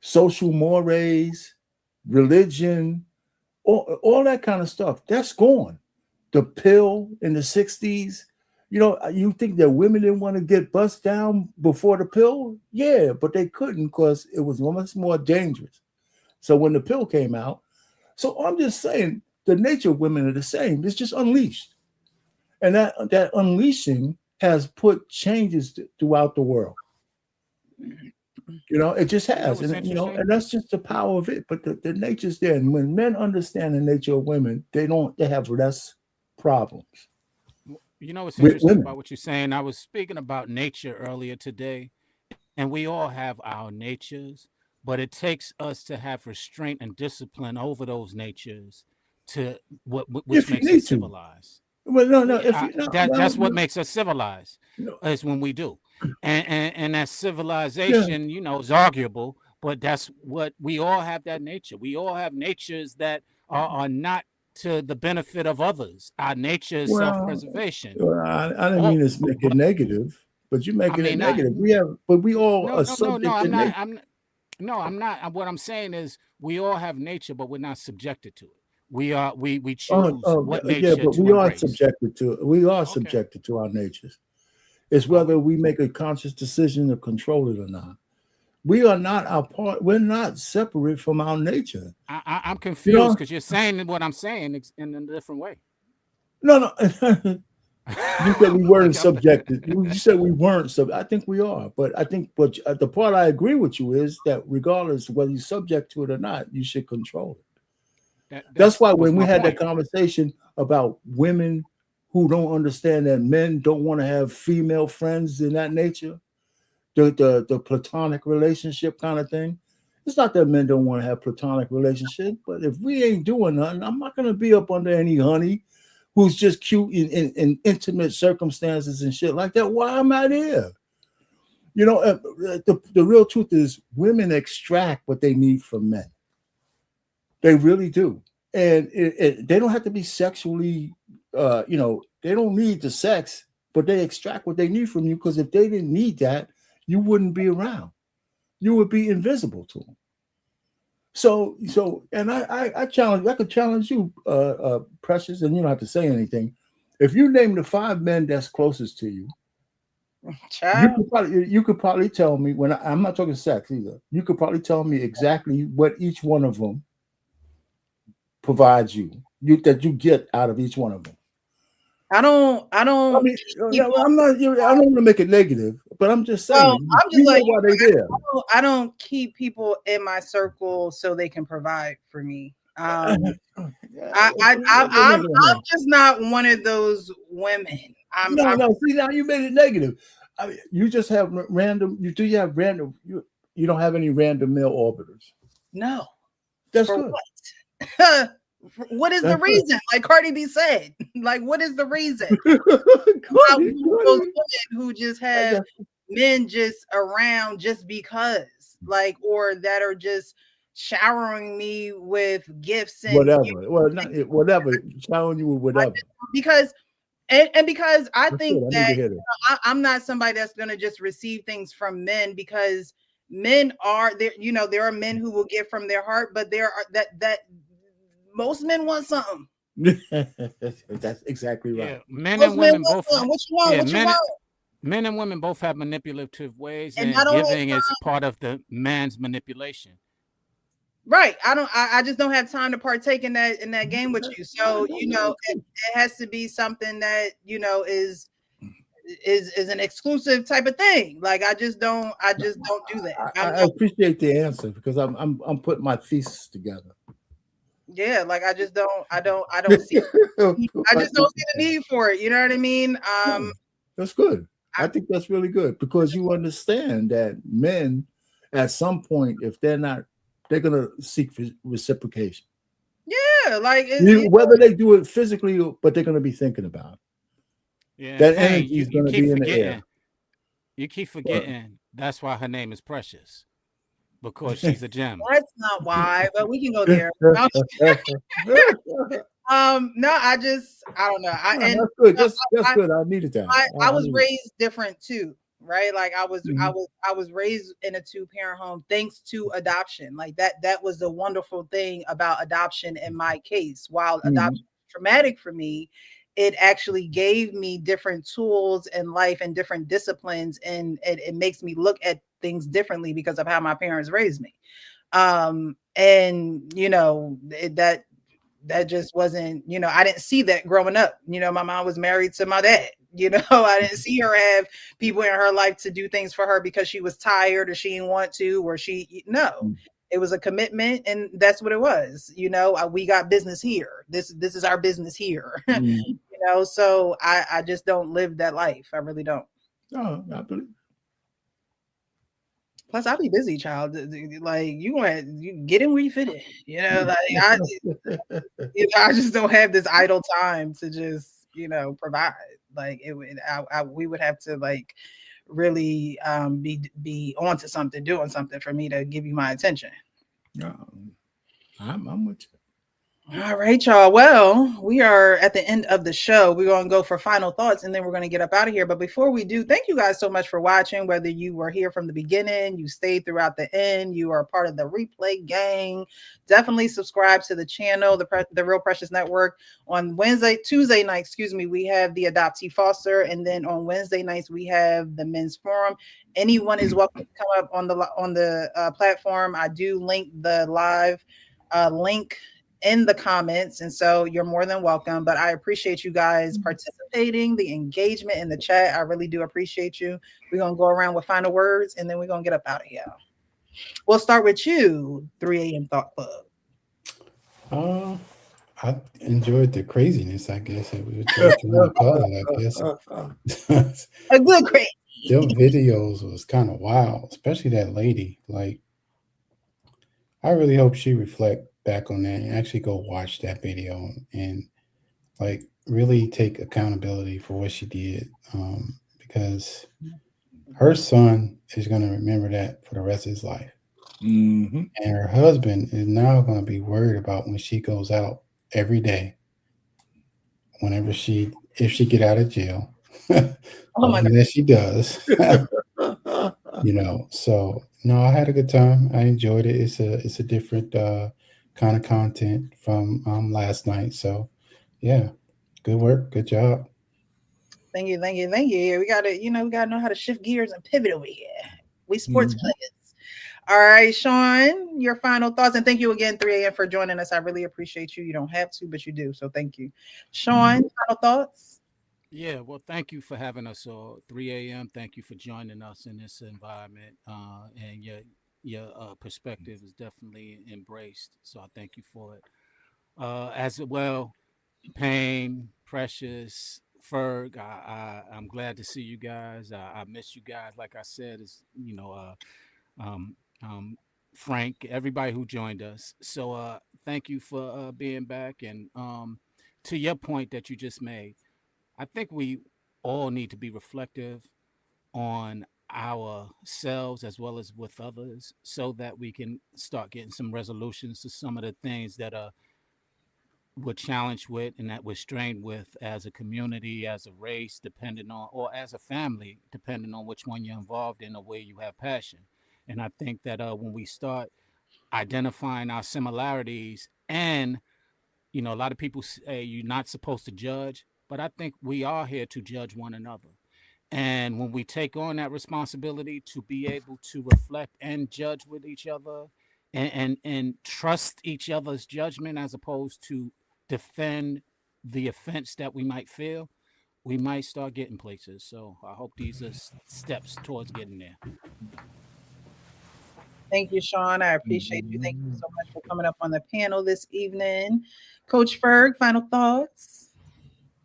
Social mores, religion, all that kind of stuff, that's gone. The pill in the 60s, You know, you think that women didn't want to get bust down before the pill? Yeah, but they couldn't because it was much more dangerous. So when the pill came out, so I'm just saying the nature of women are the same. It's just unleashed. And that unleashing has put changes throughout the world. You know, it just has. And you know, and that's just the power of it. But the nature's there. And when men understand the nature of women, they have less problems. You know what's interesting about what you're saying? I was speaking about nature earlier today, and we all have our natures, but it takes us to have restraint and discipline over those natures to which makes us civilized. Well, no. That's what makes us civilized, is when we do. And that civilization, you know, is arguable, but that's what we all have, that nature. We all have natures that are not to the benefit of others. Our nature is self-preservation. Well, I didn't mean to make it negative, but you're making it negative. We all are subject to nature. I'm not. What I'm saying is we all have nature, but we're not subjected to it. We choose what nature but we are subjected to it. We are subjected to our natures. It's whether we make a conscious decision to control it or not. We are not our part. We're not separate from our nature. I'm confused because you're saying what I'm saying in a different way. No. You said we weren't subjected. You said we weren't I think we are. But I think the part I agree with you is that regardless of whether you're subject to it or not, you should control it. That's why when we had that conversation about women who don't understand that men don't want to have female friends in that nature, the platonic relationship kind of thing. It's not that men don't want to have platonic relationship, but if we ain't doing nothing, I'm not going to be up under any honey who's just cute in intimate circumstances and shit like that. Why am I there? You know, the real truth is women extract what they need from men. They really do. And they don't have to be sexually, they don't need the sex, but they extract what they need from you, because if they didn't need that, you wouldn't be around. You would be invisible to them. So, and I could challenge you, Precious, and you don't have to say anything. If you name the 5 men that's closest to you, you could probably tell me, when I'm not talking sex either, you could probably tell me exactly what each one of them provides that you get out of each one of them. I don't want to make it negative, but I'm just saying. Well, I'm just like, why they there. I don't keep people in my circle so they can provide for me. I'm just not one of those women. See, now you made it negative. I mean, you just have random. You don't have any random male orbiters. No, that's for good. What? What is the reason? Like Cardi B said, like, what is the reason? Those women who just have men just around just because, like, or that are just showering me with gifts and whatever. Whatever, showering you with whatever. Because because I think that I'm not somebody that's going to just receive things from men, because men are there. You know, there are men who will give from their heart, but there are that. Most men want something. That's exactly right. Yeah, men and women both. What you want? Men and women both have manipulative ways, and giving is part of the man's manipulation. Right. I just don't have time to partake in that game with you. So, you know, it has to be something that, you know, is an exclusive type of thing. Like I just don't do that. I appreciate the answer, because I'm putting my thesis together. Yeah, like I just don't see I just don't see the need for it. You know what I mean? That's good. I think that's really good, because you understand that men at some point, if they're gonna seek reciprocation. Yeah, like whether they do it physically, but they're gonna be thinking about it. Yeah, that energy is gonna be in the air. You keep forgetting that's why her name is Precious. Because she's a gem. That's not why, but we can go there. No, I don't know. That's good. That's good. I needed that. I was raised different too, right? Like I was raised in a 2-parent home thanks to adoption. Like that was the wonderful thing about adoption in my case. While adoption was traumatic for me, it actually gave me different tools in life and different disciplines, and it makes me look at things differently because of how my parents raised me. And you know, that just wasn't, you know, I didn't see that growing up. You know, my mom was married to my dad. You know, I didn't see her have people in her life to do things for her because she was tired or she didn't want to, or no, it was a commitment, and that's what it was. You know, we got business here. This is our business here. You know, so I just don't live that life. I really don't. Oh, I believe. Plus, I'll be busy, child. Like you get in where you fit in. You know, like I just don't have this idle time to just, you know, provide. Like it would, we would have to like really be onto something, doing something for me to give you my attention. Yeah, I'm with you. All right, y'all. Well, we are at the end of the show. We're going to go for final thoughts, and then we're going to get up out of here. But before we do, thank you guys so much for watching. Whether you were here from the beginning, you stayed throughout the end, you are part of the replay gang, definitely subscribe to the channel, the Real Precious Network. On Tuesday night, we have the Adoptee Foster, and then on Wednesday nights we have the Men's Forum. Anyone is welcome to come up on the platform. I do link the live link in the comments, and so you're more than welcome. But I appreciate you guys participating, the engagement in the chat. I really do appreciate you. We're gonna go around with final words, and then we're gonna get up out of here. We'll start with you, 3 a.m. Thought Club. I enjoyed the craziness, I guess. It was I guess. A good crazy. Them videos was kind of wild, especially that lady. Like, I really hope she reflect back on that and actually go watch that video and like really take accountability for what she did, because her son is going to remember that for the rest of his life. And her husband is now going to be worried about when she goes out every day, if she get out of jail. Oh my God. That she does. You know, so no, I had a good time. I enjoyed it. It's a different kind of content from last night. So yeah, good work, good job. Thank you. We gotta know how to shift gears and pivot over here. We sports players. All right, Sean, your final thoughts, and thank you again, 3 a.m. for joining us. I really appreciate you. You don't have to, but you do. So thank you. Sean, final thoughts? Yeah, well, thank you for having us. 3 a.m. Thank you for joining us in this environment, and your perspective is definitely embraced. So I thank you for it. As well, Payne, Precious, Ferg, I'm glad to see you guys. I miss you guys. Like I said, it's Frank, everybody who joined us. So thank you for being back. And to your point that you just made, I think we all need to be reflective on ourselves as well as with others, so that we can start getting some resolutions to some of the things that we're challenged with and that we're strained with as a community, as a race, depending on, or as a family, depending on which one you're involved in or where you have passion. And I think that when we start identifying our similarities, and a lot of people say you're not supposed to judge, but I think we are here to judge one another. And when we take on that responsibility to be able to reflect and judge with each other and trust each other's judgment as opposed to defend the offense that we might feel, we might start getting places. So I hope these are steps towards getting there. Thank you, Sean. I appreciate you. Thank you so much for coming up on the panel this evening. Coach Ferg, final thoughts?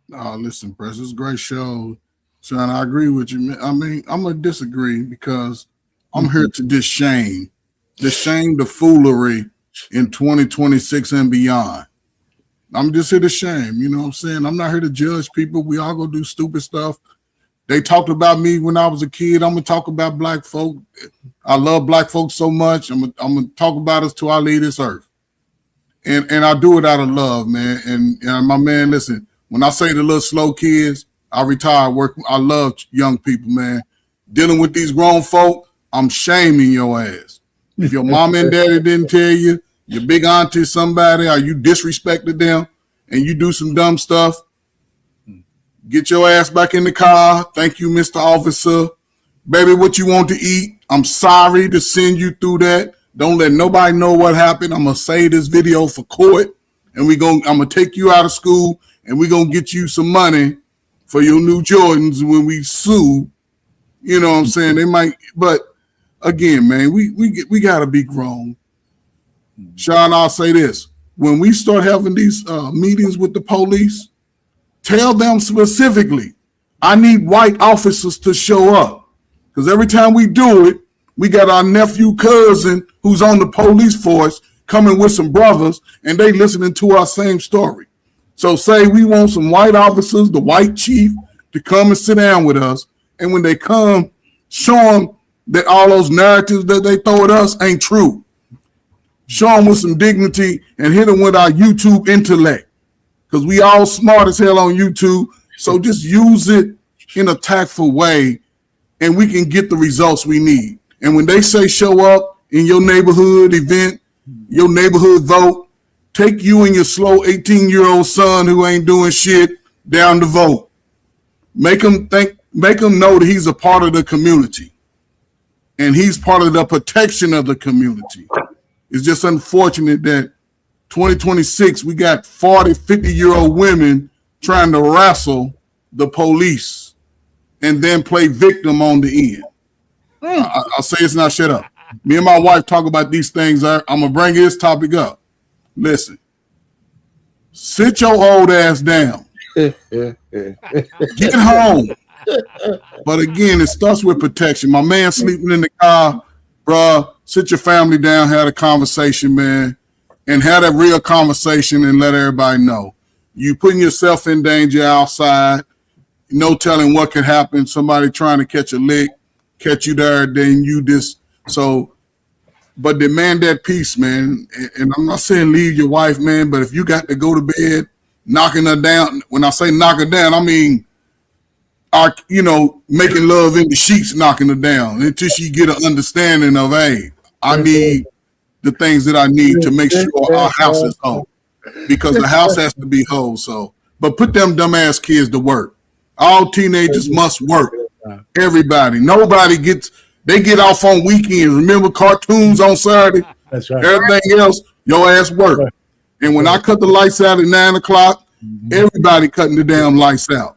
Listen, Precious, great show. Sean, I agree with you. I mean, I'm going to disagree because I'm here to shame the foolery in 2026 and beyond. I'm just here to shame, you know what I'm saying? I'm not here to judge people. We all go do stupid stuff. They talked about me when I was a kid. I'm going to talk about black folk. I love black folks so much. I'm going to talk about us till I leave this earth. And I do it out of love, man. And my man, listen, when I say the little slow kids, I retired work. I love young people, man. Dealing with these grown folk, I'm shaming your ass. If your mom and daddy didn't tell you, your big auntie, somebody, or you disrespected them, and you do some dumb stuff, Get your ass back in the car. Thank you, Mr. Officer. Baby, what you want to eat? I'm sorry to send you through that. Don't let nobody know what happened. I'm gonna save this video for court, and I'm gonna take you out of school, and we're gonna get you some money for your new Jordans when we sue. You know what I'm saying? They might, but again, man, we gotta be grown. Sean, I'll say this: when we start having these meetings with the police, tell them specifically, I need white officers to show up. Because every time we do it, we got our nephew cousin who's on the police force coming with some brothers, and they listening to our same story. So say we want some white officers, the white chief, to come and sit down with us. And when they come, show them that all those narratives that they throw at us ain't true. Show them with some dignity and hit them with our YouTube intellect. Because we all smart as hell on YouTube. So just use it in a tactful way, and we can get the results we need. And when they say show up in your neighborhood event, your neighborhood vote, take you and your slow 18-year-old son who ain't doing shit down to vote. Make him know that he's a part of the community. And he's part of the protection of the community. It's just unfortunate that 2026, we got 40, 50-year-old women trying to wrestle the police and then play victim on the end. I'll say it's not, shut up. Me and my wife talk about these things. I'm going to bring this topic up. Listen, sit your old ass down. Get home. But again, it starts with protection. My man sleeping in the car, bruh, sit your family down, have a conversation, man, and have that real conversation and let everybody know. You putting yourself in danger outside, no telling what could happen. Somebody trying to catch a lick, catch you there, then you just, so, but demand that peace, man. And I'm not saying leave your wife, man, but if you got to go to bed, knocking her down, when I say knock her down, I mean, making love in the sheets, knocking her down until she get an understanding of, hey, I need the things that I need to make sure our house is whole, because the house has to be whole. So, but put them dumbass kids to work. All teenagers must work. Everybody, they get off on weekends. Remember cartoons on Saturday? That's right. Everything else, your ass work. Right. And when I cut the lights out at 9 o'clock, everybody cutting the damn lights out.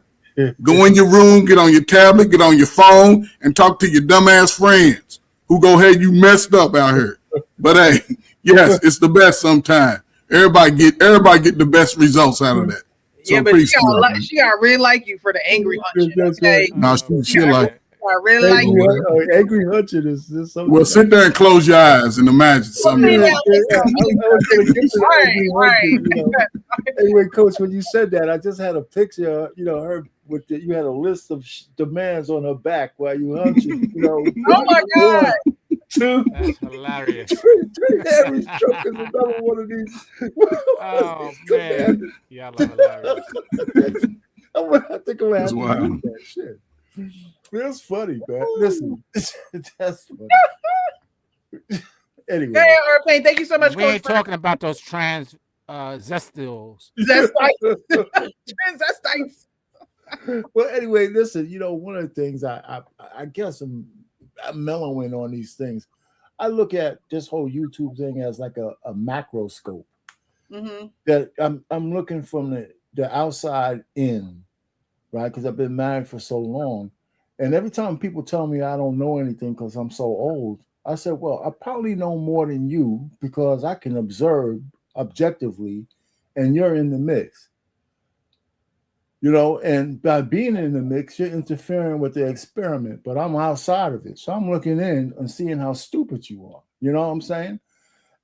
Go in your room, get on your tablet, get on your phone, and talk to your dumbass friends who go, hey, you messed up out here. But hey, yes, it's the best sometimes. Everybody get the best results out of that. So yeah, but she gotta really like you for the angry hunching. Okay? No, she like. I really like you. Angry hunching is something. Well, sit there and close your eyes and imagine something. Right. Anyway, Coach, when you said that, I just had a picture. Her with you had a list of demands on her back while you hunching. Oh my God. That's hilarious. Harry's stroke is another one of these. Oh man, y'all are hilarious. I think I'm gonna have to do that shit. That's funny, man. Listen, that's funny. Anyway, hey, Airplane, thank you so much. We ain't talking about those zestiles. Transvestites. Well, anyway, listen. One of the things I guess I'm mellowing on these things. I look at this whole YouTube thing as like a macroscope. That I'm looking from the outside in, right? Because I've been married for so long. And every time people tell me I don't know anything because I'm so old, I said, well, I probably know more than you because I can observe objectively and you're in the mix. And by being in the mix, you're interfering with the experiment, but I'm outside of it. So I'm looking in and seeing how stupid you are. You know what I'm saying?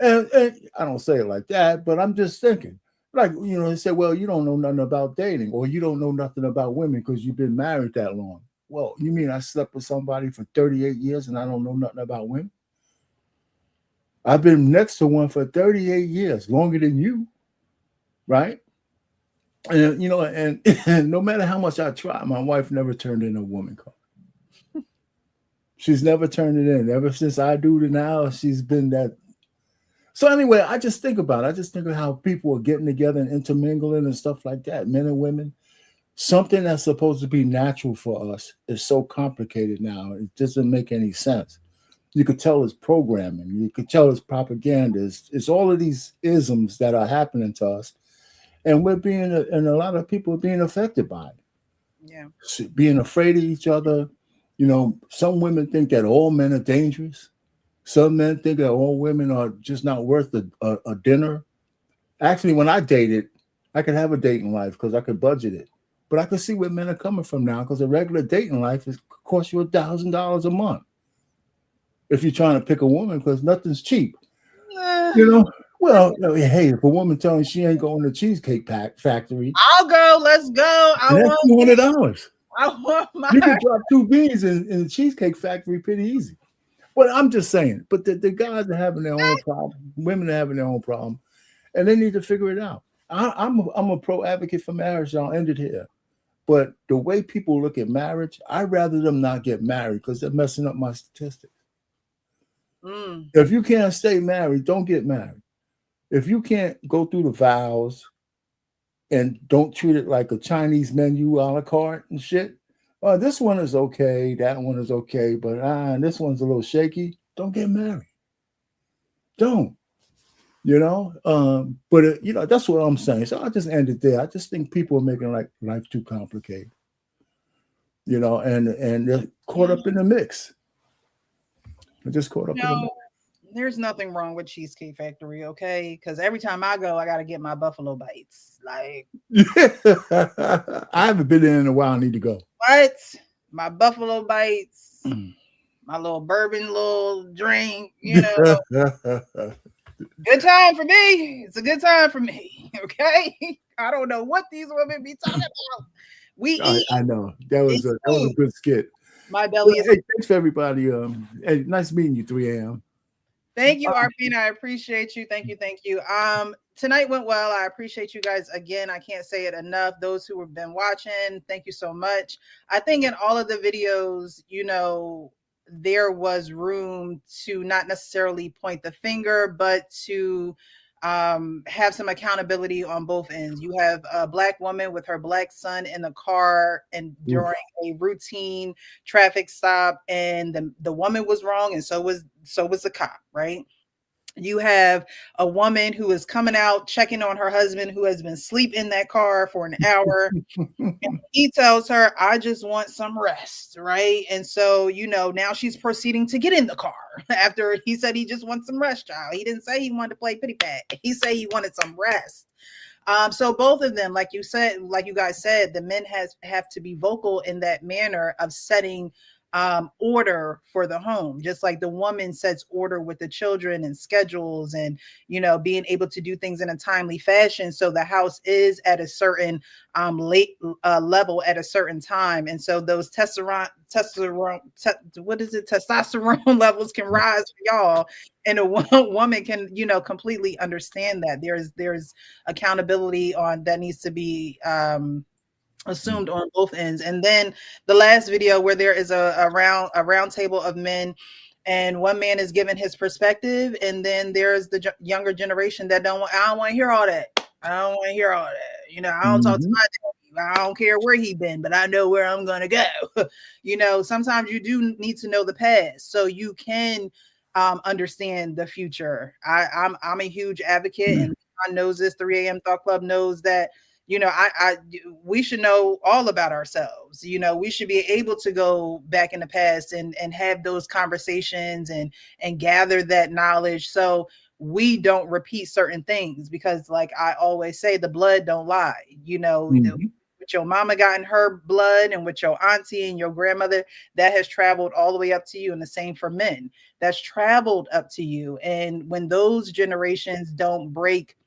And I don't say it like that, but I'm just thinking. Like, they say, well, you don't know nothing about dating or you don't know nothing about women because you've been married that long. Well, you mean I slept with somebody for 38 years and I don't know nothing about women? I've been next to one for 38 years, longer than you, right? And, and no matter how much I try, my wife never turned in a woman card. She's never turned it in. Ever since I do to now, she's been that. So anyway, I just think about it. I just think of how people are getting together and intermingling and stuff like that, men and women. Something that's supposed to be natural for us is so complicated now. It doesn't make any sense. You could tell it's programming. You could tell it's propaganda. It's all of these isms that are happening to us, and and a lot of people are being affected by it. Yeah, Being afraid of each other. You know, some women think that all men are dangerous. Some men think that all women are just not worth a dinner. Actually, when I dated, I could have a dating life because I could budget it. But I can see where men are coming from now, because a regular dating life costs you $1,000 a month if you're trying to pick a woman, because nothing's cheap. You know, well, hey, if a woman telling you she ain't going to Cheesecake Factory, I'll go. Let's go. and that's $200. I want my. You can drop 2 beans in the Cheesecake Factory pretty easy. But I'm just saying, but the guys are having their own problem, women are having their own problem, and they need to figure it out. I'm a pro advocate for marriage. I'll end it here. But the way people look at marriage, I'd rather them not get married because they're messing up my statistics. If you can't stay married, don't get married. If you can't go through the vows and don't treat it like a Chinese menu a la carte and shit, this one is okay, that one is okay, but this one's a little shaky, don't get married. Don't. You know, but you know, that's what I'm saying. So I just end it there. I just think people are making life too complicated. You know, and they're caught up in the mix. They're just caught up in the mix. There's nothing wrong with Cheesecake Factory, okay? Because every time I go, I got to get my buffalo bites. Like, I haven't been there in a while. I need to go. What? My buffalo bites, my little bourbon, little drink. You know. Good time for me. It's a good time for me. Okay. I don't know what these women be talking about. We eat. I know. That was a good skit. My belly is. Hey, thanks for everybody. Hey, nice meeting you, 3 a.m. Thank you, Arpina. I appreciate you. Thank you. Tonight went well. I appreciate you guys again. I can't say it enough. Those who have been watching, thank you so much. I think in all of the videos, you know, there was room to not necessarily point the finger, but to have some accountability on both ends. You have a Black woman with her Black son in the car and during a routine traffic stop, and the woman was wrong, and so was the cop, right? You have a woman who is coming out checking on her husband who has been asleep in that car for an hour. And he tells her, I just want some rest, right? And so, you know, now she's proceeding to get in the car after he said he just wants some rest, child. He didn't say he wanted to play pity pat. He said he wanted some rest. So both of them, like you said, like you guys said, the men have to be vocal in that manner of setting order for the home, just like the woman sets order with the children and schedules and, you know, being able to do things in a timely fashion. So the house is at a certain level at a certain time. And so those testosterone levels can rise for y'all. And a woman can, you know, completely understand that there's accountability that needs to be, assumed on both ends. And then the last video where there is a round table of men and one man is giving his perspective, and then there's the younger generation that I don't want to hear all that. I don't want to hear all that. You know, I don't talk to my daddy. I don't care where he been, but I know where I'm going to go. You know, sometimes you do need to know the past so you can understand the future. I'm a huge advocate, and John knows this. 3 a.m. Thought Club knows that. You know, we should know all about ourselves. You know, we should be able to go back in the past and have those conversations and gather that knowledge so we don't repeat certain things, because like I always say, the blood don't lie. You know, what your mama got in her blood and with your auntie and your grandmother, that has traveled all the way up to you. And the same for men, that's traveled up to you. And when those generations don't break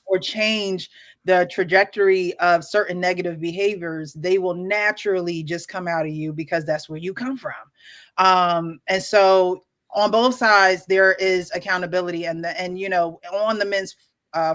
or change the trajectory of certain negative behaviors, they will naturally just come out of you because that's where you come from. And so on both sides, there is accountability, and you know, on the men's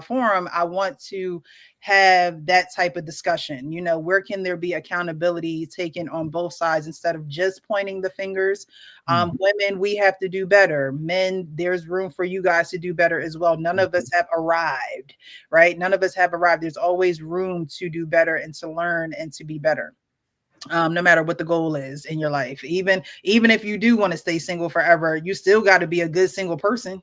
forum, I want to have that type of discussion. You know, where can there be accountability taken on both sides instead of just pointing the fingers? Women, we have to do better. Men, there's room for you guys to do better as well. None of us have arrived, right? None of us have arrived. There's always room to do better and to learn and to be better. No matter what the goal is in your life, even if you do want to stay single forever, you still got to be a good single person,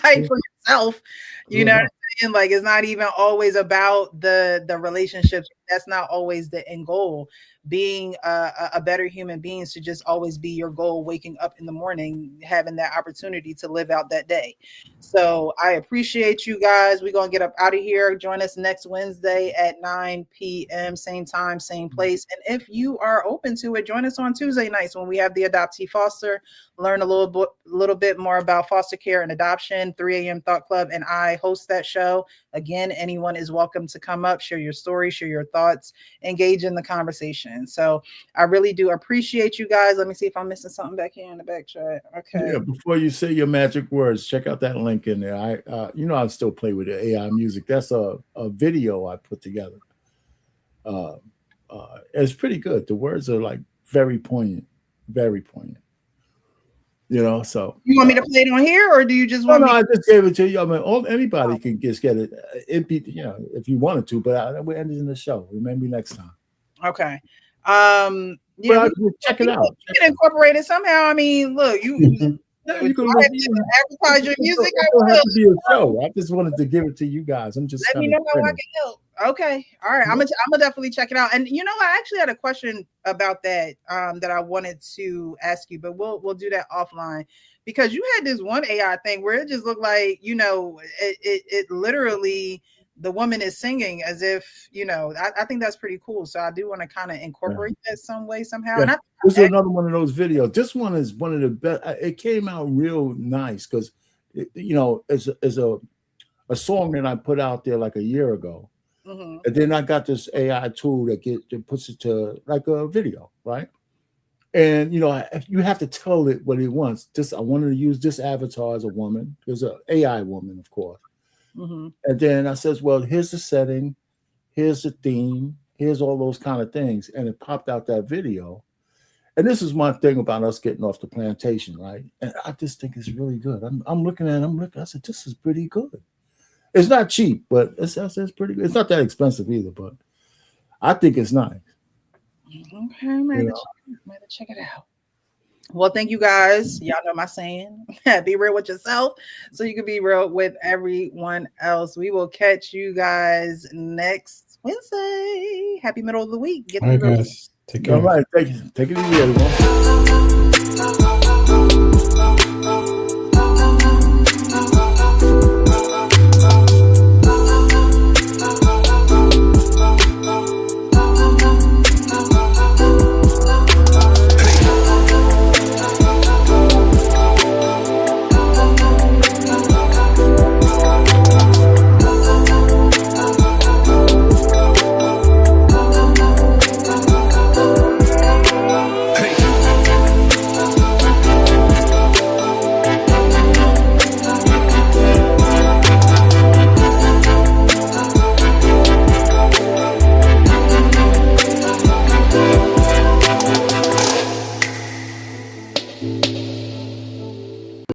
like for yourself. You know what I'm saying? Like, it's not even always about the relationships. That's not always the end goal. Being a better human being should just always be your goal. Waking up in the morning, having that opportunity to live out that day. So I appreciate you guys. We're gonna get up out of here. Join us next Wednesday at 9 p.m. same time, same place. And if you are open to it, join us on Tuesday nights when we have the Adoptee Foster. Learn a little bit more about foster care and adoption. 3 a.m. Thought Club, and I host that show. Again, anyone is welcome to come up, share your story, share your thoughts, engage in the conversation. So I really do appreciate you guys. Let me see if I'm missing something back here in the back chat. Okay. Yeah, before you say your magic words, check out that link in there. I still play with the AI music. That's a video I put together. It's pretty good. The words are like very poignant, very poignant. You know, so you want me to play it on here, or do you just want? No, I just gave it to you. I mean, anybody can just get it. It'd be, you know, if you wanted to, but we're ending the show. Remember next time. Okay. Yeah, check it out. You can incorporate it somehow. I mean, look, you can advertise your music. It don't have to be a show. I just wanted to give it to you guys. I'm just let me know how I can help. Okay, all right. I'm gonna definitely check it out. And you know, I actually had a question about that that I wanted to ask you, but we'll do that offline, because you had this one AI thing where it just looked like, you know, it literally, the woman is singing as if, you know, I think that's pretty cool. So I do want to kind of incorporate that some way, somehow. Yeah. This is another one of those videos. This one is one of the best. It came out real nice because, you know, it's a song that I put out there like a year ago. And then I got this AI tool that puts it to like a video, right? And, you know, you have to tell it what it wants. I wanted to use this avatar as a woman. There's an AI woman, of course. And then I says, well, here's the setting, here's the theme, here's all those kind of things. And it popped out that video. And this is my thing about us getting off the plantation, right? And I just think it's really good. I'm looking at it, I said, this is pretty good. It's not cheap, but it's pretty good. It's not that expensive either, but I think it's nice. Okay, I'm ready to check it out. Well, thank you guys. Y'all know my saying, be real with yourself so you can be real with everyone else. We will catch you guys next Wednesday. Happy middle of the week. All right, guys. Take care. All right. Take it easy, everyone.